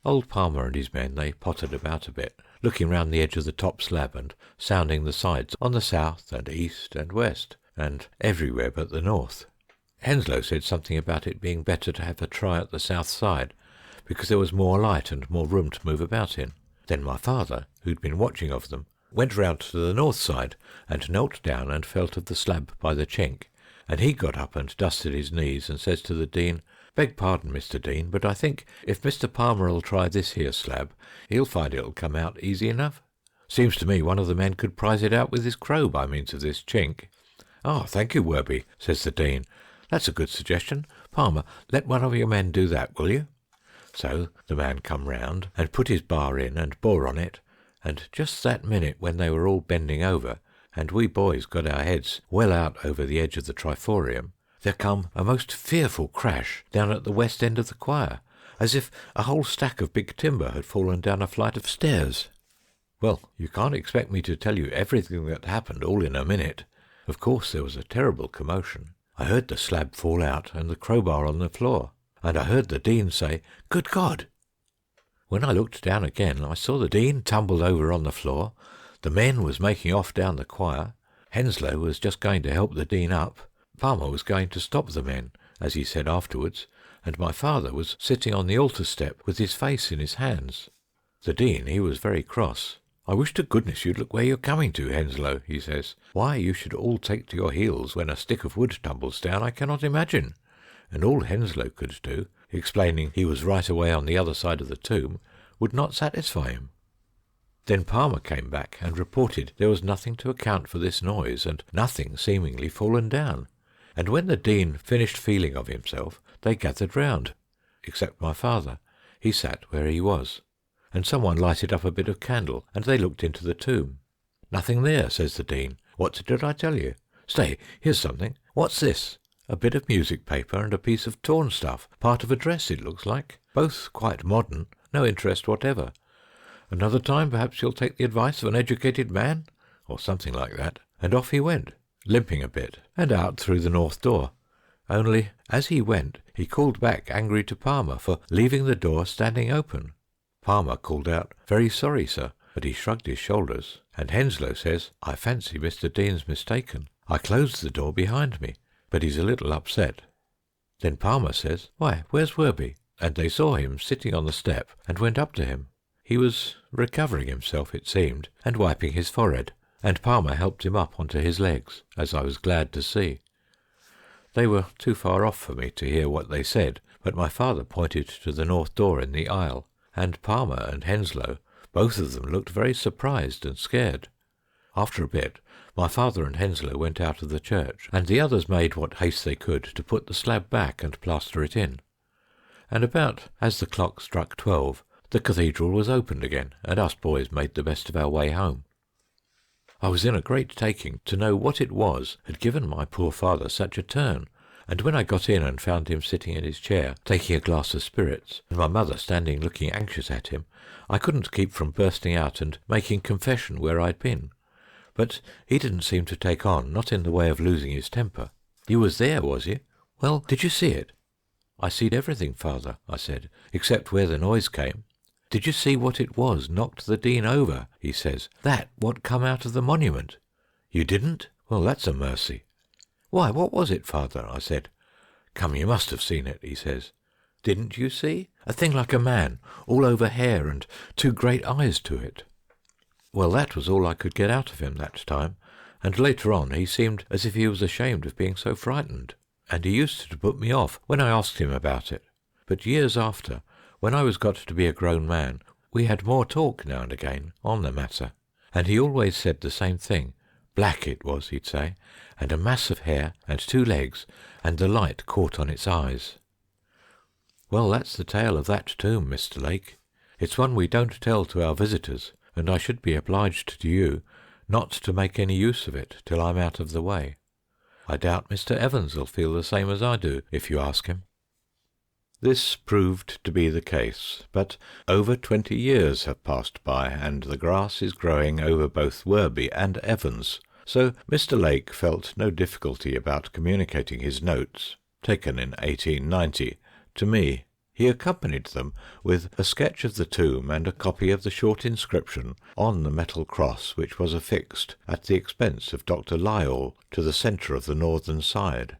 Old Palmer and his men, they pottered about a bit, looking round the edge of the top slab and sounding the sides on the south and east and west, and everywhere but the north. Henslow said something about it being better to have a try at the south side, because there was more light and more room to move about in. Then my father, who'd been watching of them, went round to the north side and knelt down and felt of the slab by the chink, and he got up and dusted his knees and says to the Dean, "Beg pardon, Mr. Dean, but I think if Mr. Palmer'll try this here slab, he'll find it'll come out easy enough. Seems to me one of the men could prise it out with his crow by means of this chink." "Ah, thank you, Worby," says the Dean. "That's a good suggestion. Palmer, let one of your men do that, will you?" So the man come round and put his bar in and bore on it, and just that minute when they were all bending over, and we boys got our heads well out over the edge of the triforium, there come a most fearful crash down at the west end of the choir, as if a whole stack of big timber had fallen down a flight of stairs. Well, you can't expect me to tell you everything that happened all in a minute. Of course there was a terrible commotion. I heard the slab fall out and the crowbar on the floor, and I heard the Dean say, "Good God!" When I looked down again, I saw the Dean tumbled over on the floor, the men was making off down the choir, Henslow was just going to help the Dean up, Palmer was going to stop the men, as he said afterwards, and my father was sitting on the altar step with his face in his hands. The Dean, he was very cross. "I wish to goodness you'd look where you're coming to, Henslow," he says. "Why you should all take to your heels when a stick of wood tumbles down, I cannot imagine." And all Henslow could do, explaining he was right away on the other side of the tomb, would not satisfy him. Then Palmer came back and reported there was nothing to account for this noise, and nothing seemingly fallen down. And when the Dean finished feeling of himself, they gathered round, except my father. He sat where he was, and someone lighted up a bit of candle, and they looked into the tomb. "Nothing there," says the Dean. "What did I tell you? Stay, here's something. What's this? A bit of music paper and a piece of torn stuff, part of a dress it looks like, both quite modern, no interest whatever. Another time perhaps you'll take the advice of an educated man," or something like that, and off he went, limping a bit, and out through the north door. Only, as he went, he called back angry to Palmer for leaving the door standing open. Palmer called out, "Very sorry, sir," but he shrugged his shoulders, and Henslow says, "I fancy Mr. Dean's mistaken. I closed the door behind me, but he's a little upset." Then Palmer says, "Why, where's Worby?" And they saw him sitting on the step and went up to him. He was recovering himself, it seemed, and wiping his forehead, and Palmer helped him up onto his legs, as I was glad to see. They were too far off for me to hear what they said, but my father pointed to the north door in the aisle, and Palmer and Henslow, both of them looked very surprised and scared. After a bit, my father and Henslow went out of the church, and the others made what haste they could to put the slab back and plaster it in. And about as the clock struck 12, the cathedral was opened again, and us boys made the best of our way home. I was in a great taking to know what it was had given my poor father such a turn, and when I got in and found him sitting in his chair, taking a glass of spirits, and my mother standing looking anxious at him, I couldn't keep from bursting out and making confession where I'd been. But he didn't seem to take on, not in the way of losing his temper. "You was there, was you? Well, did you see it?" "I seed everything, father," I said, "except where the noise came." "Did you see what it was knocked the Dean over?" he says. "That what come out of the monument." "You didn't? Well, that's a mercy." "Why, what was it, father?" I said. "Come, you must have seen it," he says. "Didn't you see? A thing like a man, all over hair and two great eyes to it." Well, that was all I could get out of him that time, and later on he seemed as if he was ashamed of being so frightened. and he used to put me off when I asked him about it. But years after, when I was got to be a grown man, we had more talk now and again on the matter, and he always said the same thing. Black it was, he'd say, and a mass of hair, and 2 legs, and the light caught on its eyes. Well, that's the tale of that tomb, Mr. Lake. It's one we don't tell to our visitors, and I should be obliged to you not to make any use of it till I'm out of the way. I doubt Mr. Evans will feel the same as I do, if you ask him." This proved to be the case, but over 20 years have passed by, and the grass is growing over both Werby and Evans, so Mr. Lake felt no difficulty about communicating his notes, taken in 1890, to me. He accompanied them with a sketch of the tomb and a copy of the short inscription on the metal cross which was affixed at the expense of Dr. Lyall to the centre of the northern side.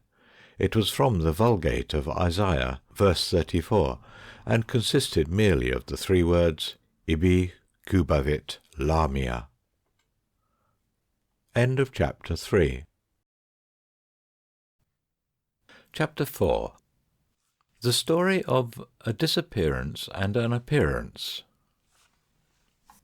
It was from the Vulgate of Isaiah, verse 34, and consisted merely of the 3 words, Ibi cubavit lamia. End of chapter 3. Chapter 4. The story of a disappearance and an appearance.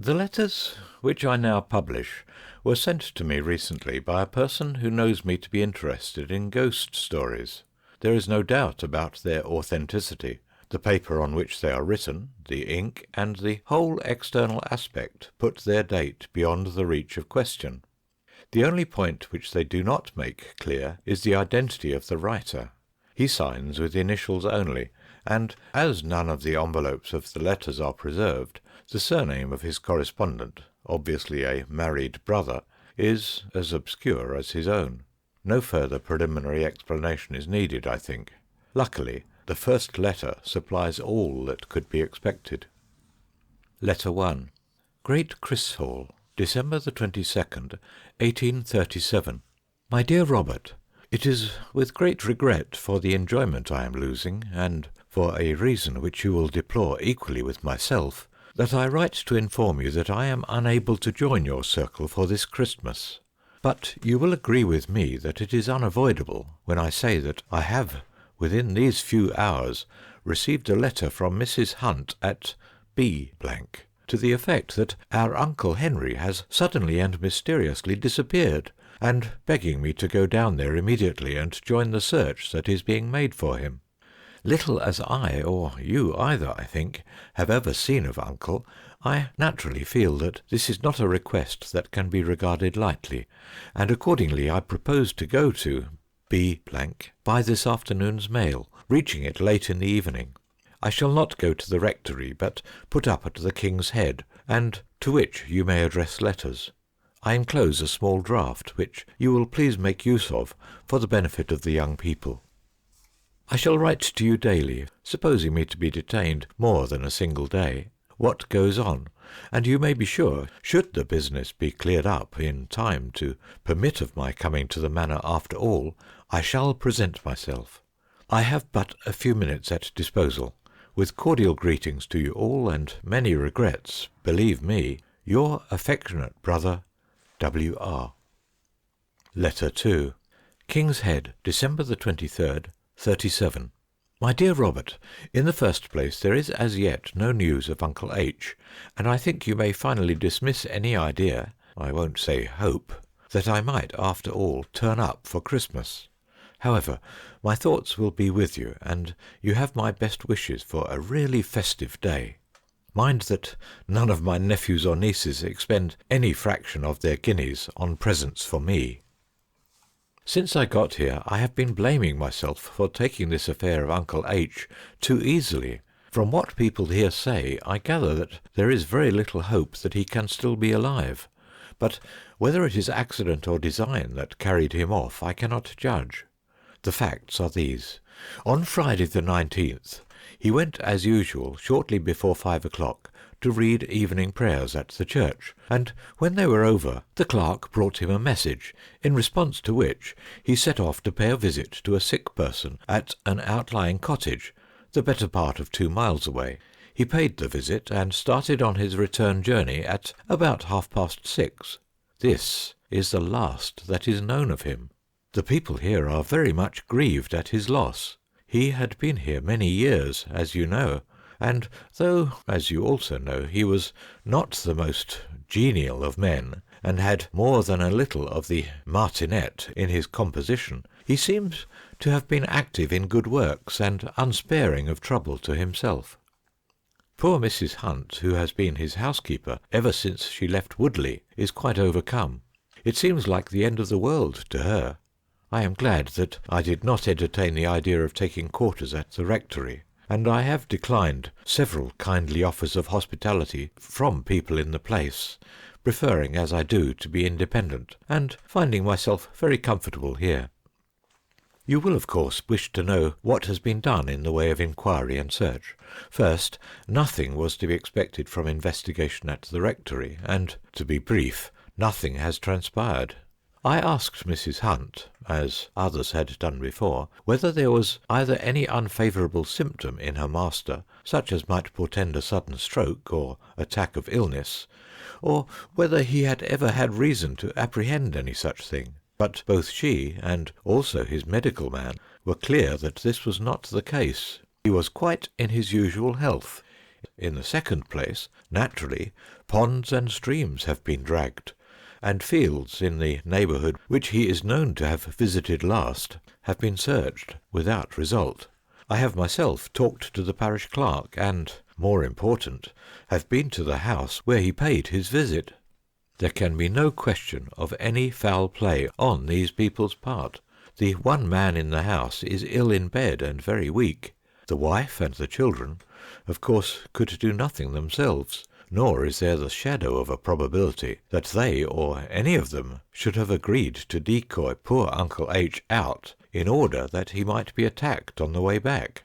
The letters which I now publish were sent to me recently by a person who knows me to be interested in ghost stories. There is no doubt about their authenticity. The paper on which they are written, the ink, and the whole external aspect put their date beyond the reach of question. The only point which they do not make clear is the identity of the writer. He signs with initials only, and as none of the envelopes of the letters are preserved, the surname of his correspondent, obviously a married brother, is as obscure as his own. No further preliminary explanation is needed, I think. Luckily, the first letter supplies all that could be expected. Letter 1. Great Chrysthall, December the 22nd, 1837. My dear Robert, it is with great regret for the enjoyment I am losing, and for a reason which you will deplore equally with myself, that I write to inform you that I am unable to join your circle for this Christmas. But you will agree with me that it is unavoidable when I say that I have, within these few hours, received a letter from Mrs. Hunt at B—, to the effect that our Uncle Henry has suddenly and mysteriously disappeared, and begging me to go down there immediately and join the search that is being made for him. Little as I, or you either, I think, have ever seen of Uncle, I naturally feel that this is not a request that can be regarded lightly, and accordingly I propose to go to B— by this afternoon's mail, reaching it late in the evening. I shall not go to the rectory, but put up at the King's Head, and to which you may address letters. I enclose a small draft, which you will please make use of for the benefit of the young people. I shall write to you daily, supposing me to be detained more than a single day, what goes on, and you may be sure, should the business be cleared up in time to permit of my coming to the manor after all, I shall present myself. I have but a few minutes at disposal. With cordial greetings to you all, and many regrets, believe me, your affectionate brother, W.R. Letter 2. King's Head, December the 23rd, 37. My dear Robert, in the first place there is as yet no news of Uncle H, and I think you may finally dismiss any idea, I won't say hope, that I might after all turn up for Christmas. However, my thoughts will be with you, and you have my best wishes for a really festive day. Mind that none of my nephews or nieces expend any fraction of their guineas on presents for me. Since I got here, I have been blaming myself for taking this affair of Uncle H too easily. From what people here say, I gather that there is very little hope that he can still be alive, but whether it is accident or design that carried him off, I cannot judge. The facts are these. On Friday the 19th, he went as usual shortly before 5 o'clock to read evening prayers at the church, and when they were over, the clerk brought him a message, in response to which he set off to pay a visit to a sick person at an outlying cottage, the better part of 2 miles away. He paid the visit and started on his return journey at about 6:30. This is the last that is known of him. The people here are very much grieved at his loss. He had been here many years, as you know, and though, as you also know, he was not the most genial of men, and had more than a little of the martinet in his composition, he seems to have been active in good works and unsparing of trouble to himself. Poor Mrs. Hunt, who has been his housekeeper ever since she left Woodley, is quite overcome. It seems like the end of the world to her. I am glad that I did not entertain the idea of taking quarters at the rectory, and I have declined several kindly offers of hospitality from people in the place, preferring as I do to be independent, and finding myself very comfortable here. You will, of course, wish to know what has been done in the way of inquiry and search. First, nothing was to be expected from investigation at the rectory, and, to be brief, nothing has transpired. I asked Mrs. Hunt, as others had done before, whether there was either any unfavourable symptom in her master, such as might portend a sudden stroke or attack of illness, or whether he had ever had reason to apprehend any such thing. But both she and also his medical man were clear that this was not the case. He was quite in his usual health. In the second place, naturally, ponds and streams have been dragged, and fields in the neighbourhood which he is known to have visited last have been searched without result. I have myself talked to the parish clerk and, more important, have been to the house where he paid his visit. There can be no question of any foul play on these people's part. The one man in the house is ill in bed and very weak. The wife and the children, of course, could do nothing themselves, nor is there the shadow of a probability that they or any of them should have agreed to decoy poor Uncle H. out in order that he might be attacked on the way back.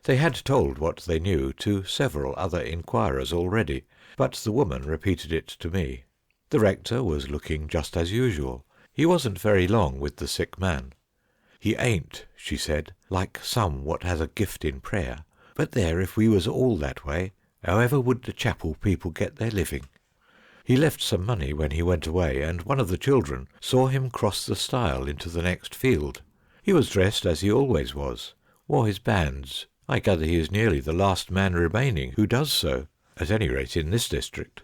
They had told what they knew to several other inquirers already, but the woman repeated it to me. The rector was looking just as usual. He wasn't very long with the sick man. He ain't, she said, like some what has a gift in prayer. But there, if we was all that way, however would the chapel people get their living? He left some money when he went away, and one of the children saw him cross the stile into the next field. He was dressed as he always was, wore his bands. I gather he is nearly the last man remaining who does so, at any rate in this district.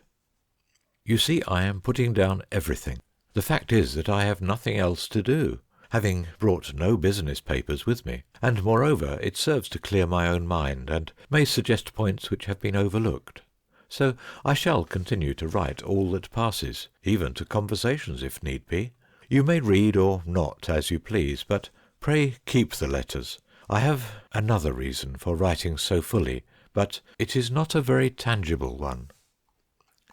You see, I am putting down everything. The fact is that I have nothing else to do, having brought no business papers with me, and moreover it serves to clear my own mind, and may suggest points which have been overlooked. So I shall continue to write all that passes, even to conversations if need be. You may read or not as you please, but pray keep the letters. I have another reason for writing so fully, but it is not a very tangible one.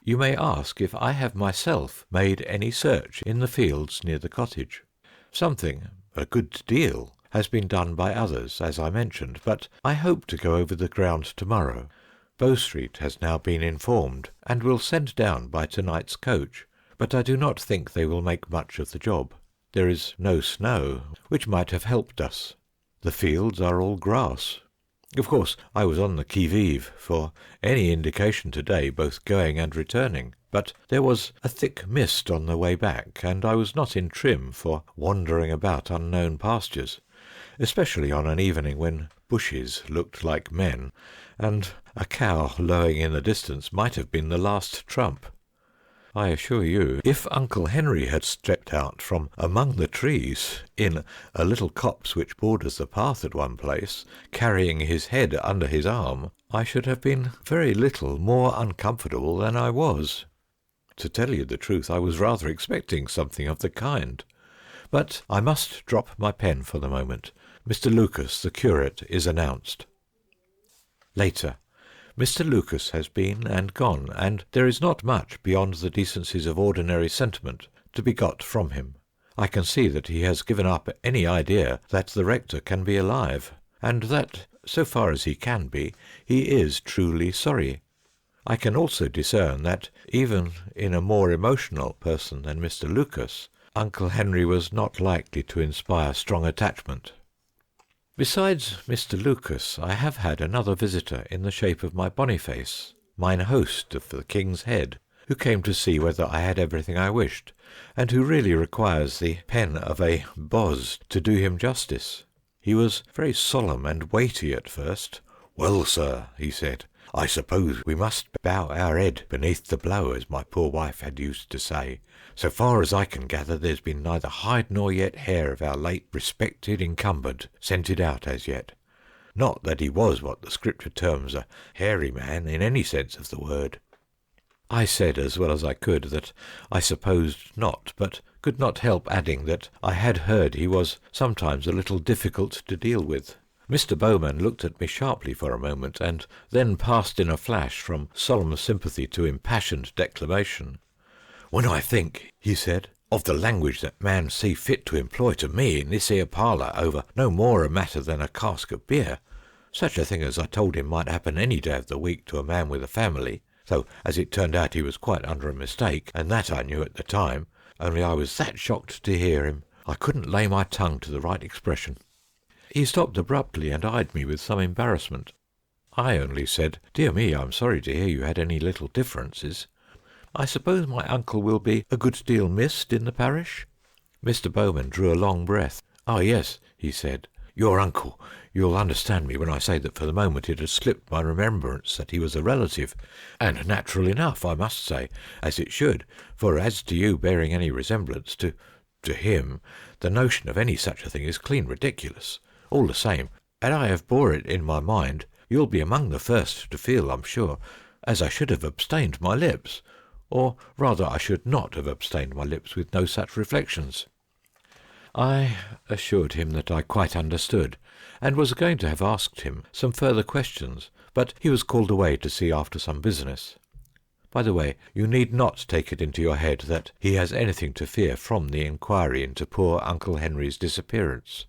You may ask if I have myself made any search in the fields near the cottage. Something, a good deal, has been done by others, as I mentioned, but I hope to go over the ground tomorrow. Bow Street has now been informed, and will send down by tonight's coach, but I do not think they will make much of the job. There is no snow, which might have helped us. The fields are all grass. Of course, I was on the qui-vive for any indication today, both going and returning, but there was a thick mist on the way back, and I was not in trim for wandering about unknown pastures, especially on an evening when bushes looked like men, and a cow lowing in the distance might have been the last trump. I assure you, if Uncle Henry had stepped out from among the trees in a little copse which borders the path at one place, carrying his head under his arm, I should have been very little more uncomfortable than I was. To tell you the truth, I was rather expecting something of the kind. But I must drop my pen for the moment. Mr. Lucas, the curate, is announced. Later. Mr. Lucas has been and gone, and there is not much beyond the decencies of ordinary sentiment to be got from him. I can see that he has given up any idea that the rector can be alive, and that, so far as he can be, he is truly sorry. I can also discern that, even in a more emotional person than Mr. Lucas, Uncle Henry was not likely to inspire strong attachment. Besides Mr. Lucas, I have had another visitor in the shape of my Boniface, mine host of the King's Head, who came to see whether I had everything I wished, and who really requires the pen of a boz to do him justice. He was very solemn and weighty at first. "Well, sir," he said, "I suppose we must bow our head beneath the blow, as my poor wife had used to say. So far as I can gather, there's been neither hide nor yet hair of our late respected incumbent scented out as yet. Not that he was what the Scripture terms a hairy man in any sense of the word." I said as well as I could that I supposed not, but could not help adding that I had heard he was sometimes a little difficult to deal with. Mr. Bowman looked at me sharply for a moment, and then passed in a flash from solemn sympathy to impassioned declamation. "When I think," he said, "of the language that man see fit to employ to me in this here parlour over no more a matter than a cask of beer, such a thing as I told him might happen any day of the week to a man with a family, though as it turned out he was quite under a mistake, and that I knew at the time, only I was that shocked to hear him, I couldn't lay my tongue to the right expression." He stopped abruptly and eyed me with some embarrassment. I only said, "Dear me, I'm sorry to hear you had any little differences. I suppose my uncle will be a good deal missed in the parish?" Mr. Bowman drew a long breath. "Oh, yes," he said. "Your uncle. You'll understand me when I say that for the moment it has slipped my remembrance that he was a relative, and natural enough, I must say, as it should, for as to you bearing any resemblance to him, the notion of any such a thing is clean ridiculous. All the same, and I have bore it in my mind, you'll be among the first to feel, I'm sure, as I should have abstained my lips, or rather I should not have abstained my lips with no such reflections." I assured him that I quite understood, and was going to have asked him some further questions, but he was called away to see after some business. By the way, you need not take it into your head that he has anything to fear from the inquiry into poor Uncle Henry's disappearance,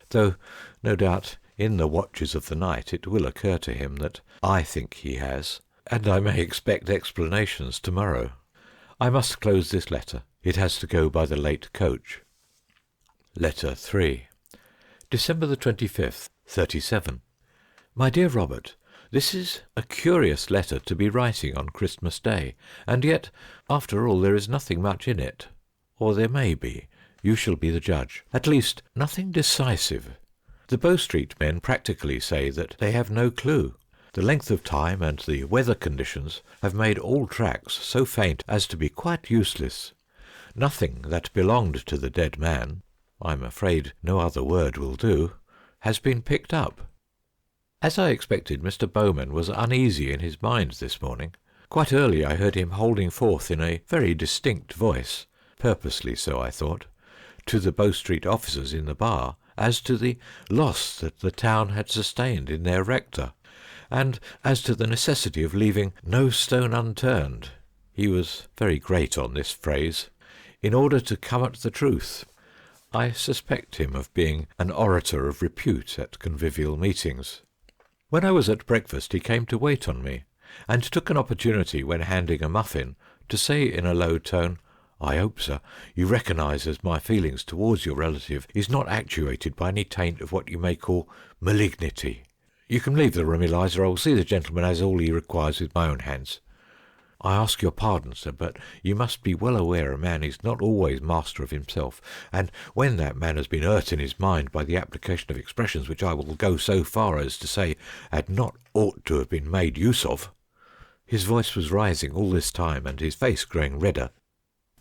though no doubt in the watches of the night it will occur to him that I think he has, and I may expect explanations tomorrow. I must close this letter. It has to go by the late coach. Letter 3. December the 25th, 37. My dear Robert, this is a curious letter to be writing on Christmas Day, and yet, after all, there is nothing much in it. Or there may be. You shall be the judge. At least, nothing decisive. The Bow Street men practically say that they have no clue. The length of time and the weather conditions have made all tracks so faint as to be quite useless. Nothing that belonged to the dead man, I'm afraid no other word will do, has been picked up. As I expected, Mr. Bowman was uneasy in his mind this morning. Quite early I heard him holding forth in a very distinct voice, purposely so I thought, to the Bow Street officers in the bar, as to the loss that the town had sustained in their rector, and as to the necessity of leaving no stone unturned. He was very great on this phrase, in order to come at the truth. I suspect him of being an orator of repute at convivial meetings. When I was at breakfast he came to wait on me, and took an opportunity when handing a muffin to say in a low tone, "I hope, sir, you recognise as my feelings towards your relative is not actuated by any taint of what you may call malignity. You can leave the room, Eliza. I will see the gentleman has all he requires with my own hands. I ask your pardon, sir, but you must be well aware a man is not always master of himself, and when that man has been hurt in his mind by the application of expressions which I will go so far as to say had not ought to have been made use of." His voice was rising all this time, and his face growing redder.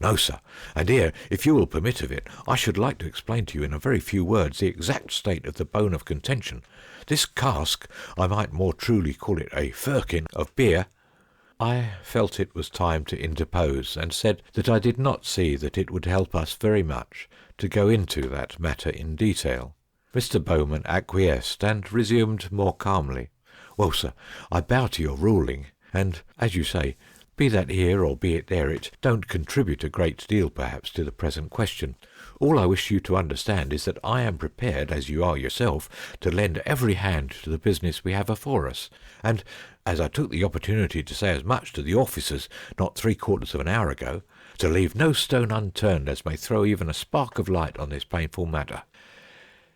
"No, sir, and here, if you will permit of it, I should like to explain to you in a very few words the exact state of the bone of contention. This cask, I might more truly call it a firkin of beer." I felt it was time to interpose, and said that I did not see that it would help us very much to go into that matter in detail. Mr. Bowman acquiesced, and resumed more calmly. "Well, sir, I bow to your ruling, and, as you say, be that here or be it there, it don't contribute a great deal, perhaps, to the present question. All I wish you to understand is that I am prepared, as you are yourself, to lend every hand to the business we have afore us, and, as I took the opportunity to say as much to the officers not 3/4 of an hour ago, to leave no stone unturned as may throw even a spark of light on this painful matter."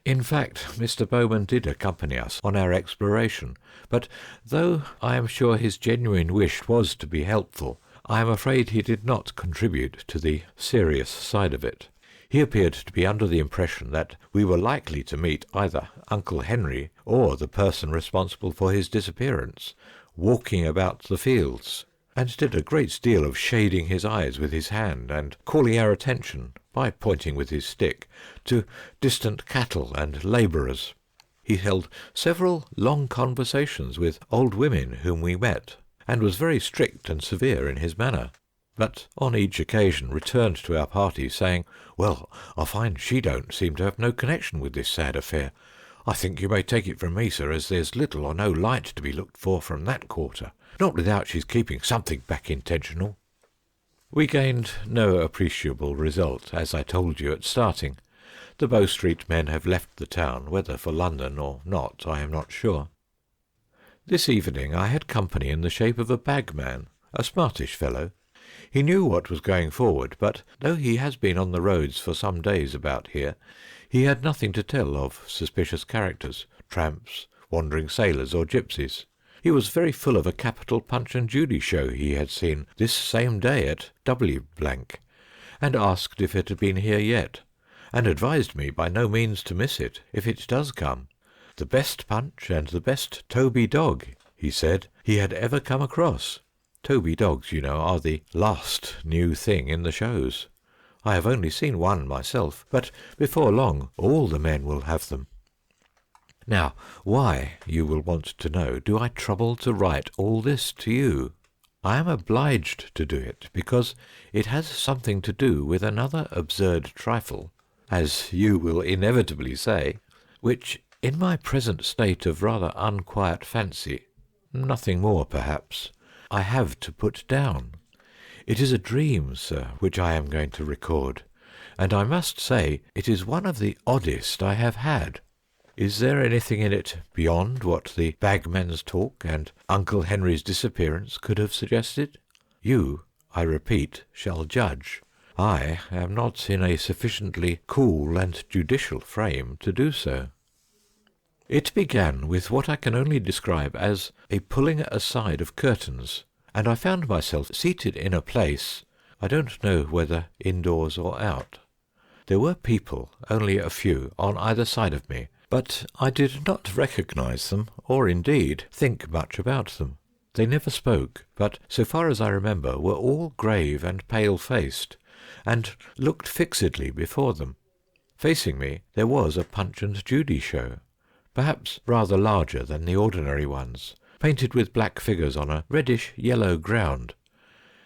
In fact, Mr. Bowman did accompany us on our exploration, but though I am sure his genuine wish was to be helpful, I am afraid he did not contribute to the serious side of it. He appeared to be under the impression that we were likely to meet either Uncle Henry or the person responsible for his disappearance, walking about the fields, and did a great deal of shading his eyes with his hand and calling our attention, by pointing with his stick, to distant cattle and labourers. He held several long conversations with old women whom we met, and was very strict and severe in his manner, but on each occasion returned to our party, saying, "Well, I find she don't seem to have no connection with this sad affair. I think you may take it from me, sir, as there's little or no light to be looked for from that quarter, not without she's keeping something back intentional." We gained no appreciable result, as I told you at starting. The Bow Street men have left the town, whether for London or not, I am not sure. This evening I had company in the shape of a bagman, a smartish fellow. He knew what was going forward, but though he has been on the roads for some days about here, he had nothing to tell of suspicious characters, tramps, wandering sailors, or gipsies. He was very full of a capital Punch and Judy show he had seen this same day at W—, and asked if it had been here yet, and advised me by no means to miss it, if it does come. The best Punch and the best Toby dog, he said, he had ever come across. Toby dogs, you know, are the last new thing in the shows. I have only seen one myself, but before long all the men will have them. Now, why, you will want to know, do I trouble to write all this to you? I am obliged to do it, because it has something to do with another absurd trifle, as you will inevitably say, which, in my present state of rather unquiet fancy, nothing more perhaps, I have to put down. It is a dream, sir, which I am going to record, and I must say it is one of the oddest I have had. Is there anything in it beyond what the bagman's talk and Uncle Henry's disappearance could have suggested? You, I repeat, shall judge. I am not in a sufficiently cool and judicial frame to do so. It began with what I can only describe as a pulling aside of curtains, and I found myself seated in a place, I don't know whether indoors or out. There were people, only a few, on either side of me, but I did not recognise them, or indeed think much about them. They never spoke, but, so far as I remember, were all grave and pale-faced, and looked fixedly before them. Facing me there was a Punch and Judy show, perhaps rather larger than the ordinary ones, painted with black figures on a reddish-yellow ground.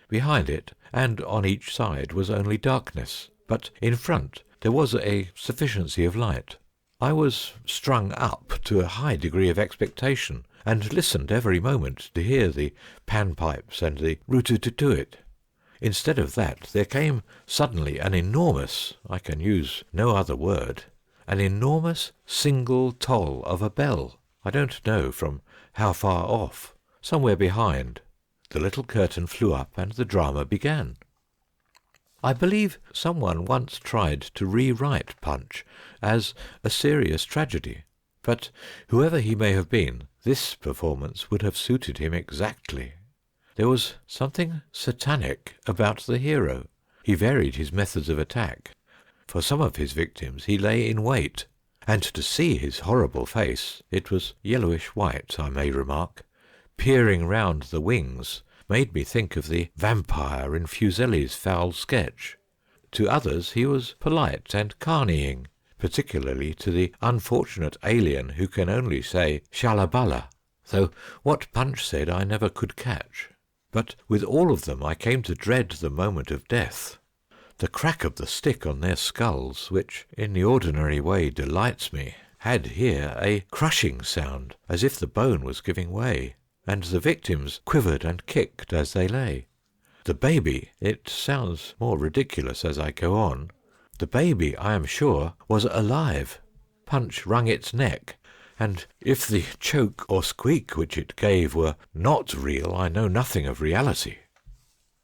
Behind it, and on each side, was only darkness, but in front there was a sufficiency of light. I was strung up to a high degree of expectation, and listened every moment to hear the panpipes and the roo-too-too-too-it. Instead of that, there came suddenly an enormous, I can use no other word, an enormous single toll of a bell. I don't know from how far off, somewhere behind. The little curtain flew up and the drama began. I believe someone once tried to rewrite Punch as a serious tragedy, but whoever he may have been, this performance would have suited him exactly. There was something satanic about the hero. He varied his methods of attack. For some of his victims he lay in wait, and to see his horrible face, it was yellowish-white, I may remark, peering round the wings, made me think of the vampire in Fuseli's foul sketch. To others he was polite and carneying, particularly to the unfortunate alien who can only say "Shalabala," though what Punch said I never could catch. But with all of them I came to dread the moment of death. The crack of the stick on their skulls, which in the ordinary way delights me, had here a crushing sound, as if the bone was giving way, and the victims quivered and kicked as they lay. The baby, it sounds more ridiculous as I go on, the baby, I am sure, was alive. Punch wrung its neck, and if the choke or squeak which it gave were not real, I know nothing of reality.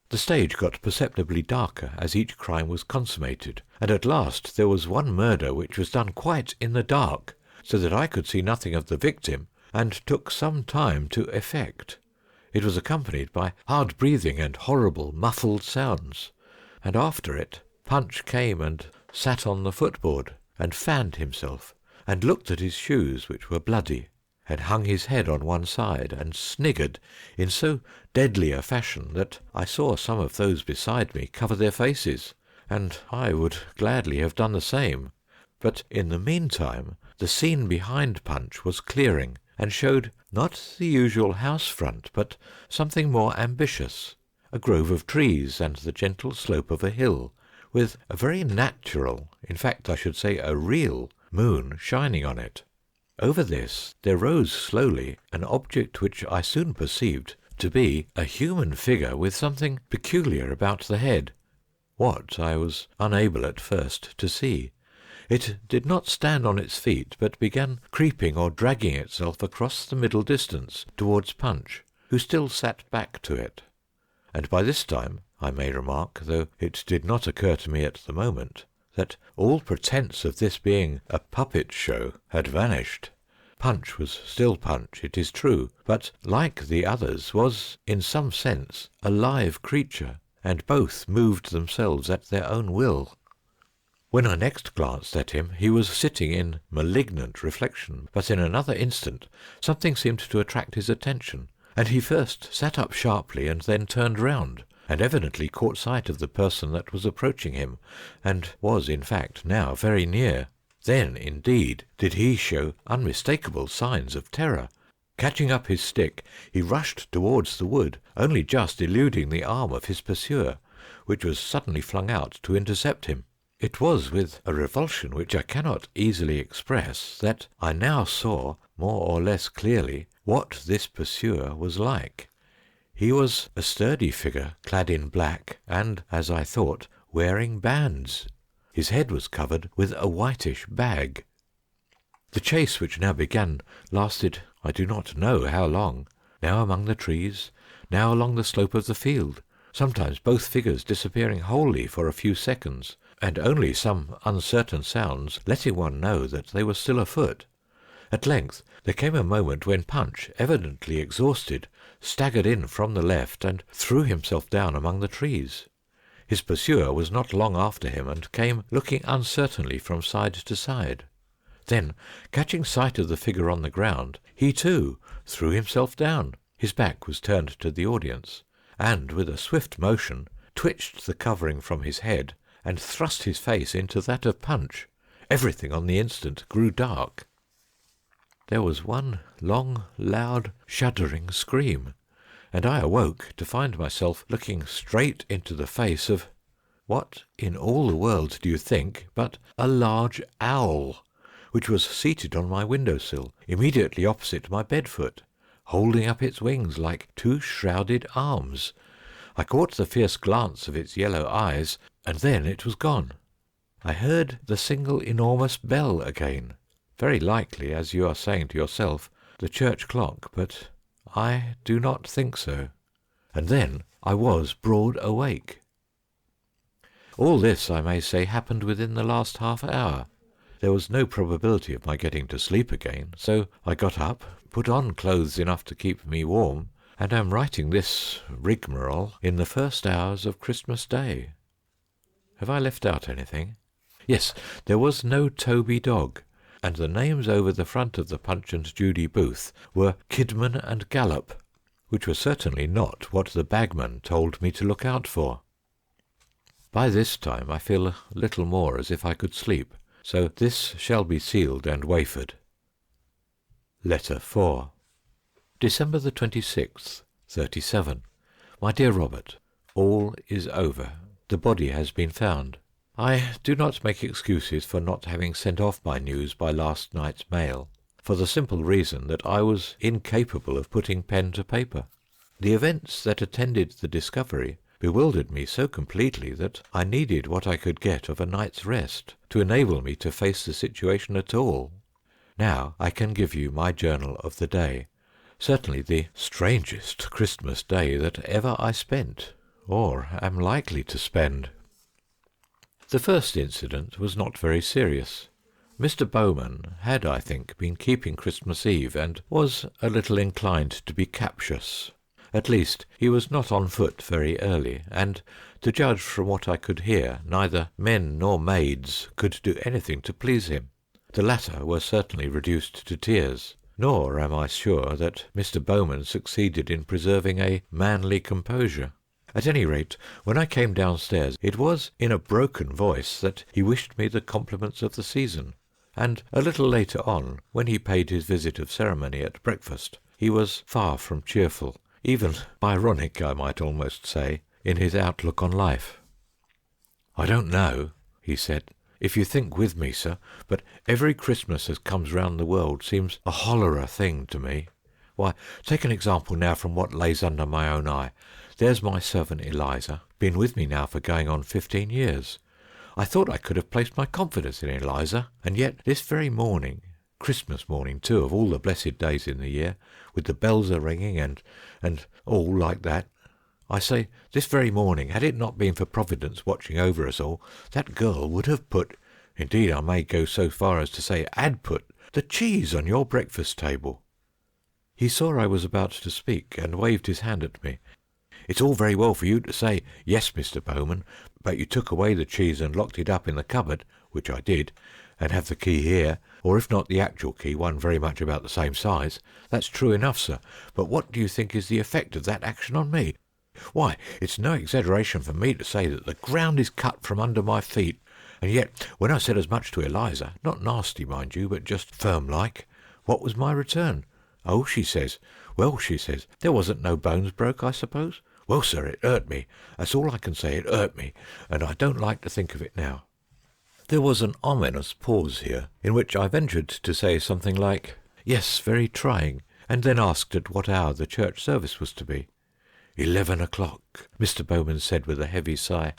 The stage got perceptibly darker as each crime was consummated, and at last there was one murder which was done quite in the dark, so that I could see nothing of the victim, and took some time to effect. It was accompanied by hard breathing and horrible muffled sounds, and after it Punch came and sat on the footboard, and fanned himself, and looked at his shoes, which were bloody, and hung his head on one side, and sniggered in so deadly a fashion that I saw some of those beside me cover their faces, and I would gladly have done the same. But in the meantime the scene behind Punch was clearing, and showed not the usual house front, but something more ambitious, a grove of trees and the gentle slope of a hill, with a very natural, in fact I should say a real, moon shining on it. Over this there rose slowly an object which I soon perceived to be a human figure with something peculiar about the head. What, I was unable at first to see. It did not stand on its feet, but began creeping or dragging itself across the middle distance towards Punch, who still sat back to it. And by this time, I may remark, though it did not occur to me at the moment, that all pretence of this being a puppet show had vanished. Punch was still Punch, it is true, but, like the others, was, in some sense, a live creature, and both moved themselves at their own will. When I next glanced at him, he was sitting in malignant reflection, but in another instant something seemed to attract his attention, and he first sat up sharply and then turned round, and evidently caught sight of the person that was approaching him, and was, in fact, now very near. Then, indeed, did he show unmistakable signs of terror. Catching up his stick, he rushed towards the wood, only just eluding the arm of his pursuer, which was suddenly flung out to intercept him. It was with a revulsion which I cannot easily express that I now saw, more or less clearly, what this pursuer was like. He was a sturdy figure, clad in black, and, as I thought, wearing bands. His head was covered with a whitish bag. The chase which now began lasted I do not know how long, now among the trees, now along the slope of the field, sometimes both figures disappearing wholly for a few seconds, and only some uncertain sounds letting one know that they were still afoot. At length there came a moment when Punch, evidently exhausted, staggered in from the left and threw himself down among the trees. His pursuer was not long after him, and came looking uncertainly from side to side. Then, catching sight of the figure on the ground, he too threw himself down. His back was turned to the audience, and with a swift motion twitched the covering from his head and thrust his face into that of Punch. Everything on the instant grew dark. There was one long, loud, shuddering scream, and I awoke to find myself looking straight into the face of what in all the world do you think but a large owl, which was seated on my window-sill, immediately opposite my bed-foot, holding up its wings like two shrouded arms. I caught the fierce glance of its yellow eyes, and then it was gone. I heard the single enormous bell again, very likely, as you are saying to yourself, the church clock, but I do not think so. And then I was broad awake. All this, I may say, happened within the last half hour. There was no probability of my getting to sleep again, so I got up, put on clothes enough to keep me warm, and am writing this rigmarole in the first hours of Christmas Day. Have I left out anything? Yes, there was no Toby dog, and the names over the front of the Punch and Judy booth were Kidman and Gallop, which were certainly not what the bagman told me to look out for. By this time I feel a little more as if I could sleep, so this shall be sealed and wafered. Letter 4. December the 26th, 37. My dear Robert, all is over. The body has been found. I do not make excuses for not having sent off my news by last night's mail, for the simple reason that I was incapable of putting pen to paper. The events that attended the discovery bewildered me so completely that I needed what I could get of a night's rest to enable me to face the situation at all. Now I can give you my journal of the day, certainly the strangest Christmas Day that ever I spent, or am likely to spend. The first incident was not very serious. Mr. Bowman had, I think, been keeping Christmas Eve, and was a little inclined to be captious. At least, he was not on foot very early, and, to judge from what I could hear, neither men nor maids could do anything to please him. The latter were certainly reduced to tears, nor am I sure that Mr. Bowman succeeded in preserving a manly composure. At any rate, when I came downstairs, it was in a broken voice that he wished me the compliments of the season, and a little later on, when he paid his visit of ceremony at breakfast, he was far from cheerful, even ironic, I might almost say, in his outlook on life. "I don't know," he said, "if you think with me, sir, but every Christmas as comes round the world seems a hollerer thing to me. Why, take an example now from what lays under my own eye. There's my servant Eliza, been with me now for going on 15 years. I thought I could have placed my confidence in Eliza, and yet this very morning, Christmas morning too, of all the blessed days in the year, with the bells a-ringing and all like that, I say, this very morning, had it not been for Providence watching over us all, that girl would have put, indeed I may go so far as to say had put, the cheese on your breakfast table." He saw I was about to speak, and waved his hand at me. "It's all very well for you to say, 'Yes, Mr. Bowman,' but you took away the cheese and locked it up in the cupboard, which I did, and have the key here, or if not the actual key, one very much about the same size. That's true enough, sir, but what do you think is the effect of that action on me? Why, it's no exaggeration for me to say that the ground is cut from under my feet, and yet when I said as much to Eliza, not nasty, mind you, but just firm-like, what was my return? 'Oh,' she says, 'well,' she says, 'there wasn't no bones broke, I suppose?' Well, sir, it hurt me. That's all I can say, it hurt me, and I don't like to think of it now." There was an ominous pause here, in which I ventured to say something like, "Yes, very trying," and then asked at what hour the church service was to be. 11 o'clock, Mr. Bowman said with a heavy sigh.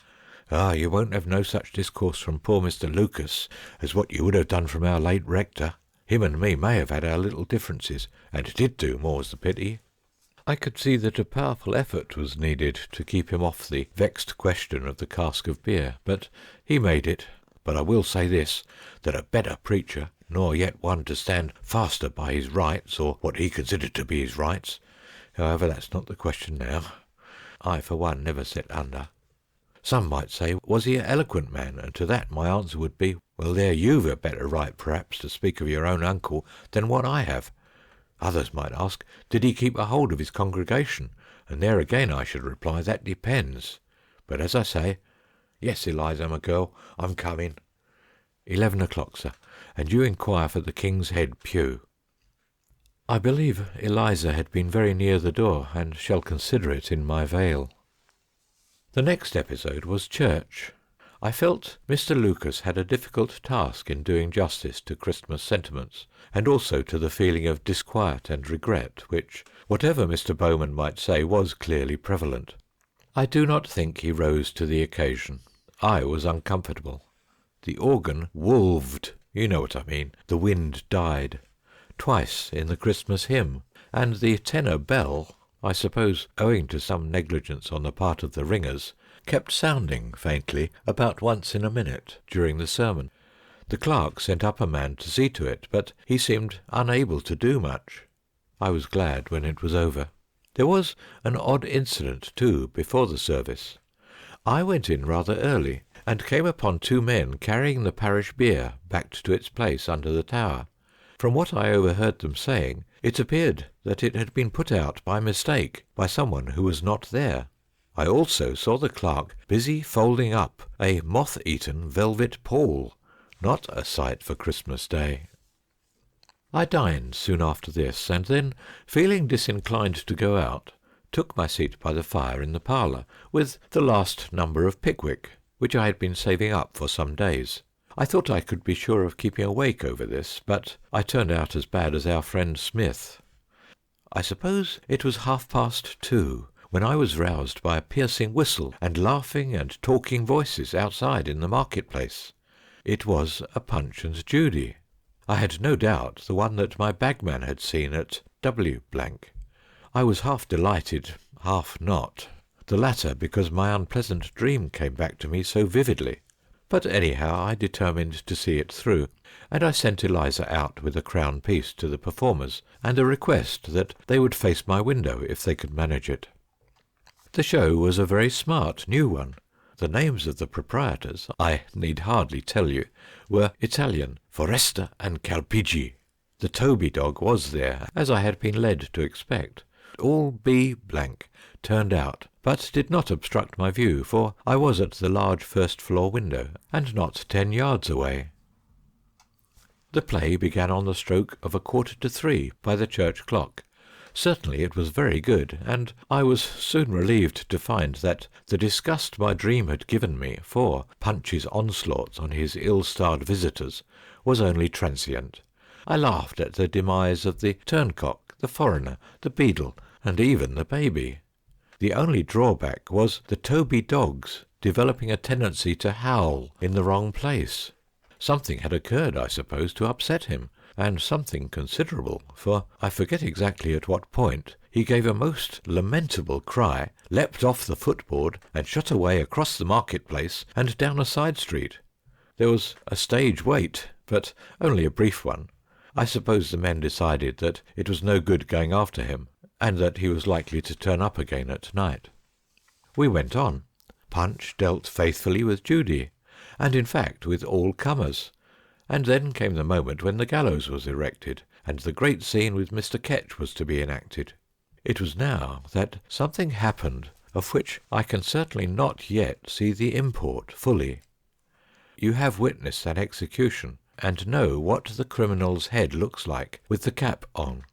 "Ah, you won't have no such discourse from poor Mr. Lucas as what you would have done from our late rector. Him and me may have had our little differences, and did do, more's the pity." I could see that a powerful effort was needed to keep him off the vexed question of the cask of beer, but he made it. "But I will say this, that a better preacher, nor yet one to stand faster by his rights, or what he considered to be his rights. However, that's not the question now. I, for one, never set under. Some might say, was he an eloquent man? And to that my answer would be, well, there you've a better right, perhaps, to speak of your own uncle than what I have. Others might ask, did he keep a hold of his congregation? And there again I should reply, that depends. But as I say, yes, Eliza, my girl, I'm coming. 11 o'clock, sir, and you inquire for the King's Head pew." I believe Eliza had been very near the door, and shall consider it in my veil. The next episode was church. I felt Mr. Lucas had a difficult task in doing justice to Christmas sentiments, and also to the feeling of disquiet and regret which, whatever Mr. Bowman might say, was clearly prevalent. I do not think he rose to the occasion. I was uncomfortable. The organ wolved, you know what I mean, the wind died, twice in the Christmas hymn, and the tenor bell, I suppose owing to some negligence on the part of the ringers, kept sounding faintly about once in a minute during the sermon. The clerk sent up a man to see to it, but he seemed unable to do much. I was glad when it was over. There was an odd incident, too, before the service. I went in rather early, and came upon two men carrying the parish beer back to its place under the tower. From what I overheard them saying, it appeared that it had been put out by mistake by someone who was not there. I also saw the clerk busy folding up a moth-eaten velvet pall, not a sight for Christmas Day. I dined soon after this, and then, feeling disinclined to go out, took my seat by the fire in the parlour, with the last number of Pickwick, which I had been saving up for some days. I thought I could be sure of keeping awake over this, but I turned out as bad as our friend Smith. I suppose it was 2:30 when I was roused by a piercing whistle and laughing and talking voices outside in the market-place. It was a Punch and Judy. I had no doubt the one that my bagman had seen at W. I was half delighted, half not, the latter because my unpleasant dream came back to me so vividly. But anyhow I determined to see it through, and I sent Eliza out with a crown piece to the performers, and a request that they would face my window if they could manage it. The show was a very smart new one. The names of the proprietors, I need hardly tell you, were Italian, Foresta and Calpigi. The Toby dog was there, as I had been led to expect. All B turned out, but did not obstruct my view, for I was at the large first-floor window, and not 10 yards away. The play began on the stroke of 2:45 by the church clock. Certainly it was very good, and I was soon relieved to find that the disgust my dream had given me for Punch's onslaughts on his ill-starred visitors was only transient. I laughed at the demise of the turncock, the foreigner, the beadle, and even the baby. The only drawback was the Toby dog's developing a tendency to howl in the wrong place. Something had occurred, I suppose, to upset him, and something considerable, for I forget exactly at what point he gave a most lamentable cry, leapt off the footboard, and shot away across the market-place and down a side street. There was a stage wait, but only a brief one. I suppose the men decided that it was no good going after him, and that he was likely to turn up again at night. We went on. Punch dealt faithfully with Judy, and in fact with all comers. And then came the moment when the gallows was erected, and the great scene with Mr. Ketch was to be enacted. It was now that something happened of which I can certainly not yet see the import fully. You have witnessed an execution, and know what the criminal's head looks like with the cap on.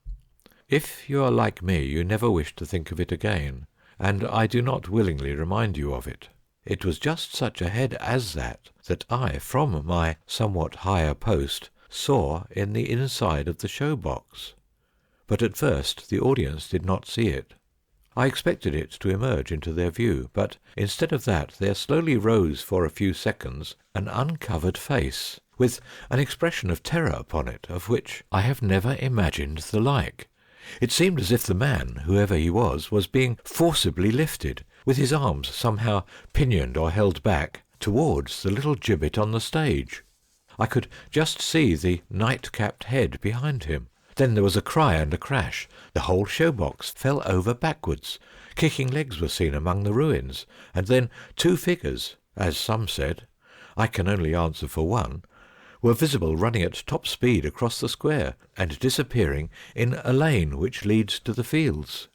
If you are like me, you never wish to think of it again, and I do not willingly remind you of it. It was just such a head as that I, from my somewhat higher post, saw in the inside of the show box. But at first the audience did not see it. I expected it to emerge into their view, but instead of that there slowly rose for a few seconds an uncovered face, with an expression of terror upon it, of which I have never imagined the like. It seemed as if the man, whoever he was being forcibly lifted, with his arms somehow pinioned or held back, towards the little gibbet on the stage. I could just see the night-capped head behind him. Then there was a cry and a crash. The whole show-box fell over backwards. Kicking legs were seen among the ruins, and then 2 figures, as some said, I can only answer for one, were visible running at top speed across the square, and disappearing in a lane which leads to the fields.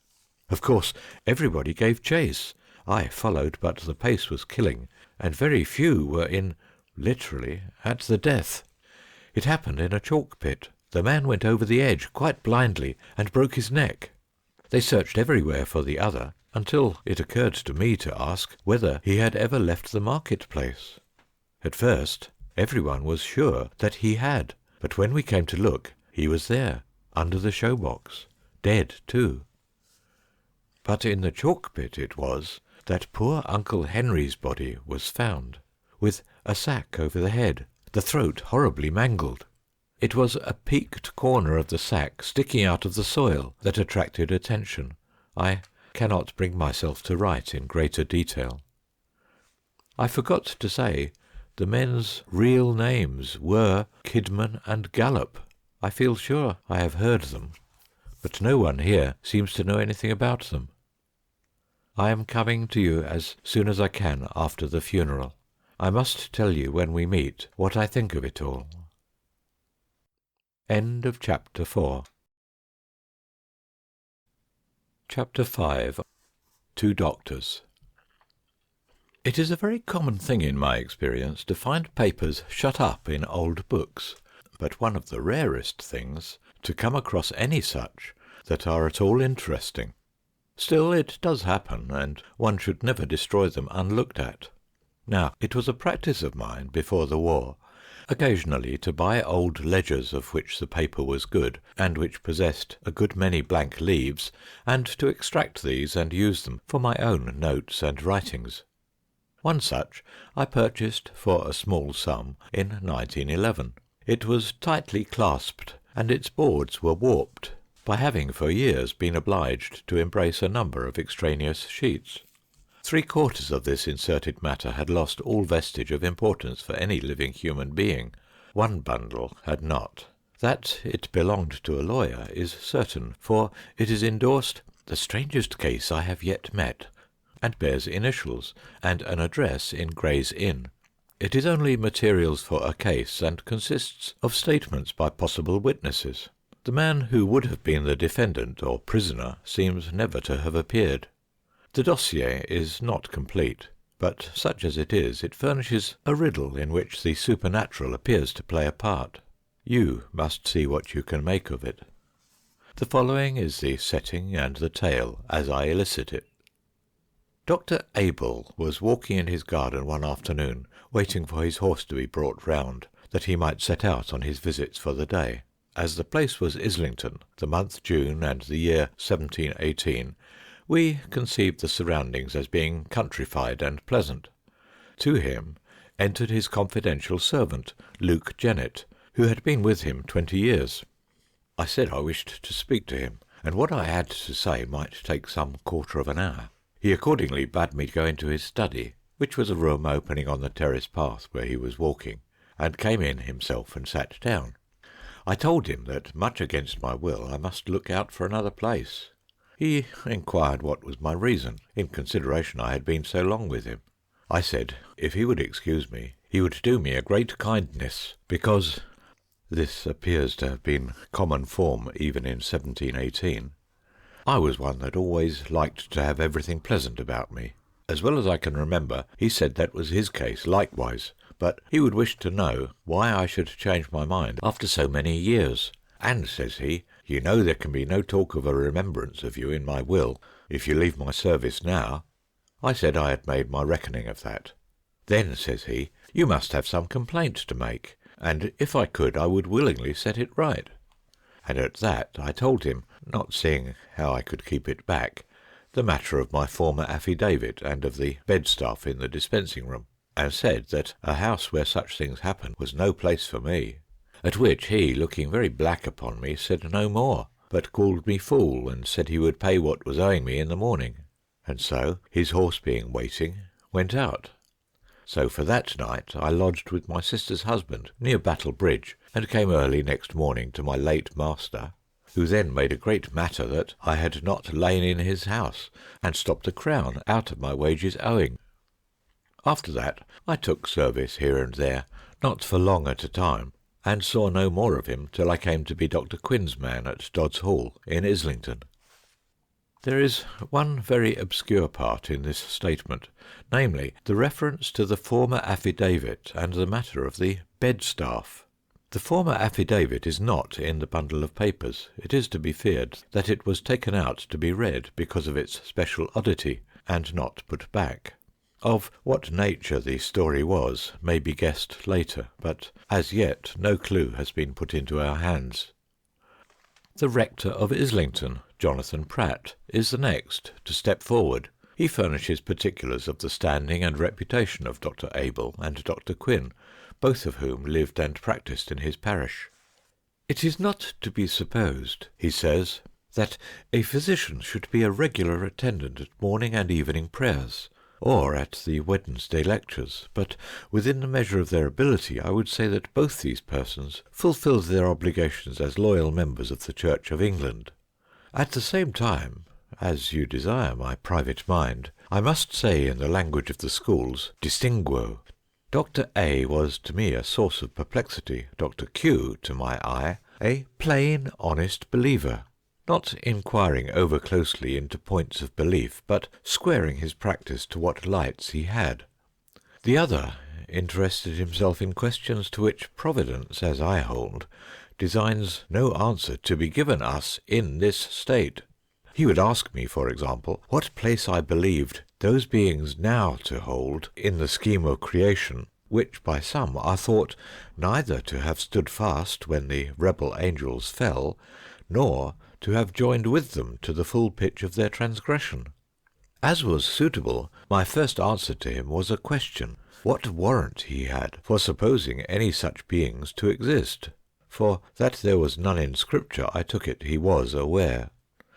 Of course, everybody gave chase. I followed, but the pace was killing, and very few were literally, at the death. It happened in a chalk pit. The man went over the edge quite blindly and broke his neck. They searched everywhere for the other, until it occurred to me to ask whether he had ever left the market-place. At first, everyone was sure that he had, but when we came to look, he was there, under the show-box, dead too. But in the chalk pit it was that poor Uncle Henry's body was found, with a sack over the head, the throat horribly mangled. It was a peaked corner of the sack sticking out of the soil that attracted attention. I cannot bring myself to write in greater detail. I forgot to say the men's real names were Kidman and Gallop. I feel sure I have heard them, but no one here seems to know anything about them. I am coming to you as soon as I can after the funeral. I must tell you when we meet what I think of it all. End of Chapter 4. Chapter 5. 2 Doctors. It is a very common thing in my experience to find papers shut up in old books, but one of the rarest things to come across any such that are at all interesting. Still, it does happen, and one should never destroy them unlooked at. Now, it was a practice of mine before the war, occasionally to buy old ledgers of which the paper was good, and which possessed a good many blank leaves, and to extract these and use them for my own notes and writings. One such I purchased for a small sum in 1911. It was tightly clasped, and its boards were warped, by having for years been obliged to embrace a number of extraneous sheets. 3/4 of this inserted matter had lost all vestige of importance for any living human being, one bundle had not. That it belonged to a lawyer is certain, for it is endorsed, "The strangest case I have yet met," and bears initials and an address in Gray's Inn. It is only materials for a case, and consists of statements by possible witnesses. The man who would have been the defendant or prisoner seems never to have appeared. The dossier is not complete, but such as it is, it furnishes a riddle in which the supernatural appears to play a part. You must see what you can make of it. The following is the setting and the tale as I elicit it. Dr. Abel was walking in his garden one afternoon, waiting for his horse to be brought round, that he might set out on his visits for the day. As the place was Islington, the month June, and the year 1718, we conceived the surroundings as being countrified and pleasant. To him entered his confidential servant, Luke Jennett, who had been with him 20 years. I said I wished to speak to him, and what I had to say might take some quarter of an hour. He accordingly bade me go into his study, which was a room opening on the terrace path where he was walking, and came in himself and sat down. I told him that, much against my will, I must look out for another place. He inquired what was my reason, in consideration I had been so long with him. I said, if he would excuse me, he would do me a great kindness, because this appears to have been common form even in 1718. I was one that always liked to have everything pleasant about me. As well as I can remember, he said that was his case likewise, but he would wish to know why I should change my mind after so many years. And, says he, you know there can be no talk of a remembrance of you in my will, if you leave my service now. I said I had made my reckoning of that. Then, says he, you must have some complaint to make, and if I could, I would willingly set it right. And at that I told him, not seeing how I could keep it back, the matter of my former affidavit and of the bedstaff in the dispensing room, and said that a house where such things happened was no place for me. At which he, looking very black upon me, said no more, but called me fool, and said he would pay what was owing me in the morning. And so, his horse being waiting, went out. So for that night I lodged with my sister's husband near Battle Bridge, and came early next morning to my late master, who then made a great matter that I had not lain in his house, and stopped a crown out of my wages owing. After that I took service here and there, not for long at a time, and saw no more of him till I came to be Dr. Quin's man at Dodd's Hall in Islington. There is one very obscure part in this statement, namely, the reference to the former affidavit and the matter of the bedstaff. The former affidavit is not in the bundle of papers. It is to be feared that it was taken out to be read because of its special oddity, and not put back. Of what nature the story was may be guessed later, but as yet no clue has been put into our hands. The rector of Islington, Jonathan Pratt, is the next to step forward. He furnishes particulars of the standing and reputation of Dr. Abel and Dr. Quin, both of whom lived and practised in his parish. It is not to be supposed, he says, that a physician should be a regular attendant at morning and evening prayers, or at the Wednesday lectures, but within the measure of their ability I would say that both these persons fulfilled their obligations as loyal members of the Church of England. At the same time, as you desire my private mind, I must say in the language of the schools, distinguo. Dr. A was to me a source of perplexity, Dr. Q, to my eye, a plain, honest believer, not inquiring over closely into points of belief, but squaring his practice to what lights he had. The other interested himself in questions to which Providence, as I hold, designs no answer to be given us in this state. He would ask me, for example, what place I believed those beings now to hold in the scheme of creation, which by some are thought neither to have stood fast when the rebel angels fell, nor to have joined with them to the full pitch of their transgression. As was suitable, my first answer to him was a question, what warrant he had for supposing any such beings to exist? For that there was none in Scripture, I took it he was aware.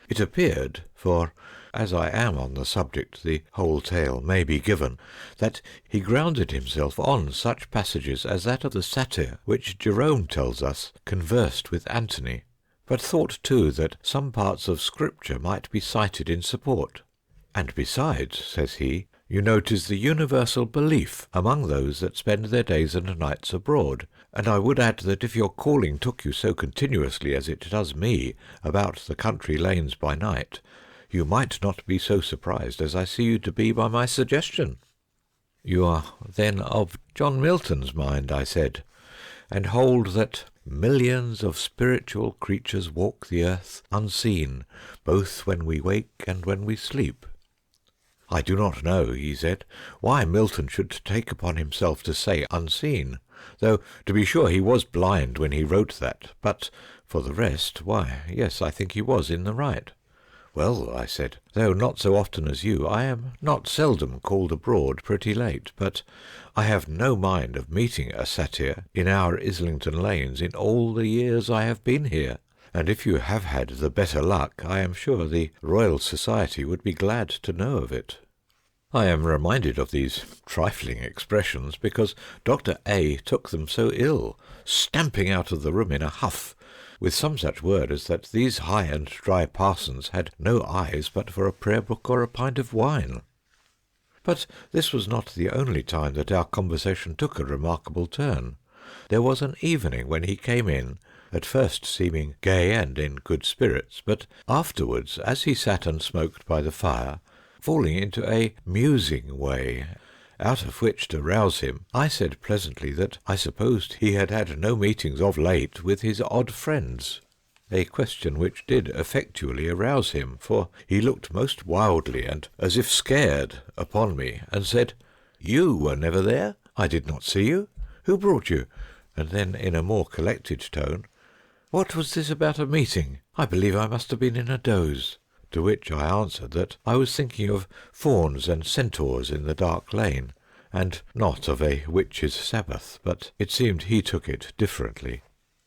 It appeared, for as I am on the subject, the whole tale may be given, that he grounded himself on such passages as that of the satire which Jerome tells us conversed with Antony, but thought too that some parts of Scripture might be cited in support. And besides, says he, you know 'tis the universal belief among those that spend their days and nights abroad, and I would add that if your calling took you so continuously as it does me about the country lanes by night, you might not be so surprised as I see you to be by my suggestion. You are then of John Milton's mind, I said, and hold that millions of spiritual creatures walk the earth unseen, both when we wake and when we sleep. I do not know, he said, why Milton should take upon himself to say unseen, though to be sure he was blind when he wrote that, but for the rest, why, yes, I think he was in the right. Well, I said, though not so often as you, I am not seldom called abroad pretty late, but I have no mind of meeting a satyr in our Islington lanes in all the years I have been here, and if you have had the better luck, I am sure the Royal Society would be glad to know of it. I am reminded of these trifling expressions because Dr. A. took them so ill, stamping out of the room in a huff, with some such word as that these high and dry parsons had no eyes but for a prayer book or a pint of wine. But this was not the only time that our conversation took a remarkable turn. There was an evening when he came in, at first seeming gay and in good spirits, but afterwards, as he sat and smoked by the fire, falling into a musing way, out of which, to rouse him, I said pleasantly that I supposed he had had no meetings of late with his odd friends, a question which did effectually arouse him, for he looked most wildly and as if scared upon me, and said, "You were never there? I did not see you. Who brought you?" And then in a more collected tone, "What was this about a meeting? I believe I must have been in a doze." To which I answered that I was thinking of fauns and centaurs in the dark lane, and not of a witch's Sabbath, but it seemed he took it differently.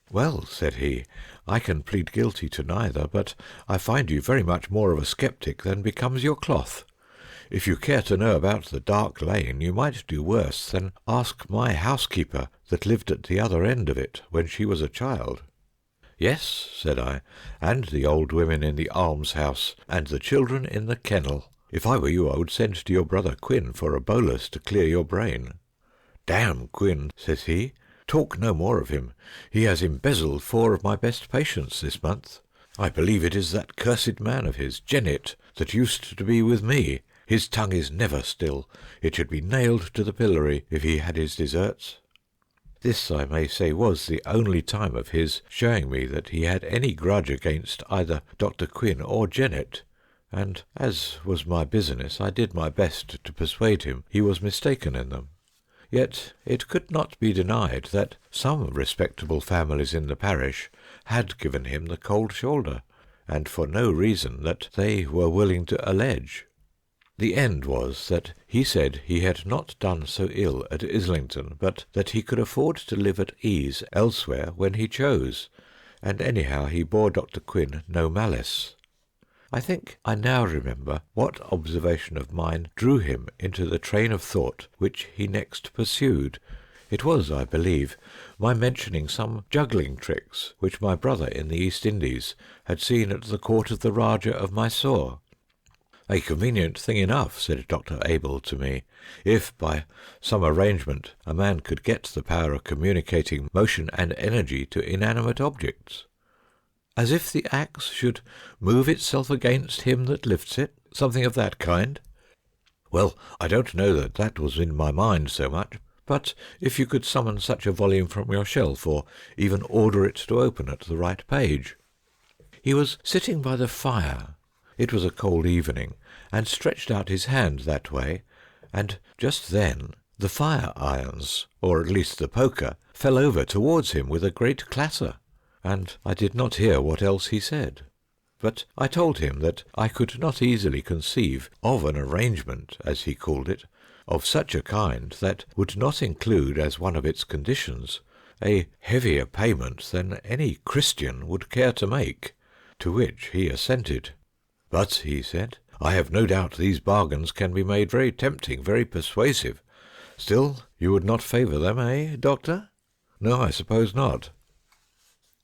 "Well," said he, "I can plead guilty to neither, but I find you very much more of a sceptic than becomes your cloth. If you care to know about the dark lane, you might do worse than ask my housekeeper that lived at the other end of it when she was a child." "Yes," said I, "and the old women in the almshouse, and the children in the kennel. If I were you, I would send to your brother Quin for a bolus to clear your brain." "Damn Quin," says he, "talk no more of him. He has embezzled 4 of my best patients this month. I believe it is that cursed man of his, Jennet, that used to be with me. His tongue is never still. It should be nailed to the pillory if he had his deserts." This, I may say, was the only time of his showing me that he had any grudge against either Dr. Quin or Jennet, and, as was my business, I did my best to persuade him he was mistaken in them. Yet it could not be denied that some respectable families in the parish had given him the cold shoulder, and for no reason that they were willing to allege. The end was that he said he had not done so ill at Islington, but that he could afford to live at ease elsewhere when he chose, and anyhow he bore Dr. Quin no malice. I think I now remember what observation of mine drew him into the train of thought which he next pursued. It was, I believe, my mentioning some juggling tricks which my brother in the East Indies had seen at the court of the Rajah of Mysore. "A convenient thing enough," said Dr. Abel to me, "if by some arrangement a man could get the power of communicating motion and energy to inanimate objects." "As if the axe should move itself against him that lifts it, something of that kind?" "Well, I don't know that that was in my mind so much, but if you could summon such a volume from your shelf, or even order it to open at the right page." He was sitting by the fire. It was a cold evening, and stretched out his hand that way, and just then the fire irons, or at least the poker, fell over towards him with a great clatter, and I did not hear what else he said. But I told him that I could not easily conceive of an arrangement, as he called it, of such a kind that would not include as one of its conditions a heavier payment than any Christian would care to make, to which he assented. "But," he said, I have no doubt these bargains can be made very tempting, very persuasive. Still, you would not favour them, eh, Doctor? No, I suppose not.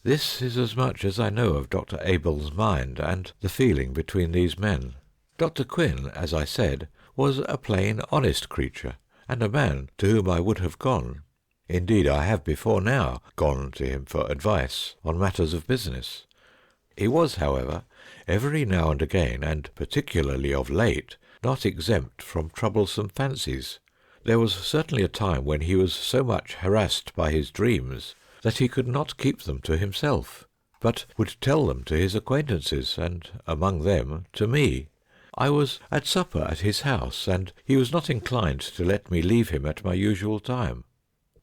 This is as much as I know of Dr. Abel's mind and the feeling between these men. Dr. Quinn, as I said, was a plain, honest creature, and a man to whom I would have gone. Indeed, I have before now gone to him for advice on matters of business. He was, however, every now and again, and particularly of late, not exempt from troublesome fancies. There was certainly a time when he was so much harassed by his dreams that he could not keep them to himself, but would tell them to his acquaintances, and among them to me. I was at supper at his house, and he was not inclined to let me leave him at my usual time.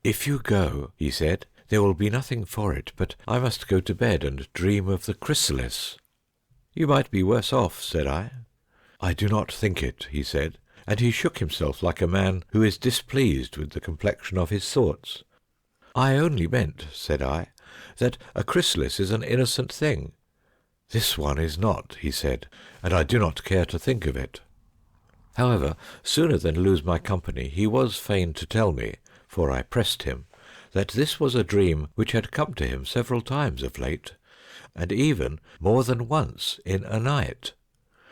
"If you go," he said, "there will be nothing for it, but I must go to bed and dream of the chrysalis." "You might be worse off," said I. "I do not think it," he said, and he shook himself like a man who is displeased with the complexion of his thoughts. "I only meant," said I, "that a chrysalis is an innocent thing." "This one is not," he said, "and I do not care to think of it." However, sooner than lose my company, he was fain to tell me, for I pressed him, that this was a dream which had come to him several times of late, and even more than once in a night.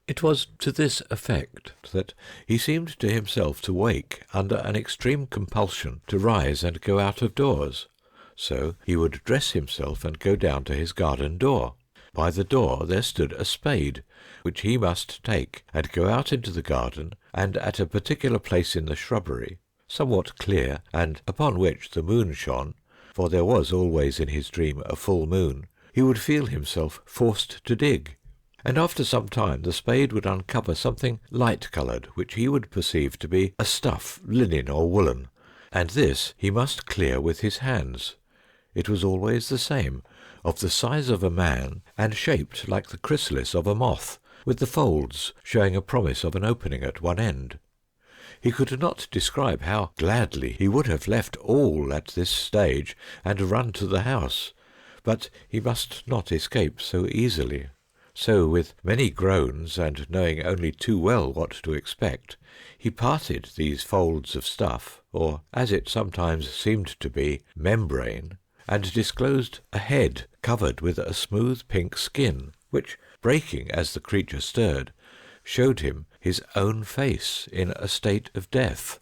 It was to this effect, that he seemed to himself to wake under an extreme compulsion to rise and go out of doors. So he would dress himself and go down to his garden door. By the door there stood a spade, which he must take and go out into the garden, and at a particular place in the shrubbery, somewhat clear, and upon which the moon shone, for there was always in his dream a full moon, he would feel himself forced to dig. And after some time the spade would uncover something light-coloured, which he would perceive to be a stuff, linen or woollen, and this he must clear with his hands. It was always the same, of the size of a man, and shaped like the chrysalis of a moth, with the folds showing a promise of an opening at one end. He could not describe how gladly he would have left all at this stage and run to the house, but he must not escape so easily. So, with many groans, and knowing only too well what to expect, he parted these folds of stuff, or, as it sometimes seemed to be, membrane, and disclosed a head covered with a smooth pink skin, which, breaking as the creature stirred, showed him his own face in a state of death.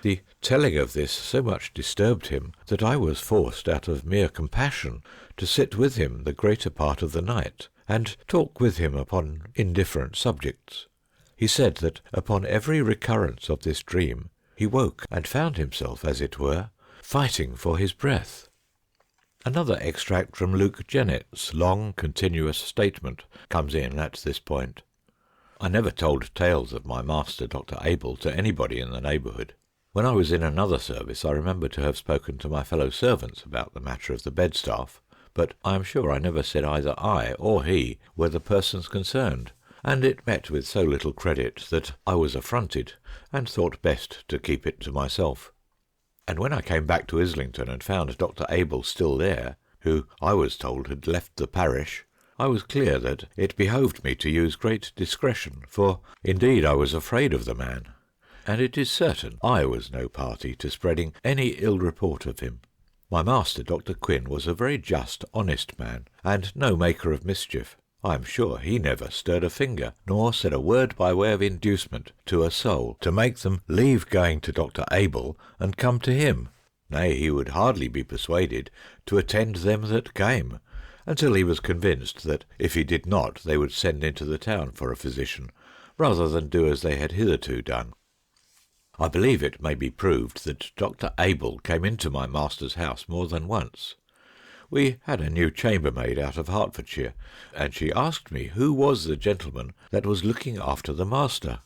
The telling of this so much disturbed him that I was forced, out of mere compassion, to sit with him the greater part of the night, and talk with him upon indifferent subjects. He said that upon every recurrence of this dream he woke and found himself, as it were, fighting for his breath. Another extract from Luke Jennett's long, continuous statement comes in at this point. I never told tales of my master, Dr. Abel, to anybody in the neighbourhood. When I was in another service, I remember to have spoken to my fellow servants about the matter of the bedstaff, but I am sure I never said either I or he were the persons concerned, and it met with so little credit that I was affronted, and thought best to keep it to myself. And when I came back to Islington and found Dr. Abel still there, who I was told had left the parish, I was clear that it behoved me to use great discretion, for indeed I was afraid of the man, and it is certain I was no party to spreading any ill report of him. My master, Dr. Quinn, was a very just, honest man, and no maker of mischief. I am sure he never stirred a finger, nor said a word by way of inducement to a soul to make them leave going to Dr. Abel and come to him. Nay, he would hardly be persuaded to attend them that came, until he was convinced that if he did not they would send into the town for a physician, rather than do as they had hitherto done. I believe it may be proved that Dr. Abel came into my master's house more than once. We had a new chambermaid out of Hertfordshire, and she asked me who was the gentleman that was looking after the master,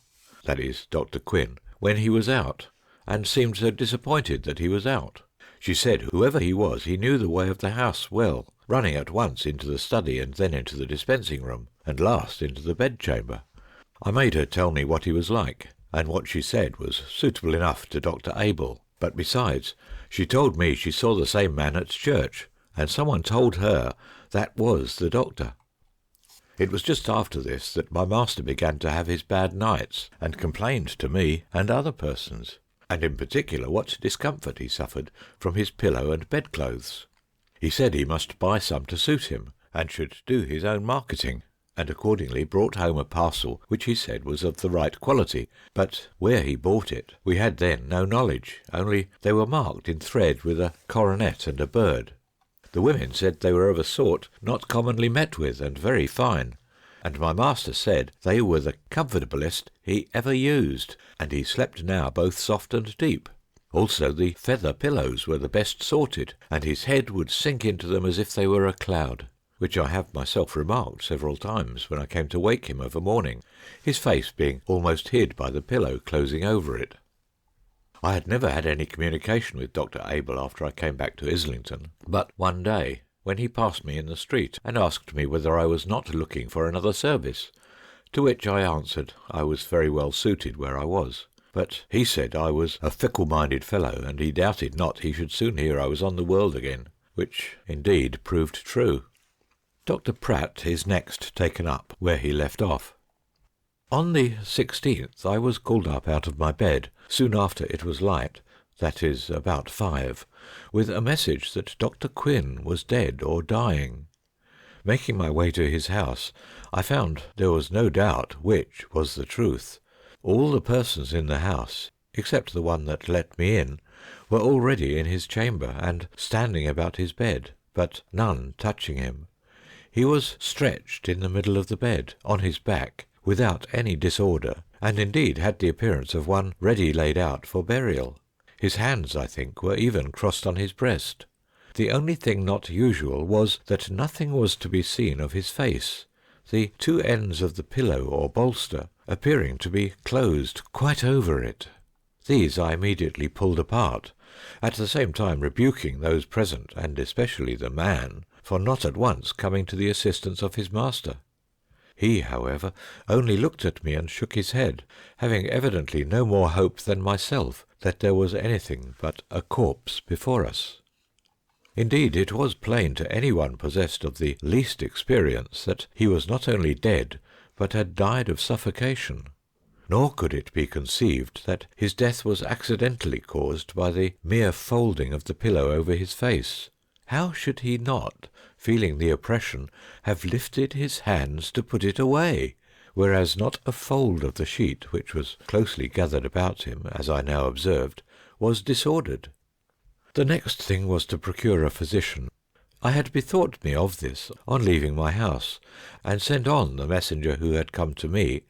that is, Dr. Quinn, when he was out, and seemed so disappointed that he was out. She said whoever he was, he knew the way of the house well, running at once into the study and then into the dispensing room, and last into the bedchamber. I made her tell me what he was like, and what she said was suitable enough to Dr. Abel, but besides, she told me she saw the same man at church, and someone told her that was the doctor. It was just after this that my master began to have his bad nights, and complained to me and other persons, and in particular what discomfort he suffered from his pillow and bedclothes. He said he must buy some to suit him, and should do his own marketing, and accordingly brought home a parcel which he said was of the right quality, but where he bought it we had then no knowledge, only they were marked in thread with a coronet and a bird. The women said they were of a sort not commonly met with, and very fine, and my master said they were the comfortablest he ever used, and he slept now both soft and deep. Also the feather pillows were the best sorted, and his head would sink into them as if they were a cloud, which I have myself remarked several times when I came to wake him of a morning, his face being almost hid by the pillow closing over it. I had never had any communication with Dr. Abel after I came back to Islington, but one day, when he passed me in the street and asked me whether I was not looking for another service, to which I answered I was very well suited where I was, but he said I was a fickle-minded fellow, and he doubted not he should soon hear I was on the world again, which indeed proved true. Dr. Pratt is next taken up where he left off. On the 16th I was called up out of my bed, soon after it was light, that is, about 5, with a message that Dr. Quinn was dead or dying. Making my way to his house, I found there was no doubt which was the truth. All the persons in the house, except the one that let me in, were already in his chamber and standing about his bed, but none touching him. He was stretched in the middle of the bed, on his back, without any disorder, and indeed had the appearance of one ready laid out for burial. His hands, I think, were even crossed on his breast. The only thing not usual was that nothing was to be seen of his face, the two ends of the pillow or bolster appearing to be closed quite over it. These I immediately pulled apart, at the same time rebuking those present, and especially the man, for not at once coming to the assistance of his master. He, however, only looked at me and shook his head, having evidently no more hope than myself that there was anything but a corpse before us. Indeed, it was plain to any one possessed of the least experience that he was not only dead, but had died of suffocation. Nor could it be conceived that his death was accidentally caused by the mere folding of the pillow over his face. How should he not, feeling the oppression, have lifted his hands to put it away, whereas not a fold of the sheet, which was closely gathered about him, as I now observed, was disordered? The next thing was to procure a physician. I had bethought me of this on leaving my house, and sent on the messenger who had come to me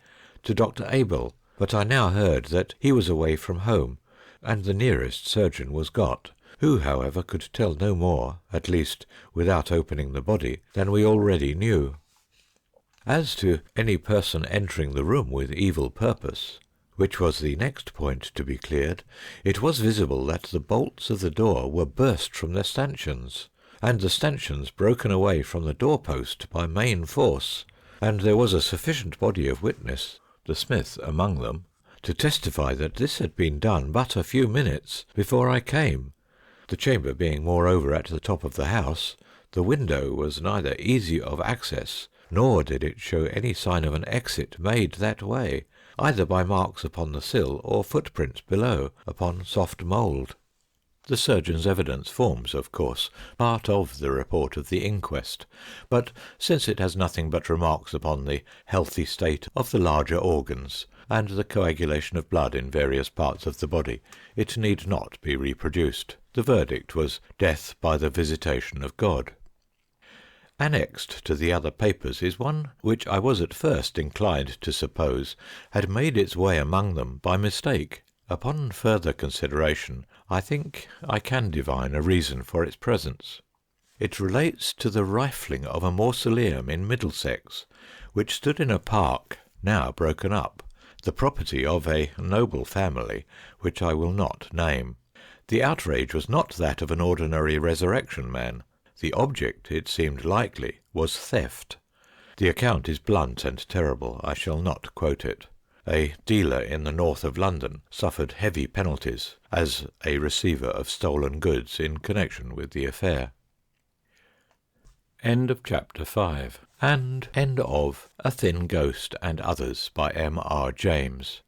to Dr. Abel, but I now heard that he was away from home, and the nearest surgeon was got, who, however, could tell no more, at least without opening the body, than we already knew. As to any person entering the room with evil purpose, which was the next point to be cleared, it was visible that the bolts of the door were burst from their stanchions, and the stanchions broken away from the door-post by main force, and there was a sufficient body of witness, the smith among them, to testify that this had been done but a few minutes before I came. The chamber being moreover at the top of the house, the window was neither easy of access, nor did it show any sign of an exit made that way, either by marks upon the sill or footprints below upon soft mould. The surgeon's evidence forms, of course, part of the report of the inquest, but since it has nothing but remarks upon the healthy state of the larger organs, and the coagulation of blood in various parts of the body, it need not be reproduced. The verdict was death by the visitation of God. Annexed to the other papers is one which I was at first inclined to suppose had made its way among them by mistake. Upon further consideration, I think I can divine a reason for its presence. It relates to the rifling of a mausoleum in Middlesex, which stood in a park, now broken up, the property of a noble family, which I will not name. The outrage was not that of an ordinary resurrection man. The object, it seemed likely, was theft. The account is blunt and terrible. I shall not quote it. A dealer in the north of London suffered heavy penalties as a receiver of stolen goods in connection with the affair. End of chapter 5. and end of A Thin Ghost and Others by M. R. James.